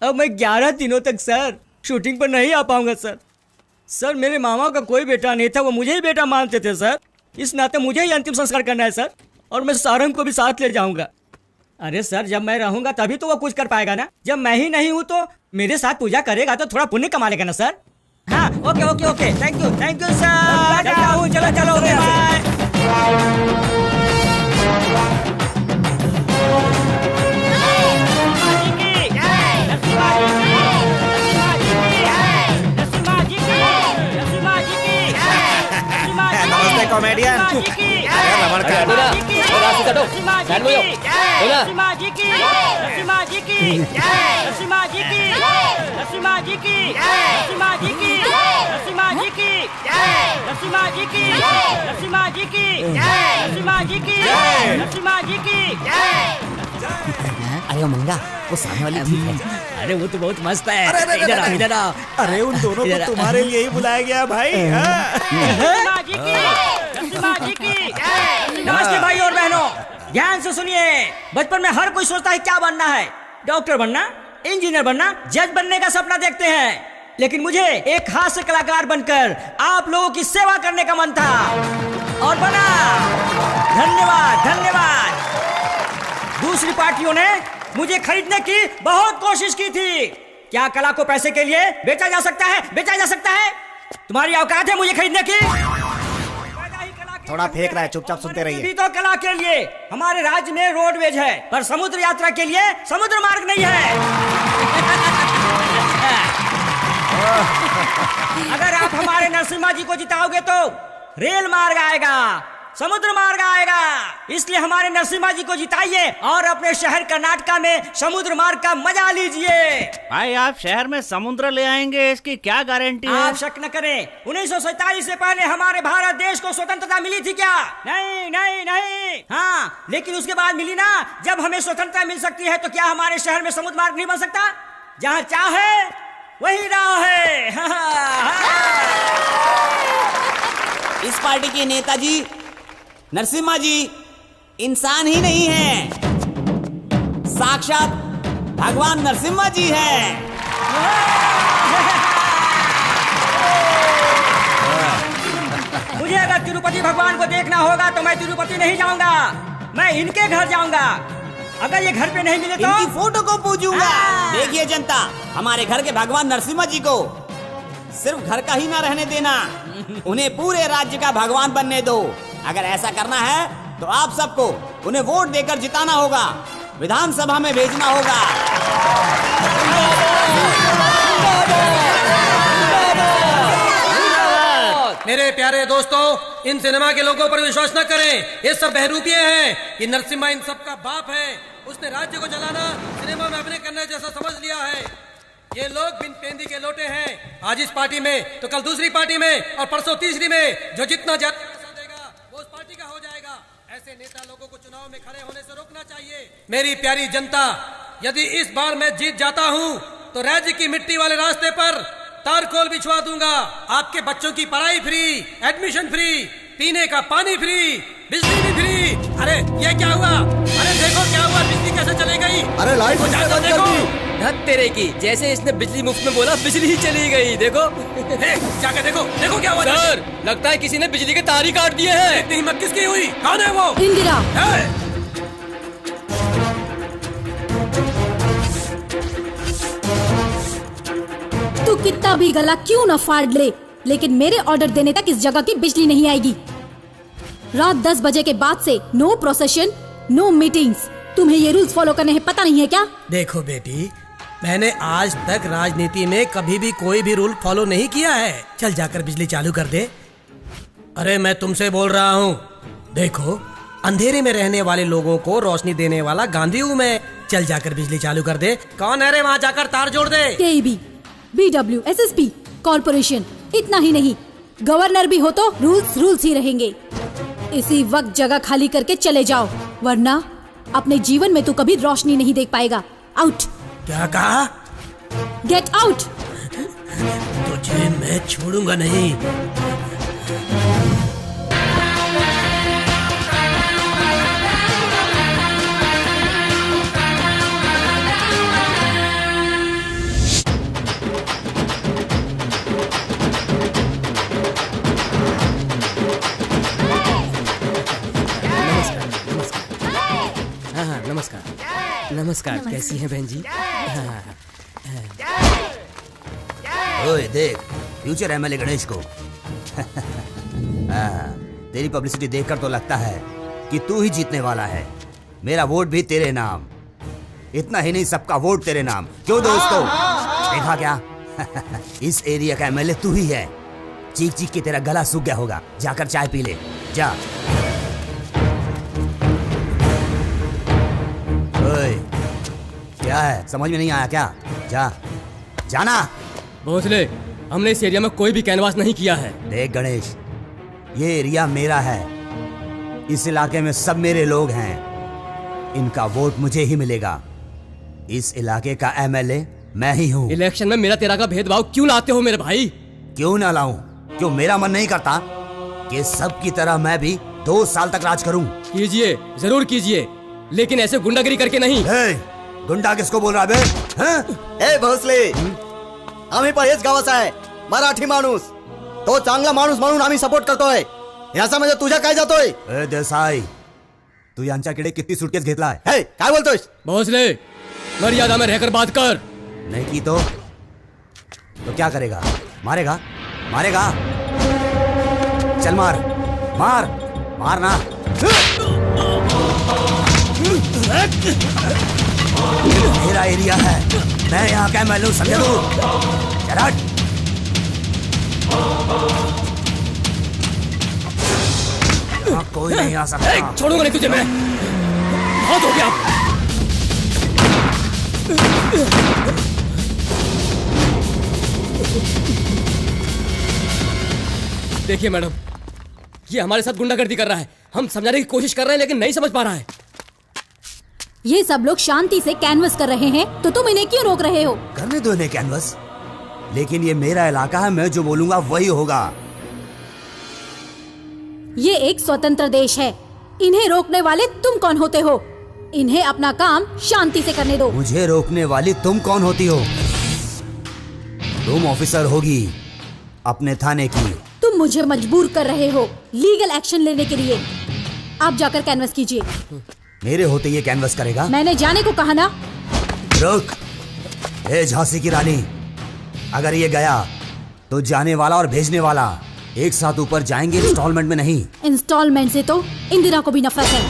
Speaker 7: अब मैं 11 दिनों तक सर शूटिंग पर नहीं आ पाऊंगा सर। सर मेरे मामा का कोई बेटा नहीं था, वो मुझे ही बेटा मानते थे सर। इस नाते मुझे ही अंतिम संस्कार करना है सर, और मैं सारंग को भी साथ ले जाऊंगा। अरे सर, जब मैं रहूंगा तभी तो वो कुछ कर पाएगा ना। जब मैं ही नहीं हूं तो मेरे साथ पूजा करेगा तो थोड़ा पुण्य कमा लेगा ना सर। हाँ, okay okay okay, thank you sir. चलो चलो, ओके बाय।
Speaker 2: नमस्ते कॉमेडियन।
Speaker 18: अरे मंगा, वो सामने वाली ठीक है।
Speaker 7: अरे वो तो बहुत मस्त है।
Speaker 2: अरे,
Speaker 7: इधर आओ, इधर आओ।
Speaker 2: अरे उन दोनों को तुम्हारे लिए ही बुलाया गया भाई।
Speaker 7: नमस्ते भाई और बहनों, ध्यान से सुनिए। बचपन में हर कोई सोचता है क्या बनना है, डॉक्टर बनना, इंजीनियर बनना, जज बनने का सपना देखते हैं। लेकिन मुझे एक हास्य कलाकार बनकर आप लोगों की सेवा करने का मन था, और बना। धन्यवाद धन्यवाद। दूसरी पार्टियों ने मुझे खरीदने की बहुत कोशिश की थी। क्या कला को पैसे के लिए बेचा जा सकता है? बेचा जा सकता है? तुम्हारी औकात है मुझे खरीदने की?
Speaker 2: थोड़ा फेंक रहा है, चुपचाप सुनते रहिए।
Speaker 7: भी तो कला के लिए हमारे राज्य में रोडवेज है, पर समुद्र यात्रा के लिए समुद्र मार्ग नहीं है। अगर आप हमारे नरसिम्हा जी को जिताओगे तो रेल मार्ग आएगा, समुद्र मार्ग आएगा। इसलिए हमारे नरसिम्हा जी को जिताइए और अपने शहर कर्नाटका में समुद्र मार्ग का मजा लीजिए।
Speaker 17: भाई आप शहर में समुद्र ले आएंगे, इसकी क्या गारंटी है?
Speaker 7: आप शक न करें, 1947 से पहले हमारे भारत देश को स्वतंत्रता मिली थी क्या? नहीं नहीं नहीं। हाँ, लेकिन उसके बाद मिली ना। जब हमें स्वतंत्रता मिल सकती है तो क्या हमारे शहर में समुद्र मार्ग नहीं बन सकता? जहाँ चाहे वही राह है।
Speaker 18: इस पार्टी के नेताजी नरसिम्हा जी इंसान ही नहीं है, साक्षात भगवान नरसिम्हा जी हैं।
Speaker 7: मुझे अगर तिरुपति भगवान को देखना होगा तो मैं तिरुपति नहीं जाऊंगा, मैं इनके घर जाऊंगा। अगर ये घर पे नहीं मिले तो
Speaker 18: इनकी फोटो को पूजूंगा। देखिए जनता, हमारे घर के भगवान नरसिम्हा जी को सिर्फ घर का ही ना रहने देना, उन्हें पूरे राज्य का भगवान बनने दो। अगर ऐसा करना है तो आप सबको उन्हें वोट देकर जिताना होगा, विधानसभा में भेजना होगा।
Speaker 3: मेरे प्यारे दोस्तों, इन सिनेमा के लोगों पर विश्वास न करें, ये सब बहरूपिये हैं। ये नरसिम्हा इन सब का बाप है। उसने राज्य को जलाना सिनेमा में अभिनय करने जैसा समझ लिया है। ये लोग बिन पेंदी के लोटे हैं। आज इस पार्टी में तो कल दूसरी पार्टी में और परसों तीसरी में। जो जितना ज्यादा पैसा देगा वो उस पार्टी का हो जाएगा। ऐसे नेता लोगों को चुनाव में खड़े होने से रोकना चाहिए। मेरी प्यारी जनता, यदि इस बार मैं जीत जाता हूँ तो राज्य की मिट्टी वाले रास्ते पर तारकोल बिछवा दूंगा। आपके बच्चों की पढ़ाई फ्री, एडमिशन फ्री, पीने का पानी फ्री, बिजली भी फ्री। अरे ये क्या हुआ? अरे देखो क्या हुआ, बिजली कैसे चली गई?
Speaker 8: अरे लाइट
Speaker 3: देखो, जाकर देखो।
Speaker 8: धत तेरे की, जैसे इसने बिजली मुफ्त में बोला बिजली ही चली गई। देखो
Speaker 3: जाकर देखो, देखो क्या हुआ।
Speaker 8: सर, लगता है किसी ने बिजली के तार ही काट दिए हैं।
Speaker 3: इतनी हिम्मत किसकी हुई? कौन है वो?
Speaker 5: इंदिरा। तू कितना भी गला क्यों न फाड़ ले, लेकिन मेरे ऑर्डर देने तक इस जगह की बिजली नहीं आएगी। रात 10 बजे के बाद से नो प्रोसेशन, नो मीटिंग्स। तुम्हें ये रूल्स फॉलो करने हैं पता नहीं है क्या?
Speaker 3: देखो बेटी, मैंने आज तक राजनीति में कभी भी कोई भी रूल फॉलो नहीं किया है। चल जाकर बिजली चालू कर दे। अरे मैं तुमसे बोल रहा हूँ। देखो, अंधेरे में रहने वाले लोगों को रोशनी देने वाला गांधी हूँ मैं। चल जाकर बिजली चालू कर दे। कौन है रे वहाँ जाकर तार जोड़ दे।
Speaker 5: केईबी, BW, SSP, कॉर्पोरेशन। इतना ही नहीं, गवर्नर भी हो तो रूल्स ही रहेंगे। इसी वक्त जगह खाली करके चले जाओ, वरना अपने जीवन में तू कभी रोशनी नहीं देख पाएगा। आउट।
Speaker 3: क्या कहा?
Speaker 5: Get out.
Speaker 3: तुझे मैं छोड़ूंगा नहीं।
Speaker 8: नमस्कार, कैसी हैं बहन जी?
Speaker 1: ओए देख, फ्यूचर MLA गणेश को। तेरी पब्लिसिटी देखकर तो लगता है कि तू ही जीतने वाला है। मेरा वोट भी तेरे नाम। इतना ही नहीं, सबका वोट तेरे नाम। क्यों दोस्तों, देखा क्या? इस एरिया का MLA तू ही है। चीख चीख के तेरा गला सूख गया होगा। जाकर चाय पी ले, जा। ओए, क्या है, समझ में नहीं आया क्या? जा, जाना।
Speaker 8: भोसले, हमने इस एरिया में कोई भी कैनवास नहीं किया है।
Speaker 1: देख गणेश, ये एरिया मेरा है। इस इलाके में सब मेरे लोग हैं। इनका वोट मुझे ही मिलेगा। इस इलाके का MLA मैं ही हूँ।
Speaker 8: इलेक्शन में मेरा तेरा का भेदभाव क्यों लाते हो मेरे भाई?
Speaker 1: क्यों ना लाऊं? क्यों मेरा मन नहीं करता कि सब की तरह मैं भी 2 साल तक राज करूं?
Speaker 8: कीजिए, जरूर कीजिए, लेकिन ऐसे गुंडागिरी करके नहीं।
Speaker 1: गुंडा किसको बोल रहा बे?
Speaker 4: ए भोसले, आम्ही पहेच गावाचा आहे, मराठी माणूस। तो चांगला माणूस म्हणून आम्ही सपोर्ट करतोय। याच्यामध्ये तुझ्या काय जातोय?
Speaker 1: ए देसाई, तू यांच्याकडे किती सुटकेस घेतलाय?
Speaker 4: काय बोलतोयस?
Speaker 8: भोसले, मर्यादा में रहकर बात कर।
Speaker 1: नहीं की तो क्या करेगा? मारेगा? मारेगा? चल मार, मार, मारना। मेरा एरिया है, मैं यहाँ का MLA हूँ, समझे तू? चल हट। यहाँ कोई नहीं आ सकता।
Speaker 8: छोड़ूंगा नहीं तुझे मैं। बहुत हो गया। देखिए मैडम, ये हमारे साथ गुंडागर्दी कर रहा है। हम समझाने की कोशिश कर रहे हैं लेकिन नहीं समझ पा रहा है।
Speaker 5: ये सब लोग शांति से कैनवस कर रहे हैं तो तुम इन्हें क्यों रोक रहे हो?
Speaker 1: करने दो इन्हें कैनवस, लेकिन ये मेरा इलाका है, मैं जो बोलूंगा वही होगा।
Speaker 5: ये एक स्वतंत्र देश है। इन्हें रोकने वाले तुम कौन होते हो? इन्हें अपना काम शांति से करने दो।
Speaker 1: मुझे रोकने वाली तुम कौन होती हो? तुम ऑफिसर होगी अपने थाने की।
Speaker 5: तुम मुझे मजबूर कर रहे हो लीगल एक्शन लेने के लिए। आप जाकर कैनवस कीजिए।
Speaker 1: मेरे होते ये कैनवस करेगा?
Speaker 5: मैंने जाने को कहा ना।
Speaker 1: रुक, ए झांसी की रानी, अगर ये गया तो जाने वाला और भेजने वाला एक साथ ऊपर जाएंगे, इंस्टॉलमेंट में नहीं।
Speaker 5: इंस्टॉलमेंट से तो इंदिरा को भी नफरत है।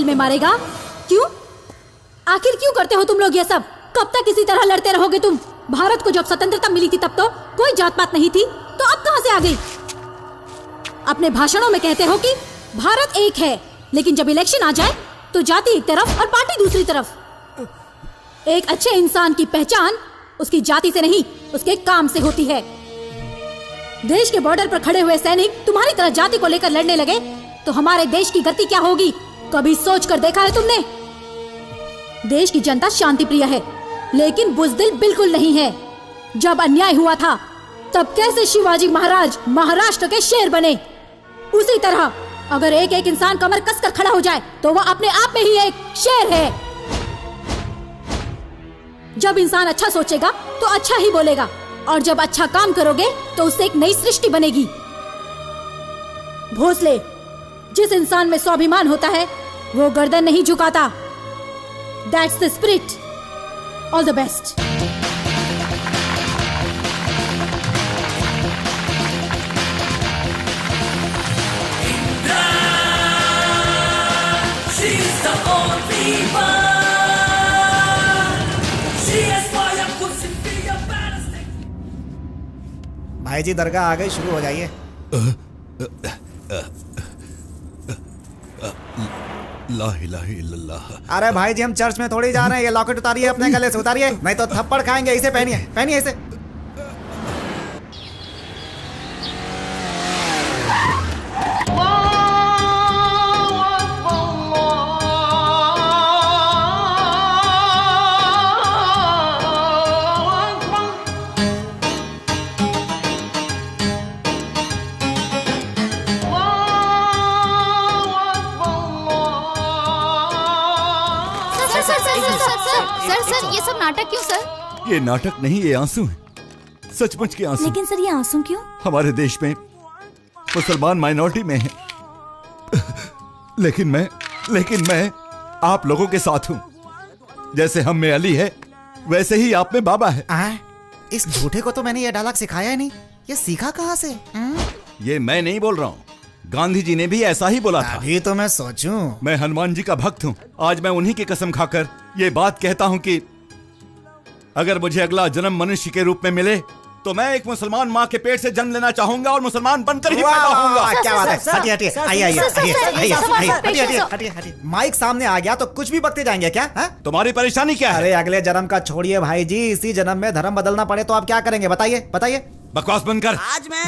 Speaker 13: जेल में मारेगा। क्यों? आखिर क्यों करते हो तुम लोग ये सब? कब तक इसी तरह लड़ते रहोगे तुम? भारत को जब स्वतंत्रता मिली थी तब तो कोई जात पात नहीं थी, तो अब कहां से आ गई? अपने भाषणों में कहते हो कि भारत एक है, लेकिन जब इलेक्शन आ जाए तो जाति एक तरफ और पार्टी दूसरी तरफ। एक अच्छे इंसान की पहचान उसकी जाति से नहीं, उसके काम से होती है। देश के बॉर्डर पर खड़े हुए सैनिक तुम्हारी तरह जाति को लेकर लड़ने लगे तो हमारे देश की गति क्या होगी? कभी सोच कर देखा है तुमने? देश की जनता शांति प्रिय है, लेकिन बुज़दिल बिल्कुल नहीं है। जब अन्याय हुआ था तब कैसे शिवाजी महाराज महाराष्ट्र के शेर बने, उसी तरह अगर एक एक इंसान कमर कसकर खड़ा हो जाए तो वह अपने आप में ही एक शेर है। जब इंसान अच्छा सोचेगा तो अच्छा ही बोलेगा, और जब अच्छा काम करोगे तो उससे एक नई सृष्टि बनेगी। भोसले, जिस इंसान में स्वाभिमान होता है वो गर्दन नहीं झुकाता। That's the spirit. All the best.
Speaker 19: She's the only one. She has fire, puts in fear, ballistic.
Speaker 2: भाई जी दरगाह आ गई, शुरू हो जाइए।
Speaker 15: ला इलाहा इल्लल्लाह।
Speaker 2: अरे भाई जी हम चर्च में थोड़ी जा रहे हैं, ये लॉकेट उतारिए अपने गले से, उतारिए नहीं तो थप्पड़ खाएंगे। इसे पहनिए, पहनिए इसे।
Speaker 10: सर ये सब नाटक क्यों सर?
Speaker 15: ये नाटक नहीं, ये आंसू हैं, सचमुच के आंसू।
Speaker 11: लेकिन सर ये आंसू क्यों?
Speaker 15: हमारे देश में मुसलमान माइनॉरिटी में है, लेकिन मैं आप लोगों के साथ हूँ। जैसे हम में अली है वैसे ही आप में बाबा है।
Speaker 2: इस झूठे को तो मैंने ये डायलॉग सिखाया ही नहीं, ये सीखा कहाँ से?
Speaker 15: ये मैं नहीं बोल रहा हूँ, गांधी जी ने भी ऐसा ही बोला था।
Speaker 2: अभी तो मैं सोचूं।
Speaker 15: मैं हनुमान जी का भक्त हूँ। आज मैं उन्हीं की कसम खाकर ये बात कहता हूँ कि अगर मुझे अगला जन्म मनुष्य के रूप में मिले तो मैं एक मुसलमान माँ के पेट से जन्म लेना चाहूंगा और मुसलमान बनकर ही पैदा होऊंगा।
Speaker 2: क्या बात है? हटिए हटिए, आइए आइए। माइक सामने आ गया तो कुछ भी बकते जाएंगे क्या?
Speaker 15: तुम्हारी परेशानी क्या है?
Speaker 2: अरे अगले जन्म का छोड़िए भाई जी, इसी जन्म में धर्म बदलना पड़े तो आप क्या करेंगे? बताइए बताइए।
Speaker 15: बकवास बंद कर।
Speaker 18: आज मैं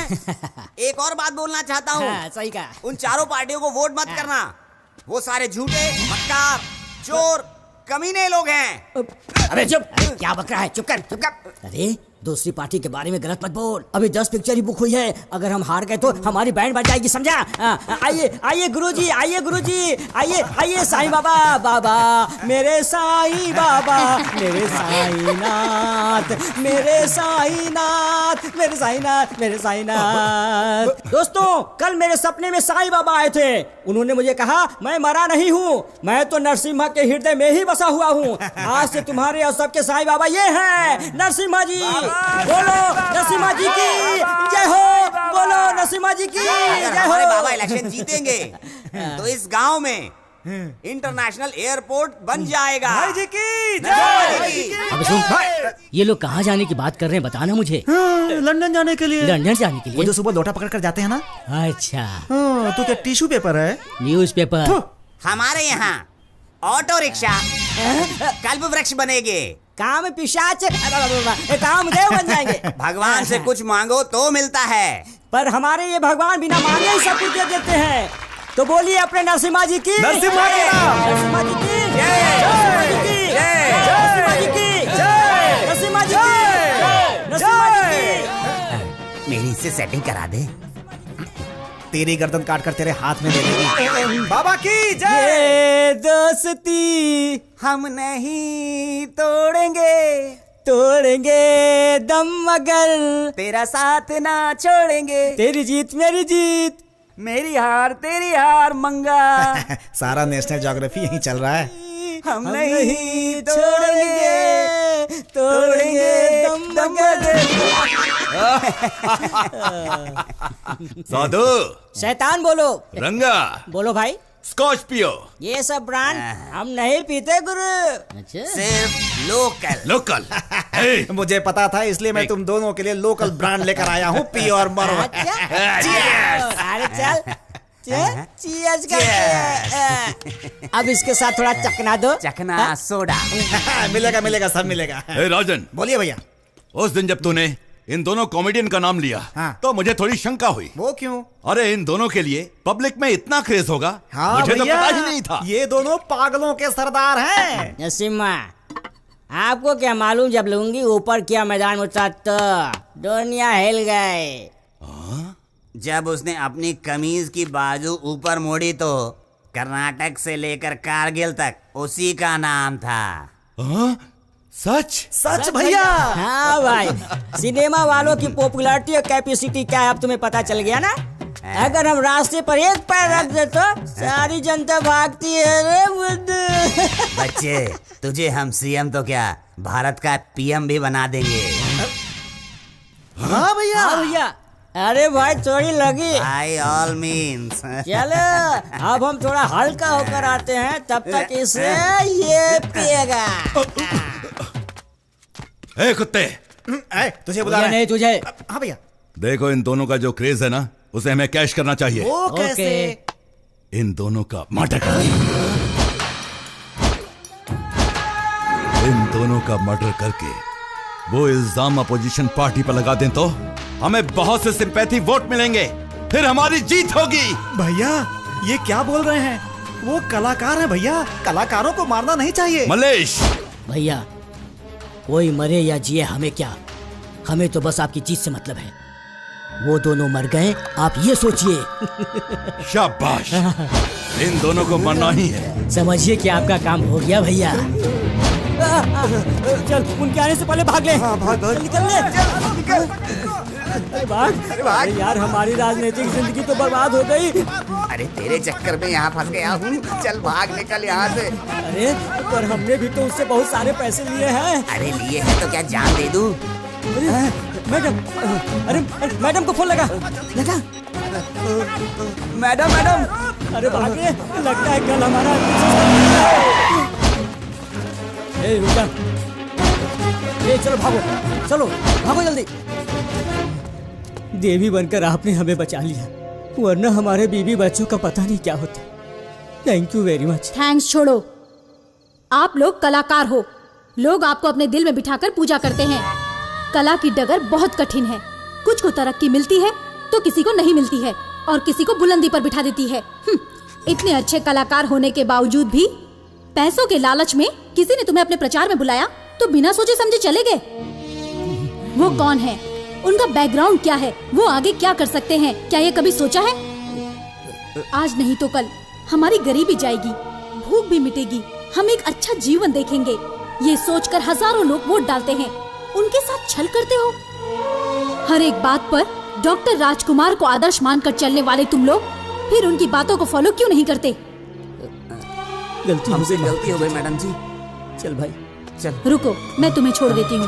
Speaker 18: एक और बात बोलना चाहता हूँ।
Speaker 5: सही कहा।
Speaker 18: उन चारों पार्टियों को वोट मत करना, वो सारे झूठे, मक्कार, चोर, कमीने लोग हैं।
Speaker 5: अबे चुप, क्या बक रहा है? चुप कर, चुप कर। अरे दूसरी पार्टी के बारे में गलत मत बोल। अभी 10 पिक्चर ही बुक हुई है, अगर हम हार गए तो हमारी बैंड बज जाएगी, समझा? आइए आइए गुरुजी, आइए गुरुजी, आइए आइए साईं बाबा, बाबा मेरे साईं बाबा, मेरे साईनाथ, मेरे साईनाथ, मेरे साईनाथ, मेरे साईनाथ। दोस्तों कल मेरे सपने में साईं बाबा आए थे। उन्होंने मुझे कहा मैं मरा नहीं हूँ, मैं तो नरसिम्हा के हृदय में ही बसा हुआ हूँ। आज से तुम्हारे और सबके साईं बाबा ये हैं, नरसिम्हा जी। बोलो नरसिम्हा जी की जय हो, बोलो नरसिम्हा जी की जय हो।
Speaker 18: हमारे बाबा इलेक्शन जीतेंगे तो इस गांव में इंटरनेशनल एयरपोर्ट बन जाएगा।
Speaker 2: भाई जी की जय।
Speaker 7: अब सुन, ये लोग कहाँ जाने की बात कर रहे हैं, बताना मुझे।
Speaker 2: लंदन जाने के लिए।
Speaker 7: लंदन जाने के लिए?
Speaker 2: वो जो सुबह लोटा पकड़ कर जाते हैं ना।
Speaker 7: अच्छा।
Speaker 2: तो क्या टिश्यू पेपर है?
Speaker 7: News paper.
Speaker 18: हमारे यहाँ ऑटो रिक्शा कल्प वृक्ष बनेंगे।
Speaker 5: काम पिशाच काम देव बन जाएंगे।
Speaker 18: भगवान से कुछ मांगो तो मिलता है,
Speaker 5: पर हमारे ये भगवान बिना मांगे ही सब कुछ दे देते हैं। तो बोलिए अपने नरसिम्हा जी की,
Speaker 2: नरसिम्हा जी
Speaker 5: की जय, नरसिम्हा जी की जय, नरसिम्हा जी की जय, नरसिम्हा जी की जय।
Speaker 18: मेरी इससे सेटिंग करा दे।
Speaker 2: तेरी गर्दन काट कर तेरे हाथ में दे देगी। बाबा की जय।
Speaker 5: ये दोस्ती
Speaker 18: हम नहीं तोड़ेंगे,
Speaker 5: तोड़ेंगे दम मगर
Speaker 18: तेरा साथ ना छोड़ेंगे।
Speaker 5: तेरी जीत मेरी जीत,
Speaker 18: मेरी हार तेरी हार मंगा।
Speaker 2: सारा नेशनल ज्योग्राफी यही चल रहा है।
Speaker 18: हम नहीं तोड़ेंगे, तोड़ेंगे दम मगर।
Speaker 15: साधु
Speaker 5: शैतान बोलो।
Speaker 15: रंगा
Speaker 5: बोलो भाई।
Speaker 15: स्कॉच पियो।
Speaker 18: ये सब ब्रांड हम नहीं पीते गुरु। सिर्फ लोकल।
Speaker 15: लोकल।
Speaker 2: मुझे पता था, इसलिए मैं तुम दोनों के लिए लोकल ब्रांड लेकर आया हूँ। पियो और मरो।
Speaker 18: अरे चल चीयर्स करते। अब इसके साथ थोड़ा चखना दो। चखना सोडा।
Speaker 2: मिलेगा मिलेगा सब मिलेगा।
Speaker 15: राजन,
Speaker 2: बोलिए भैया।
Speaker 15: उस दिन जब तूने इन दोनों कॉमेडियन का नाम लिया तो मुझे थोड़ी शंका हुई।
Speaker 2: वो क्यों?
Speaker 15: अरे इन दोनों के लिए पब्लिक में इतना क्रेज होगा, मुझे तो पता ही नहीं था।
Speaker 2: ये दोनों पागलों के सरदार हैं।
Speaker 18: नसीमा, आपको क्या मालूम, जब लूंगी ऊपर किया मैदान उतरा तो दुनिया हिल गए। जब उसने अपनी कमीज की बाजू ऊपर मोड़ी तो कर्नाटक से लेकर कारगिल तक उसी का नाम था।
Speaker 2: सच भैया?
Speaker 18: हाँ भाई, सिनेमा वालों की पॉपुलैरिटी और कैपेसिटी क्या है अब तुम्हें पता चल गया ना। अगर हम रास्ते पर एक पैर रख दे तो सारी जनता भागती है रे बुद्धू। बच्चे, तुझे हम सीएम तो क्या भारत का पीएम भी बना देंगे।
Speaker 2: हाँ भैया।
Speaker 18: हाँ भैया। अरे भाई थोड़ी लगी। By all means। चलो अब हम थोड़ा हल्का होकर आते हैं, तब तक इसे ये पिएगा।
Speaker 15: ए कुत्ते,
Speaker 2: तुझे बुला रहे हैं।
Speaker 18: नहीं तुझे।
Speaker 2: हाँ भैया।
Speaker 15: देखो इन दोनों का जो क्रेज है ना, उसे हमें कैश करना चाहिए।
Speaker 2: वो कैसे?
Speaker 15: इन दोनों का मर्डर कर। इन दोनों का मर्डर करके वो इल्जाम अपोजिशन पार्टी पर लगा दें तो हमें बहुत से सिंपैथी वोट मिलेंगे, फिर हमारी जीत होगी।
Speaker 2: भैया ये क्या बोल रहे हैं? वो कलाकार हैं भैया, कलाकारों को मारना नहीं चाहिए।
Speaker 15: मलेश
Speaker 18: भैया, कोई मरे या जिए हमें क्या, हमें तो बस आपकी जीत से मतलब है। वो दोनों मर गए, आप ये सोचिए।
Speaker 15: शाबाश, इन दोनों को मरना ही है।
Speaker 18: समझिए कि आपका काम हो गया भैया। चल उनके आने से पहले भाग ले। हाँ, भाग निकल ले। भाग यार, हमारी राजनीतिक जिंदगी तो बर्बाद हो गई।
Speaker 20: अरे तेरे चक्कर में यहाँ फंस गया हूँ, चल भाग निकल यहाँ से।
Speaker 18: अरे पर हमने भी तो उससे बहुत सारे पैसे लिए हैं।
Speaker 20: अरे लिए हैं तो क्या जान दे दूँ?
Speaker 18: मैडम, अरे मैडम को फोन लगा। मैडम मैडम, अरे भागे, लगता है कल हमारा। रुका, चलो भागो, चलो भागो जल्दी। देवी बनकर आपने हमें बचा लिया, वरना हमारे बीवी बच्चों का पता नहीं क्या होता। Thank you very much.
Speaker 11: Thanks छोड़ो, आप लोग कलाकार हो, लोग आपको अपने दिल में बिठाकर पूजा करते हैं। कला की डगर बहुत कठिन है, कुछ को तरक्की मिलती है तो किसी को नहीं मिलती है, और किसी को बुलंदी पर बिठा देती है। इतने अच्छे कलाकार होने के बावजूद भी पैसों के लालच में किसी ने तुम्हें अपने प्रचार में बुलाया तो बिना सोचे समझे चले गए। वो कौन है, उनका बैकग्राउंड क्या है, वो आगे क्या कर सकते हैं, क्या ये कभी सोचा है? आज नहीं तो कल हमारी गरीबी जाएगी, भूख भी मिटेगी, हम एक अच्छा जीवन देखेंगे। ये सोचकर हजारों लोग वोट डालते हैं, उनके साथ छल करते हो। हर एक बात पर डॉक्टर राजकुमार को आदर्श मानकर चलने वाले तुम लोग फिर उनकी बातों को फॉलो क्यों नहीं करते?
Speaker 20: हमसे गलती हो गई मैडम जी।
Speaker 18: चल भाई
Speaker 20: चल।
Speaker 11: रुको, मैं तुम्हें छोड़ देती हूँ।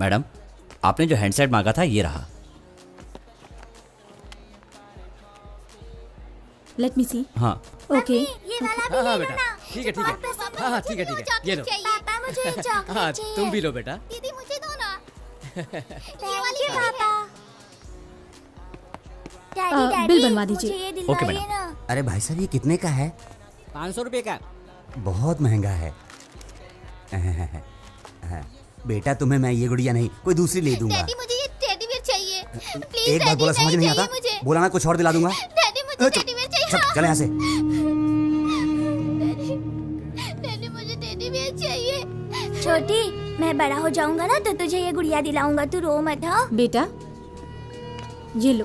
Speaker 12: मैडम, आपने जो हैंडसेट मांगा था ये रहा।
Speaker 11: लेट मी सी।
Speaker 12: हाँ
Speaker 11: ओके।
Speaker 14: हाँ बेटा, ठीक है ठीक है। हाँ ठीक है ठीक है, ये लो।
Speaker 13: पापा मुझे चॉकलेट
Speaker 14: हाँ
Speaker 13: चाहिए।
Speaker 14: तुम भी लो बेटा।
Speaker 13: दीदी मुझे दो ना। ये वाली पापा।
Speaker 11: बिल बनवा दीजिए।
Speaker 20: Okay madam. अरे भाई साहब, ये कितने का है?
Speaker 18: 500 रुपए का।
Speaker 20: बहुत महंगा है। बेटा तुम्हें मैं ये गुड़िया नहीं कोई दूसरी ले दूंगा।
Speaker 13: डैडी मुझे ये टेडी बियर चाहिए। प्लीज
Speaker 20: एक बात बोला समझ नहीं आता, बोला मैं कुछ और दिला दूंगा।
Speaker 13: डैडी मुझे टेडी बियर चाहिए।
Speaker 20: चल यहाँ से।
Speaker 13: डैडी मुझे टेडी बियर चाहिए। छोटी, मैं बड़ा हो जाऊंगा ना तो तुझे ये गुड़िया दिलाऊंगा, तू रो मत। हाँ
Speaker 11: बेटा, ये लो।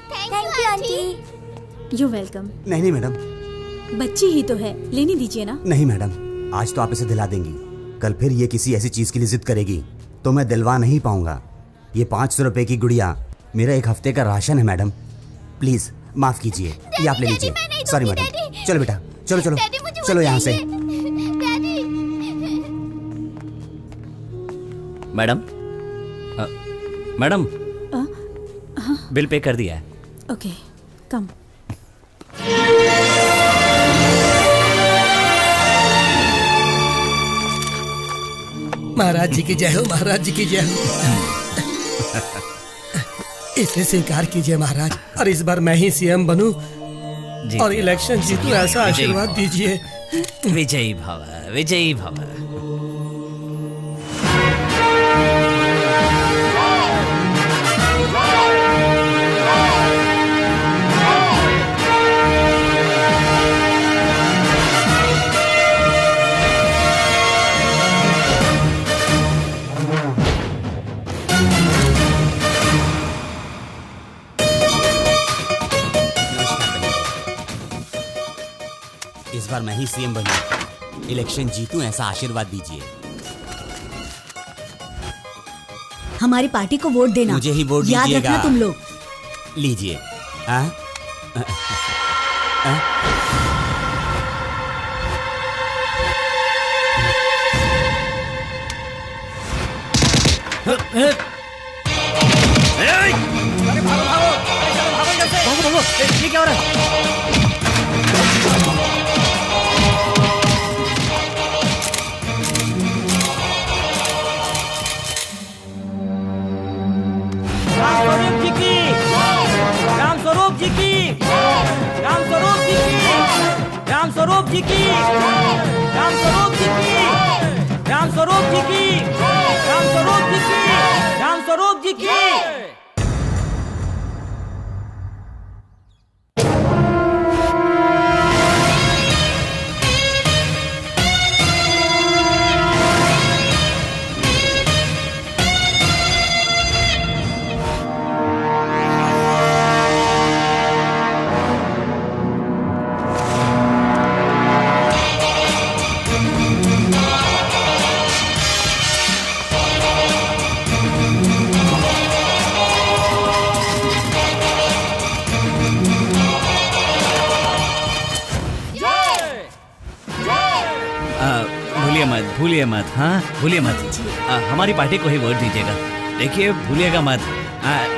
Speaker 13: Thank you aunty.
Speaker 11: You welcome.
Speaker 20: नहीं मैडम,
Speaker 11: बच्ची ही तो है, लेने दीजिए ना।
Speaker 20: नहीं मैडम, आज तो आप इसे दिला देंगी, कल फिर ये किसी ऐसी चीज के लिए जिद करेगी तो मैं दिलवा नहीं पाऊंगा। ये 500 रुपए की गुड़िया मेरा एक हफ्ते का राशन है मैडम, प्लीज माफ कीजिए, ये आप ले लीजिए। Sorry madam. चलो बेटा, चलो चलो चलो यहाँ से।
Speaker 12: मैडम, मैडम बिल पे कर दिया है।
Speaker 11: ओके कम।
Speaker 3: महाराज जी की जय हो, महाराज जी की जय हो। इसे स्वीकार कीजिए महाराज, और इस बार मैं ही सीएम बनूं और इलेक्शन जीतूं, ऐसा आशीर्वाद दीजिए।
Speaker 12: विजयी भव, विजयी भव।
Speaker 20: इस बार मैं ही सीएम बनूं, इलेक्शन जीतूं, ऐसा आशीर्वाद दीजिए।
Speaker 5: हमारी पार्टी को वोट देना।
Speaker 20: मुझे ही वोट
Speaker 5: याद
Speaker 20: दीजिएगा।
Speaker 5: रखना तुम लोग।
Speaker 20: लीजिए। हाँ?
Speaker 4: ये क्या हो रहा है?
Speaker 7: रामस्वरूप जी की, रामस्वरूप जी की, रामस्वरूप जी की, रामस्वरूप जी की, रामस्वरूप जी की, रामस्वरूप जी की, रामस्वरूप जी की, रामस्वरूप जी की।
Speaker 12: भूलिए मत, हाँ भूलिए मत। हमारी पार्टी को ही वोट दीजिएगा। देखिए भूलिएगा मत।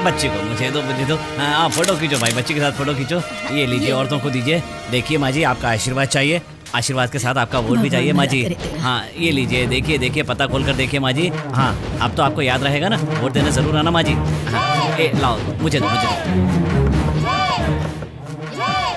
Speaker 12: बच्चे को मुझे दो। हाँ फोटो खींचो भाई, बच्चे के साथ फोटो खींचो। ये लीजिए, औरतों को दीजिए। देखिए माँ जी, आपका आशीर्वाद चाहिए, आशीर्वाद के साथ आपका वोट भी चाहिए माँ जी। हाँ ये लीजिए, देखिए पता खोल कर देखिए माँ जी। हाँ अब तो आपको याद रहेगा ना, वोट देने जरूर आना माँ जी। हाँ लाओ, मुझे दो।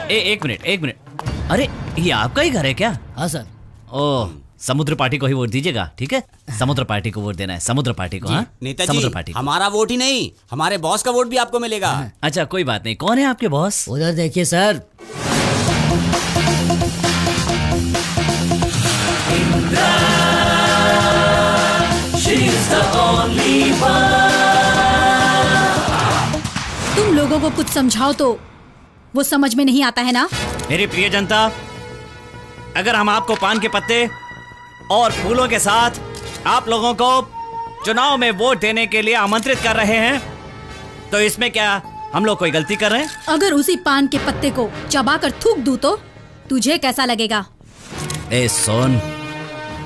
Speaker 12: एक मिनट। अरे ये आपका ही घर है क्या?
Speaker 3: हाँ सर।
Speaker 12: ओह, समुद्र पार्टी को ही वोट दीजिएगा, ठीक है? समुद्र पार्टी को वोट देना है, समुद्र पार्टी को। हाँ
Speaker 20: नेताजी,
Speaker 12: समुद्र पार्टी।
Speaker 20: हमारा वोट ही नहीं, हमारे बॉस का वोट भी आपको मिलेगा।
Speaker 12: अच्छा कोई बात नहीं। कौन है आपके बॉस?
Speaker 3: उधर देखिए सर।
Speaker 11: तुम लोगों को कुछ समझाओ तो वो समझ में नहीं आता है ना।
Speaker 12: मेरी प्रिय जनता, अगर हम आपको पान के पत्ते और फूलों के साथ आप लोगों को चुनाव में वोट देने के लिए आमंत्रित कर रहे हैं, तो इसमें क्या हम लोग कोई गलती कर रहे हैं?
Speaker 11: अगर उसी पान के पत्ते को चबाकर थूक दूं तो तुझे कैसा लगेगा?
Speaker 12: ए सोन,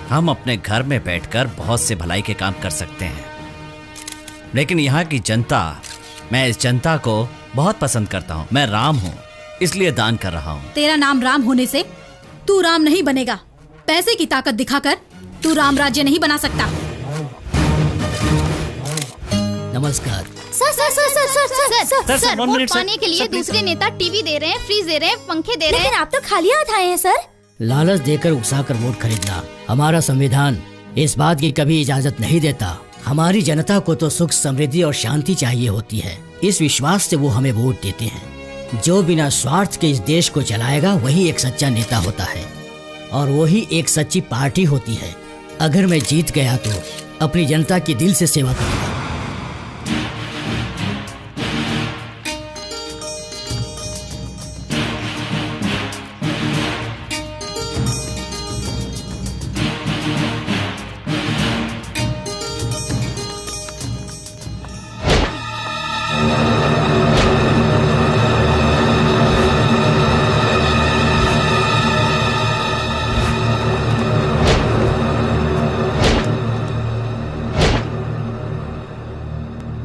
Speaker 12: हम अपने घर में बैठकर बहुत से भलाई के काम कर सकते हैं, लेकिन यहाँ की जनता, मैं इस जनता को बहुत पसंद करता हूँ। मैं राम हूँ, इसलिए दान कर रहा हूँ।
Speaker 11: तेरा नाम राम होने से तू राम नहीं बनेगा। पैसे की ताकत दिखाकर तू राम राज्य नहीं बना सकता।
Speaker 3: नमस्कार।
Speaker 10: सर, वोट पाने के लिए दूसरे नेता टीवी दे रहे हैं, फ्रिज दे रहे हैं, पंखे दे रहे हैं।
Speaker 13: आप तो खाली हाथ आए हैं सर।
Speaker 3: लालच देकर उकसाकर वोट खरीदना हमारा संविधान इस बात की कभी इजाजत नहीं देता। हमारी जनता को तो सुख, समृद्धि और शांति चाहिए होती है। इस विश्वास से वो हमें वोट देते हैं। जो बिना स्वार्थ के इस देश को चलाएगा वही एक सच्चा नेता होता है, और वही एक सच्ची पार्टी होती है। अगर मैं जीत गया तो अपनी जनता की दिल से सेवा करूंगा।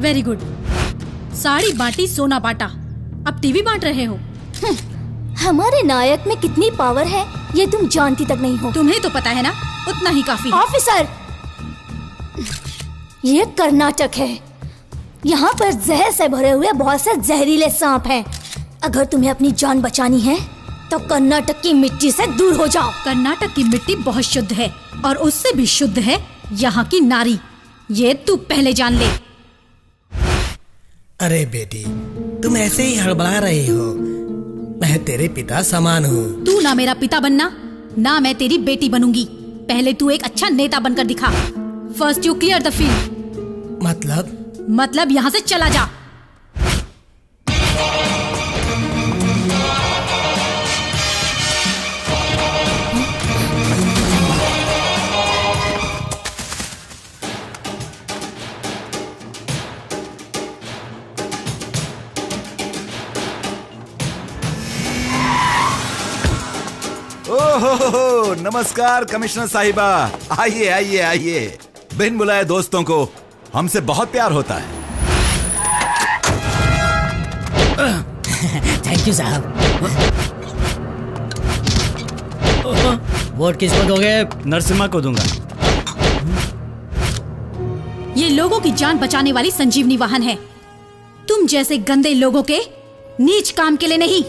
Speaker 11: Very good. साड़ी बांटी सोना बांटा, अब टीवी बांट रहे हो।
Speaker 13: हमारे नायक में कितनी पावर है ये तुम जानती तक नहीं हो।
Speaker 11: तुम्हें तो पता है ना, उतना ही काफी है।
Speaker 13: ऑफिसर, ये कर्नाटक है, यहाँ पर जहर से भरे हुए बहुत से जहरीले सांप हैं। अगर तुम्हें अपनी जान बचानी है तो कर्नाटक की मिट्टी से दूर हो जाओ।
Speaker 11: कर्नाटक की मिट्टी बहुत शुद्ध है और उससे भी शुद्ध है यहाँ की नारी, ये तू पहले जान ले।
Speaker 3: अरे बेटी, तुम ऐसे ही हड़बड़ा रही हो। मैं तेरे पिता समान हूँ।
Speaker 11: तू ना मेरा पिता बनना, ना मैं तेरी बेटी बनूंगी। पहले तू एक अच्छा नेता बनकर दिखा। First you clear the field. मतलब यहाँ से चला जा।
Speaker 15: ओहो, नमस्कार कमिश्नर साहिबा। आइए आइए आइए। बिन बुलाए दोस्तों को हमसे बहुत प्यार होता है।
Speaker 7: थैंक यू साहब। वोट किसको दोगे?
Speaker 12: नरसिम्हा को दूंगा।
Speaker 11: ये लोगों की जान बचाने वाली संजीवनी वाहन है, तुम जैसे गंदे लोगों के नीच काम के लिए नहीं।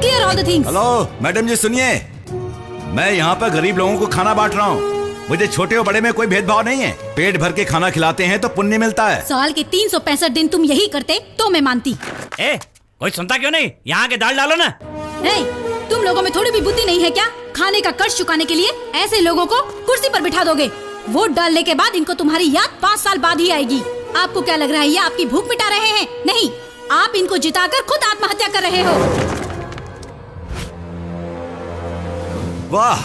Speaker 11: Clear all the things.
Speaker 15: Hello madam ji, सुनिए, मैं यहाँ पर गरीब लोगों को खाना बांट रहा हूँ। मुझे छोटे और बड़े में कोई भेदभाव नहीं है। पेट भर के खाना खिलाते हैं तो पुण्य मिलता है।
Speaker 11: साल के 365 दिन तुम यही करते तो मैं मानती।
Speaker 12: कोई सुनता क्यों नहीं? यहाँ के दाल डालो ना।
Speaker 11: तुम लोगों में थोड़ी भी बुद्धि नहीं है क्या? खाने का कर्ज चुकाने के लिए ऐसे लोगों को कुर्सी पर बिठा दोगे। वोट डालने के बाद इनको तुम्हारी याद 5 साल बाद ही आएगी। आपको क्या लग रहा है ये आपकी भूख मिटा रहे हैं? नहीं, आप इनको जिताकर खुद आत्महत्या कर रहे हो।
Speaker 15: वाह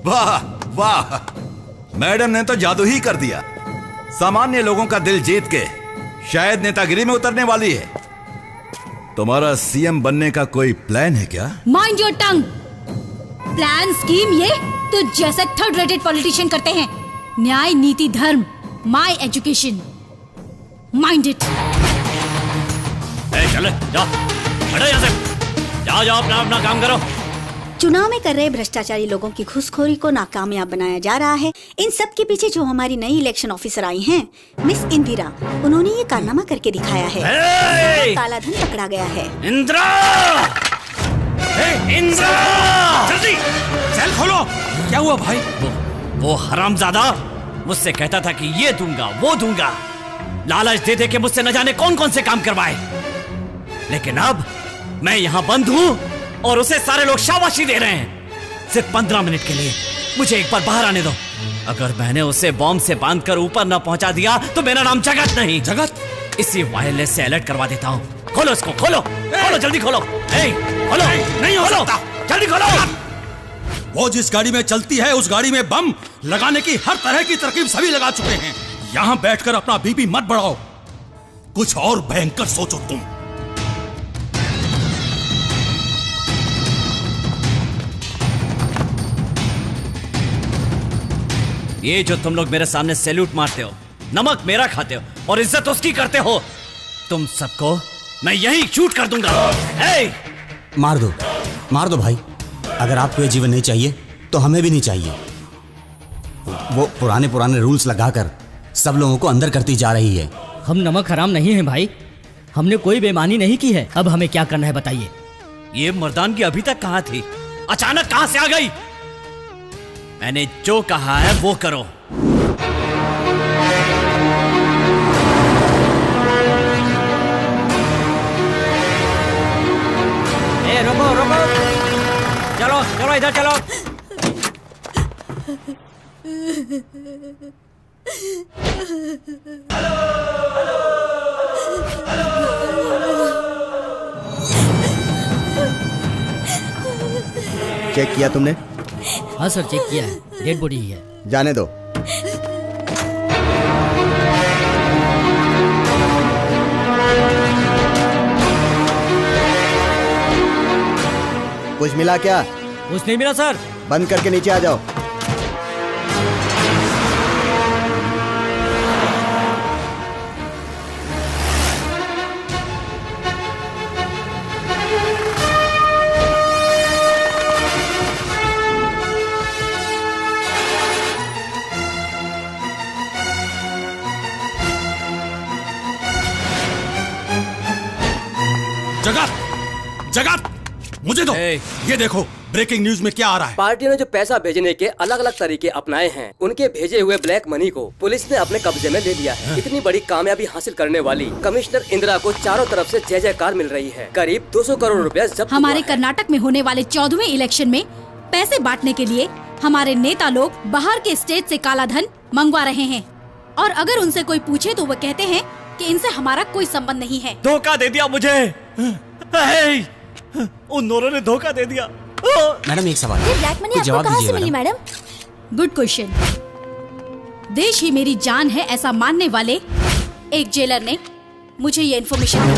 Speaker 15: वाह वाह, मैडम ने तो जादू ही कर दिया। सामान्य लोगों का दिल जीत के शायद नेतागिरी में उतरने वाली है। तुम्हारा सीएम बनने का कोई प्लान है क्या?
Speaker 11: Mind your tongue. Plan scheme ये तो जैसे थर्ड रेटेड पॉलिटिशियन करते हैं। न्याय, नीति, धर्म, माय एजुकेशन, माइंड इट।
Speaker 12: चले जाओ, हटो यहाँ से। जाओ जाओ, अपना अपना काम करो।
Speaker 5: चुनाव में कर रहे भ्रष्टाचारी लोगों की घुसखोरी को नाकामयाब बनाया जा रहा है। इन सब के पीछे जो हमारी नई इलेक्शन ऑफिसर आई हैं, मिस इंदिरा, उन्होंने ये कारनामा करके दिखाया है। काला धन पकड़ा गया है।
Speaker 12: इंदिरा! इंदिरा!
Speaker 6: जल्दी सेल खोलो। क्या हुआ भाई?
Speaker 12: वो हरामजादा मुझसे कहता था कि ये दूंगा वो दूंगा, लालच दे दे के मुझसे न जाने कौन कौन से काम करवाए। लेकिन अब मैं यहाँ बंद हूँ और उसे सारे लोग शाबाशी दे रहे हैं। सिर्फ 15 मिनट के लिए मुझे एक बार बाहर आने दो। अगर मैंने उसे बॉम्ब से बांधकर ऊपर न पहुंचा दिया तो मेरा नाम जगत नहीं।
Speaker 6: जगत?
Speaker 12: इसी वायरलेस से अलर्ट करवा देता हूँ। खोलो इसको, खोलो खोलो, जल्दी खोलो। खोलो,
Speaker 6: नहीं हो सकता।
Speaker 12: जल्दी खोलो।
Speaker 6: वो जिस गाड़ी में चलती है उस गाड़ी में बम लगाने की हर तरह की तरकीब सभी लगा चुके हैं। यहाँ बैठकर अपना बीपी मत बढ़ाओ, कुछ और भयंकर सोचो तुम।
Speaker 12: ये जो तुम लोग मेरे सामने सैल्यूट मारते हो, नमक मेरा खाते हो और इज्जत उसकी करते हो, तुम सबको मैं यही शूट कर दूंगा।
Speaker 20: मार दो भाई। अगर आपको ये जीवन नहीं चाहिए तो हमें भी नहीं चाहिए। वो पुराने रूल्स लगाकर सब लोगों को अंदर करती जा रही है।
Speaker 7: हम नमक हराम नहीं है भाई, हमने कोई बेईमानी नहीं की है। अब हमें क्या करना है बताइए।
Speaker 12: ये मर्दानगी अभी तक कहाँ थी, अचानक कहाँ से आ गई? मैंने जो कहा है वो करो।
Speaker 7: रुको रुको, चलो चलो इधर चलो।
Speaker 4: चेक किया तुमने?
Speaker 7: हाँ सर, चेक किया है, डेड बॉडी ही है।
Speaker 4: जाने दो। कुछ मिला क्या?
Speaker 7: कुछ नहीं मिला सर।
Speaker 4: बंद करके नीचे आ जाओ।
Speaker 6: जगत जगत मुझे दो। ये देखो ब्रेकिंग न्यूज में क्या आ रहा है।
Speaker 8: पार्टी ने जो पैसा भेजने के अलग अलग तरीके अपनाए हैं, उनके भेजे हुए ब्लैक मनी को पुलिस ने अपने कब्जे में ले लिया है। इतनी बड़ी कामयाबी हासिल करने वाली कमिश्नर इंदिरा को चारों तरफ से जय जयकार मिल रही है। करीब 200 करोड़ रुपया जब्त
Speaker 11: हमारे कर्नाटक में होने वाले 14वें इलेक्शन में पैसे बांटने के लिए हमारे नेता लोग बाहर के स्टेट से काला धन मंगवा रहे हैं, और अगर उनसे कोई पूछे तो वो कहते हैं कि इनसे हमारा कोई संबंध नहीं है।
Speaker 12: धोखा दे दिया मुझे, उन दोनों ने धोखा दे दिया।
Speaker 20: मैडम एक सवाल,
Speaker 13: ये ब्लैक मनी आपको कहाँ से मिली मैडम?
Speaker 11: Good question. देश ही मेरी जान है ऐसा मानने वाले एक जेलर ने मुझे ये इन्फॉर्मेशन दी।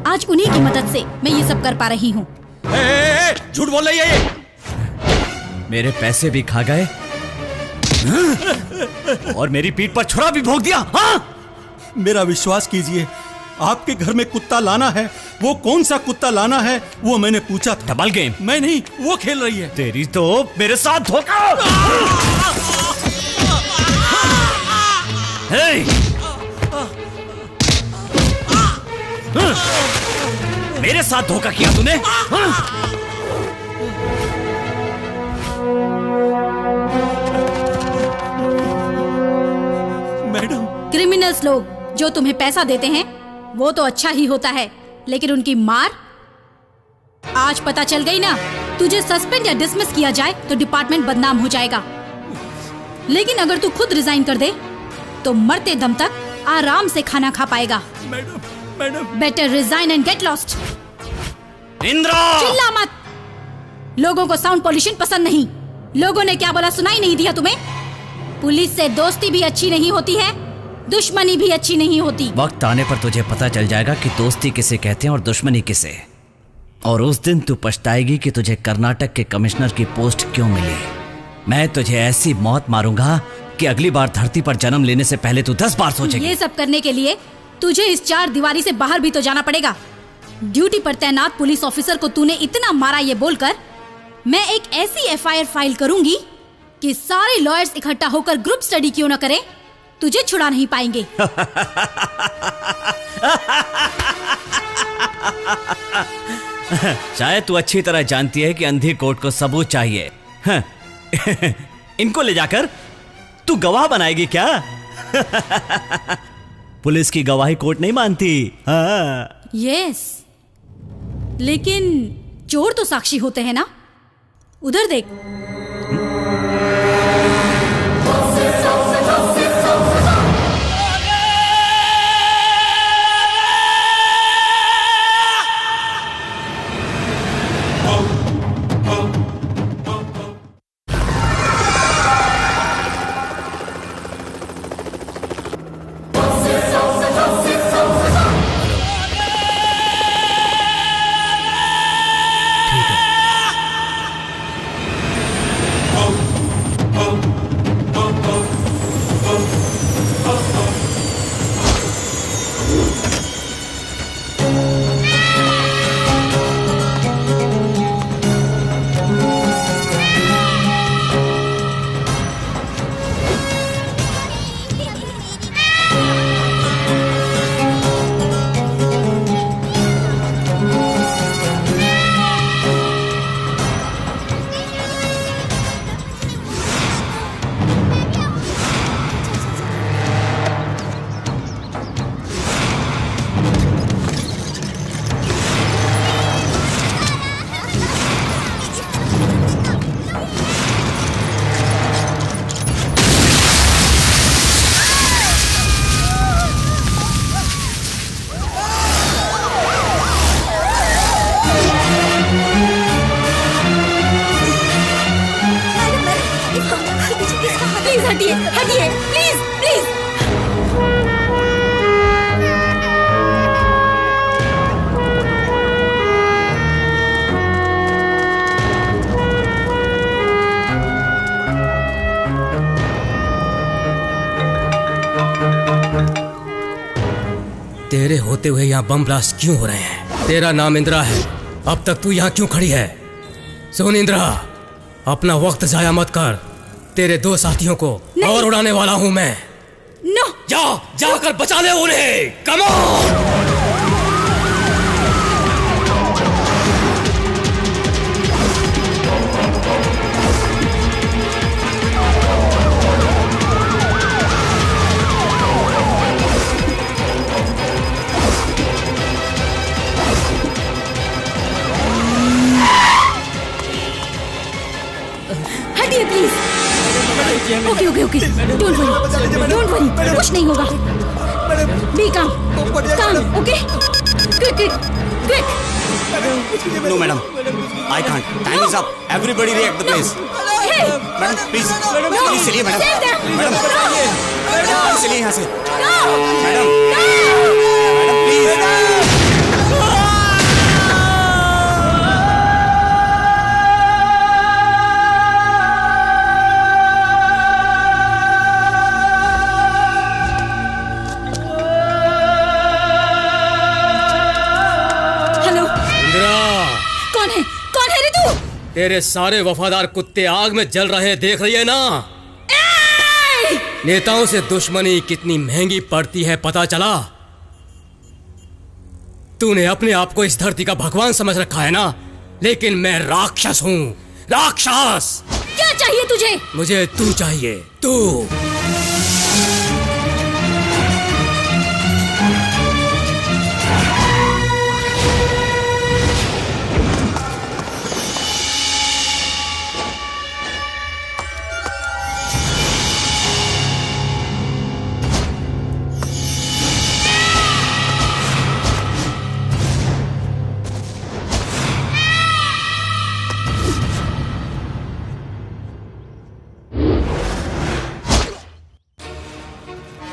Speaker 11: आज उन्हीं की मदद से मैं ये सब कर पा रही हूँ।
Speaker 12: झूठ बोल रही है ये। मेरे पैसे भी खा गए और मेरी पीठ पर छुरा भी भोंक दिया। हाँ?
Speaker 6: मेरा विश्वास कीजिए, आपके घर में कुत्ता लाना है, वो कौन सा कुत्ता लाना है वो मैंने पूछा था।
Speaker 12: Double game?
Speaker 6: मैं नहीं, वो खेल रही है।
Speaker 12: तेरी तो मेरे साथ धोखा। मेरे साथ धोखा किया तूने?
Speaker 6: मैडम,
Speaker 11: क्रिमिनल्स लोग जो तुम्हें पैसा देते हैं वो तो अच्छा ही होता है, लेकिन उनकी मार आज पता चल गई ना। तुझे सस्पेंड या डिसमिस किया जाए तो डिपार्टमेंट बदनाम हो जाएगा, लेकिन अगर तू खुद रिजाइन कर दे तो मरते दम तक आराम से खाना खा पाएगा।
Speaker 6: Madam
Speaker 11: better resign and get lost.
Speaker 12: Indira,
Speaker 11: चिल्ला मत। लोगों को साउंड पॉल्यूशन पसंद नहीं। लोगों ने क्या बोला सुनाई नहीं दिया तुम्हें? पुलिस से दोस्ती भी अच्छी नहीं होती है, दुश्मनी भी अच्छी नहीं होती।
Speaker 12: वक्त आने पर तुझे पता चल जाएगा कि दोस्ती किसे कहते हैं और दुश्मनी किसे, और उस दिन तू पछताएगी कि तुझे कर्नाटक के कमिश्नर की पोस्ट क्यों मिली। मैं तुझे ऐसी मौत मारूंगा कि अगली बार धरती पर जन्म लेने से पहले तू 10 बार सोचेगी।
Speaker 11: ये सब करने के लिए तुझे इस 4 दीवारी से बाहर भी तो जाना पड़ेगा। ड्यूटी पर तैनात पुलिस ऑफिसर को तूने इतना मारा ये बोलकर मैं एक ऐसी एफआईआर फाइल करूंगी कि सारे लॉयर्स इकट्ठा होकर ग्रुप स्टडी क्यों न करें, तुझे छुड़ा नहीं पाएंगे।
Speaker 12: शायद तू अच्छी तरह जानती है कि अंधी कोर्ट को सबूत चाहिए। इनको ले जाकर तू गवाह बनाएगी क्या? पुलिस की गवाही कोर्ट नहीं मानती। हाँ।
Speaker 11: यस, लेकिन चोर तो साक्षी होते हैं ना। उधर देख। हटिए हटिए प्लीज प्लीज।
Speaker 8: तेरे होते हुए यहाँ बम ब्लास्ट क्यों हो रहे हैं? तेरा नाम इंदिरा है, अब तक तू यहाँ क्यों खड़ी है? सुन इंदिरा, अपना वक्त जाया मत कर। तेरे 2 साथियों को और उड़ाने वाला हूँ मैं।
Speaker 11: नो,
Speaker 8: जाकर बचा ले उन्हें। Come on.
Speaker 11: हटिए please. Okay okay okay, don't worry, कुछ नहीं होगा। Be calm, okay? Quick quick quick.
Speaker 1: No madam, I can't, time is up, everybody react the place. Madam please, please चलिए मैडम, मैडम प्लीज चलिए यहाँ से, madam please.
Speaker 8: तेरे सारे वफादार कुत्ते आग में जल रहे देख रही है ना? नेताओं से दुश्मनी कितनी महंगी पड़ती है पता चला? तूने अपने आप को इस धरती का भगवान समझ रखा है ना, लेकिन मैं राक्षस हूँ, राक्षस।
Speaker 11: क्या चाहिए तुझे?
Speaker 8: मुझे तू चाहिए, तू।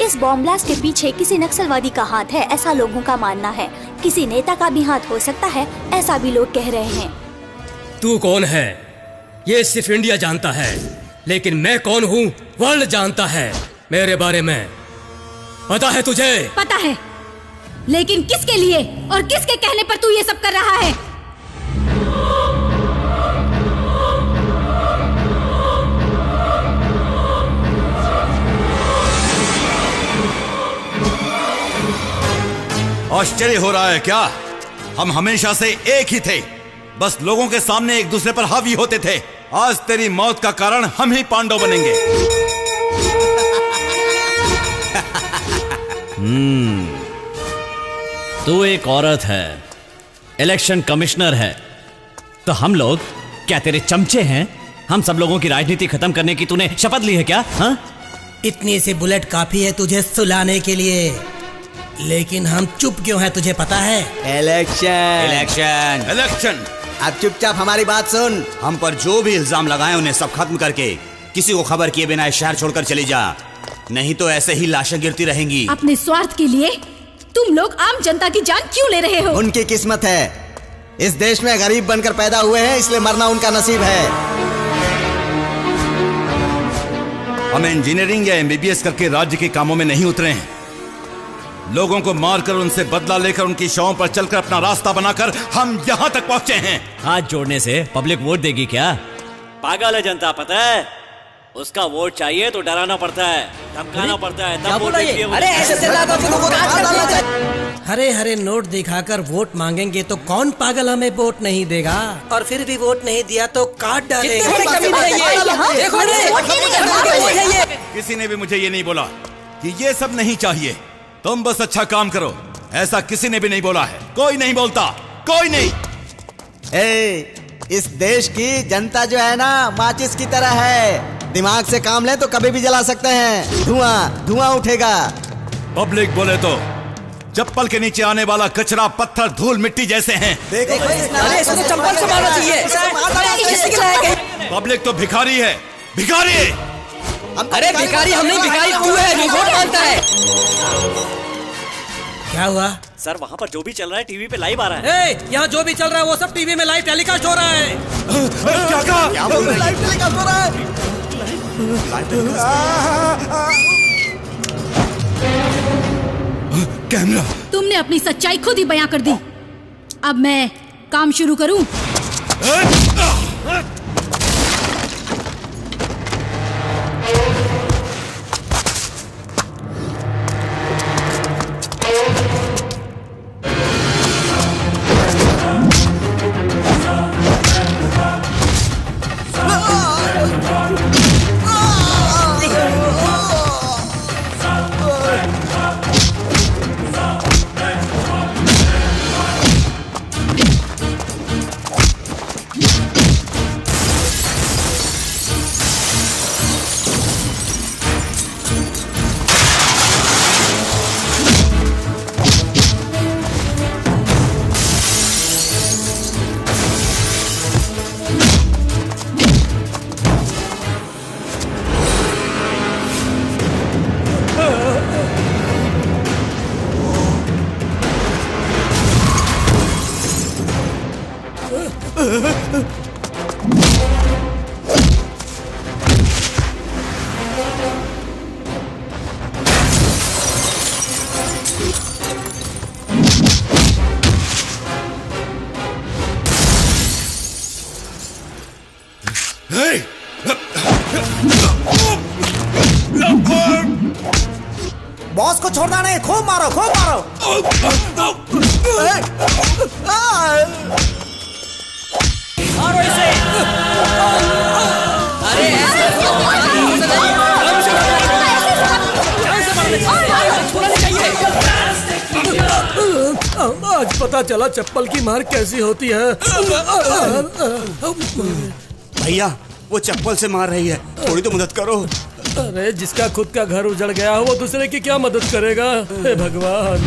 Speaker 13: इस बॉम्ब ब्लास्ट के पीछे किसी नक्सलवादी का हाथ है, ऐसा लोगों का मानना है। किसी नेता का भी हाथ हो सकता है, ऐसा भी लोग कह रहे हैं।
Speaker 8: तू कौन है ये सिर्फ इंडिया जानता है, लेकिन मैं कौन हूँ वर्ल्ड जानता है। मेरे बारे में पता है तुझे?
Speaker 11: पता है, लेकिन किसके लिए और किसके कहने पर तू ये सब कर रहा है?
Speaker 15: आश्चर्य हो रहा है क्या? हम हमेशा से एक ही थे, बस लोगों के सामने एक दूसरे पर हावी होते थे। आज तेरी मौत का कारण हम ही पांडव बनेंगे।
Speaker 12: तू एक औरत है, इलेक्शन कमिश्नर है, तो हम लोग क्या तेरे चमचे हैं? हम सब लोगों की राजनीति खत्म करने की तूने शपथ ली है क्या? हाँ?
Speaker 3: इतनी सी बुलेट काफी है तुझे सुलाने के लिए, लेकिन हम चुप क्यों हैं तुझे पता है?
Speaker 4: Election
Speaker 1: election
Speaker 15: election.
Speaker 4: अब चुपचाप हमारी बात सुन।
Speaker 1: हम पर जो भी इल्जाम लगाए उन्हें सब खत्म करके किसी को खबर किए बिना शहर छोड़कर चली जा, नहीं तो ऐसे ही लाशें गिरती रहेंगी।
Speaker 11: अपने स्वार्थ के लिए तुम लोग आम जनता की जान क्यों ले रहे हो?
Speaker 4: उनकी किस्मत है, इस देश में गरीब बनकर पैदा हुए हैं, इसलिए मरना उनका नसीब है।
Speaker 15: हम इंजीनियरिंग या एमबीबीएस करके राज्य के कामों में नहीं उतरे हैं। लोगों को मारकर उनसे बदला लेकर उनकी शवों पर चलकर अपना रास्ता बनाकर हम यहाँ तक पहुँचे हैं।
Speaker 12: हाथ जोड़ने से पब्लिक वोट देगी क्या? पागल है जनता, पता है? उसका वोट चाहिए तो डराना पड़ता है, धमकाना पड़ता है, तब वोट देती है वो।
Speaker 3: अरे ऐसे हरे हरे नोट दिखाकर वोट मांगेंगे तो कौन पागल हमें वोट नहीं देगा? और फिर भी वोट नहीं दिया तो काट डालेगा।
Speaker 15: किसी ने भी मुझे ये नहीं बोला कि ये सब नहीं चाहिए, तुम बस अच्छा काम करो, ऐसा किसी ने भी नहीं बोला है। कोई नहीं बोलता, कोई नहीं।
Speaker 4: इस देश की जनता जो है ना, माचिस की तरह है, दिमाग से काम ले तो कभी भी जला सकते हैं, धुआं धुआं उठेगा।
Speaker 15: पब्लिक बोले तो चप्पल के नीचे आने वाला कचरा, पत्थर, धूल, मिट्टी जैसे हैं।
Speaker 3: चप्पल से मारना चाहिए।
Speaker 15: पब्लिक तो भिखारी है, भिखारी।
Speaker 3: अरे भिखारी हम नहीं, भिखारी तू है जो वोट मांगता है। क्या हुआ
Speaker 12: सर? वहाँ पर जो भी चल रहा है टीवी पे लाइव आ रहा है।
Speaker 3: यहाँ जो भी चल रहा है वो सब टीवी में लाइव टेलीकास्ट हो रहा है।
Speaker 15: क्या कहा?
Speaker 4: लाइव टेलीकास्ट हो रहा है।
Speaker 15: कैमरा।
Speaker 11: तुमने अपनी सच्चाई खुद ही बयां कर दी। अब मैं काम शुरू करूं?
Speaker 2: बॉस को छोड़ना नहीं, खूब मारो, खूब मारो।
Speaker 19: मारो इसे। अरे
Speaker 8: आज पता चला चप्पल की मार कैसी होती है।
Speaker 1: भैया वो चप्पल से मार रही है, थोड़ी तो मदद करो।
Speaker 8: अरे जिसका खुद का घर उजड़ गया हो वो दूसरे की क्या मदद करेगा? हे भगवान।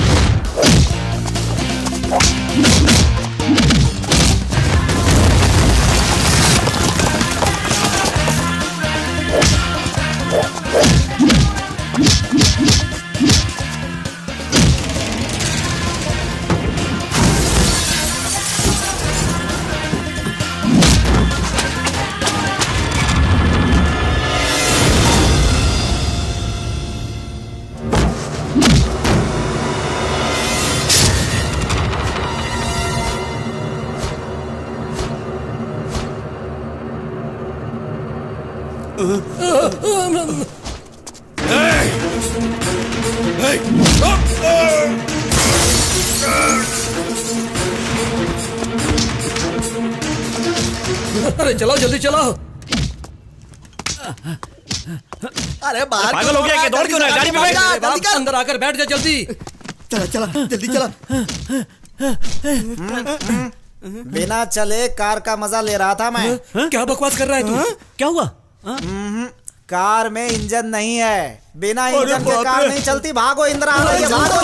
Speaker 8: अरे चलो जल्दी चलो।
Speaker 2: अरे बाहर
Speaker 12: पागल हो गया क्या? दौड़ क्यों रहा है? गाड़ी में बैठ।
Speaker 8: अंदर आकर बैठ जा जल्दी।
Speaker 2: चला चला जल्दी चला। बिना चले कार का मजा ले रहा था मैं।
Speaker 8: क्या बकवास कर रहा है तू?
Speaker 12: क्या हुआ?
Speaker 2: कार में इंजन नहीं है, बिना इंजन के कार नहीं चलती। भागो इंदिरा आ रही है, भागो।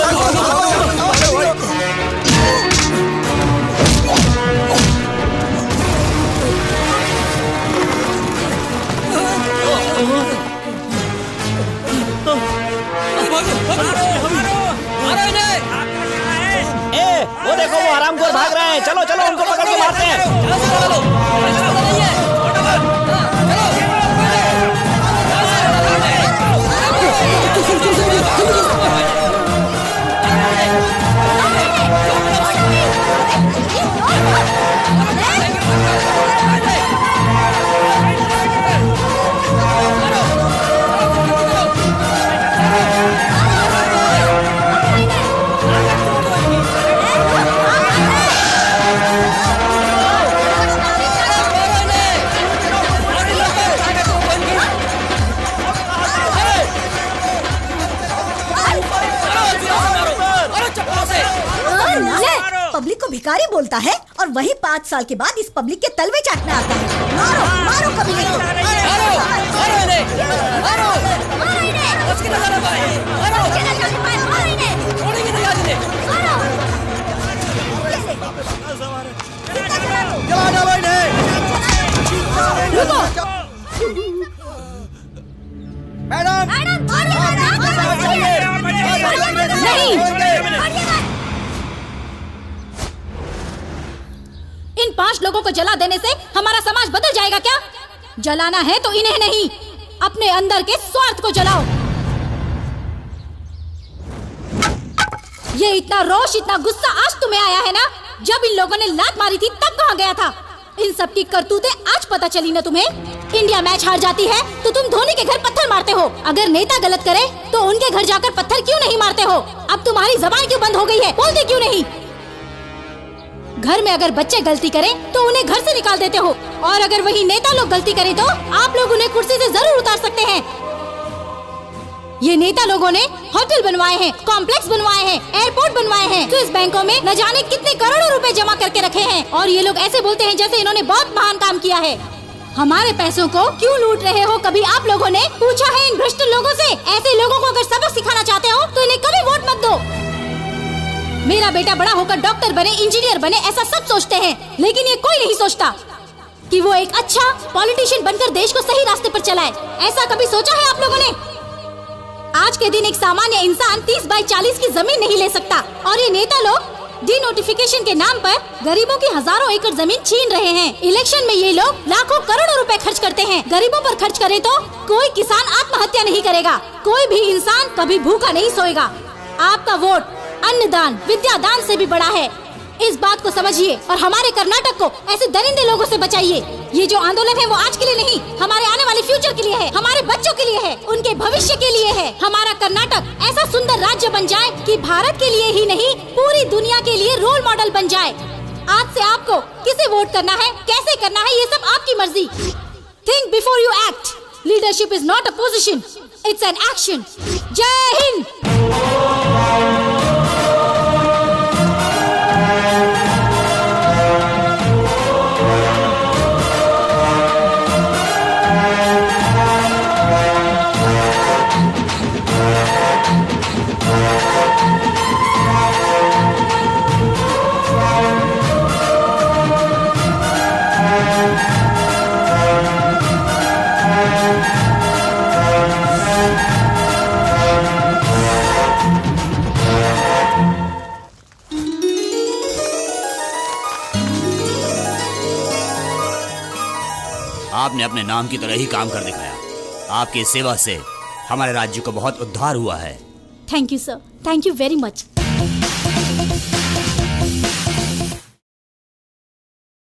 Speaker 18: वो देखो वो हरामखोर भाग रहे हैं। चलो चलो उनको पकड़ के मारते हैं।
Speaker 5: पब्लिक को भिखारी बोलता है और वही 5 साल के बाद इस पब्लिक के तलवे चाटने आता है। मारो मारो कभी
Speaker 11: इन 5 लोगों को जला देने से हमारा समाज बदल जाएगा क्या? जलाना है तो इन्हें नहीं, अपने अंदर के स्वार्थ को जलाओ। ये इतना रोष, इतना गुस्सा आज तुम्हें आया है ना? जब इन लोगों ने लात मारी थी तब कहाँ गया था? इन सब की करतूतें आज पता चली ना तुम्हें? इंडिया मैच हार जाती है तो तुम धोनी के घर पत्थर मारते हो। अगर नेता गलत करे तो उनके घर जाकर पत्थर क्यों नहीं मारते हो? अब तुम्हारी जबान क्यों बंद हो गई है? बोलते क्यों नहीं? घर में अगर बच्चे गलती करें तो उन्हें घर से निकाल देते हो, और अगर वही नेता लोग गलती करें तो आप लोग उन्हें कुर्सी से जरूर उतार सकते हैं। ये नेता लोगों ने होटल बनवाए हैं, कॉम्प्लेक्स बनवाए हैं, एयरपोर्ट बनवाए हैं, स्विस बैंकों में न जाने कितने करोड़ों रुपए जमा करके रखे हैं, और ये लोग ऐसे बोलते हैं जैसे इन्होंने बहुत महान काम किया है। हमारे पैसों को क्यों लूट रहे हो? कभी आप लोगों ने पूछा है इन भ्रष्ट लोगों से? ऐसे लोगों को अगर सबक सिखाना चाहते हो तो इन्हें कभी वोट मत दो। मेरा बेटा बड़ा होकर डॉक्टर बने, इंजीनियर बने, ऐसा सब सोचते हैं, लेकिन ये कोई नहीं सोचता कि वो एक अच्छा पॉलिटिशियन बनकर देश को सही रास्ते पर चलाए। ऐसा कभी सोचा है आप लोगों ने? आज के दिन एक सामान्य इंसान 30 बाई 40 की जमीन नहीं ले सकता, और ये नेता लोग डिनोटिफिकेशन के नाम पर गरीबों की हजारों एकड़ जमीन छीन रहे हैं। इलेक्शन में ये लोग लाखों करोड़ों रुपए खर्च करते हैं। गरीबों पर खर्च करे तो कोई किसान आत्महत्या नहीं करेगा, कोई भी इंसान कभी भूखा नहीं सोएगा। आपका वोट अन्नदान, विद्यादान से भी बड़ा है।
Speaker 13: इस बात को समझिए और हमारे कर्नाटक को ऐसे दरिंदे लोगों से बचाइए। ये जो आंदोलन है वो आज के लिए नहीं, हमारे आने वाले फ्यूचर के लिए है, हमारे बच्चों के लिए है, उनके भविष्य के लिए है। हमारा कर्नाटक ऐसा सुंदर राज्य बन जाए कि भारत के लिए ही नहीं पूरी दुनिया के लिए रोल मॉडल बन जाए। आज से आपको किसे वोट करना है, कैसे करना है, ये सब आपकी मर्जी। Think before you act. Leadership is not a position, it's an action. जय हिंद।
Speaker 1: आपने अपने नाम की तरह ही काम कर दिखाया। आपकी सेवा से हमारे राज्य को बहुत उद्धार हुआ है।
Speaker 13: Thank you sir, thank you very much.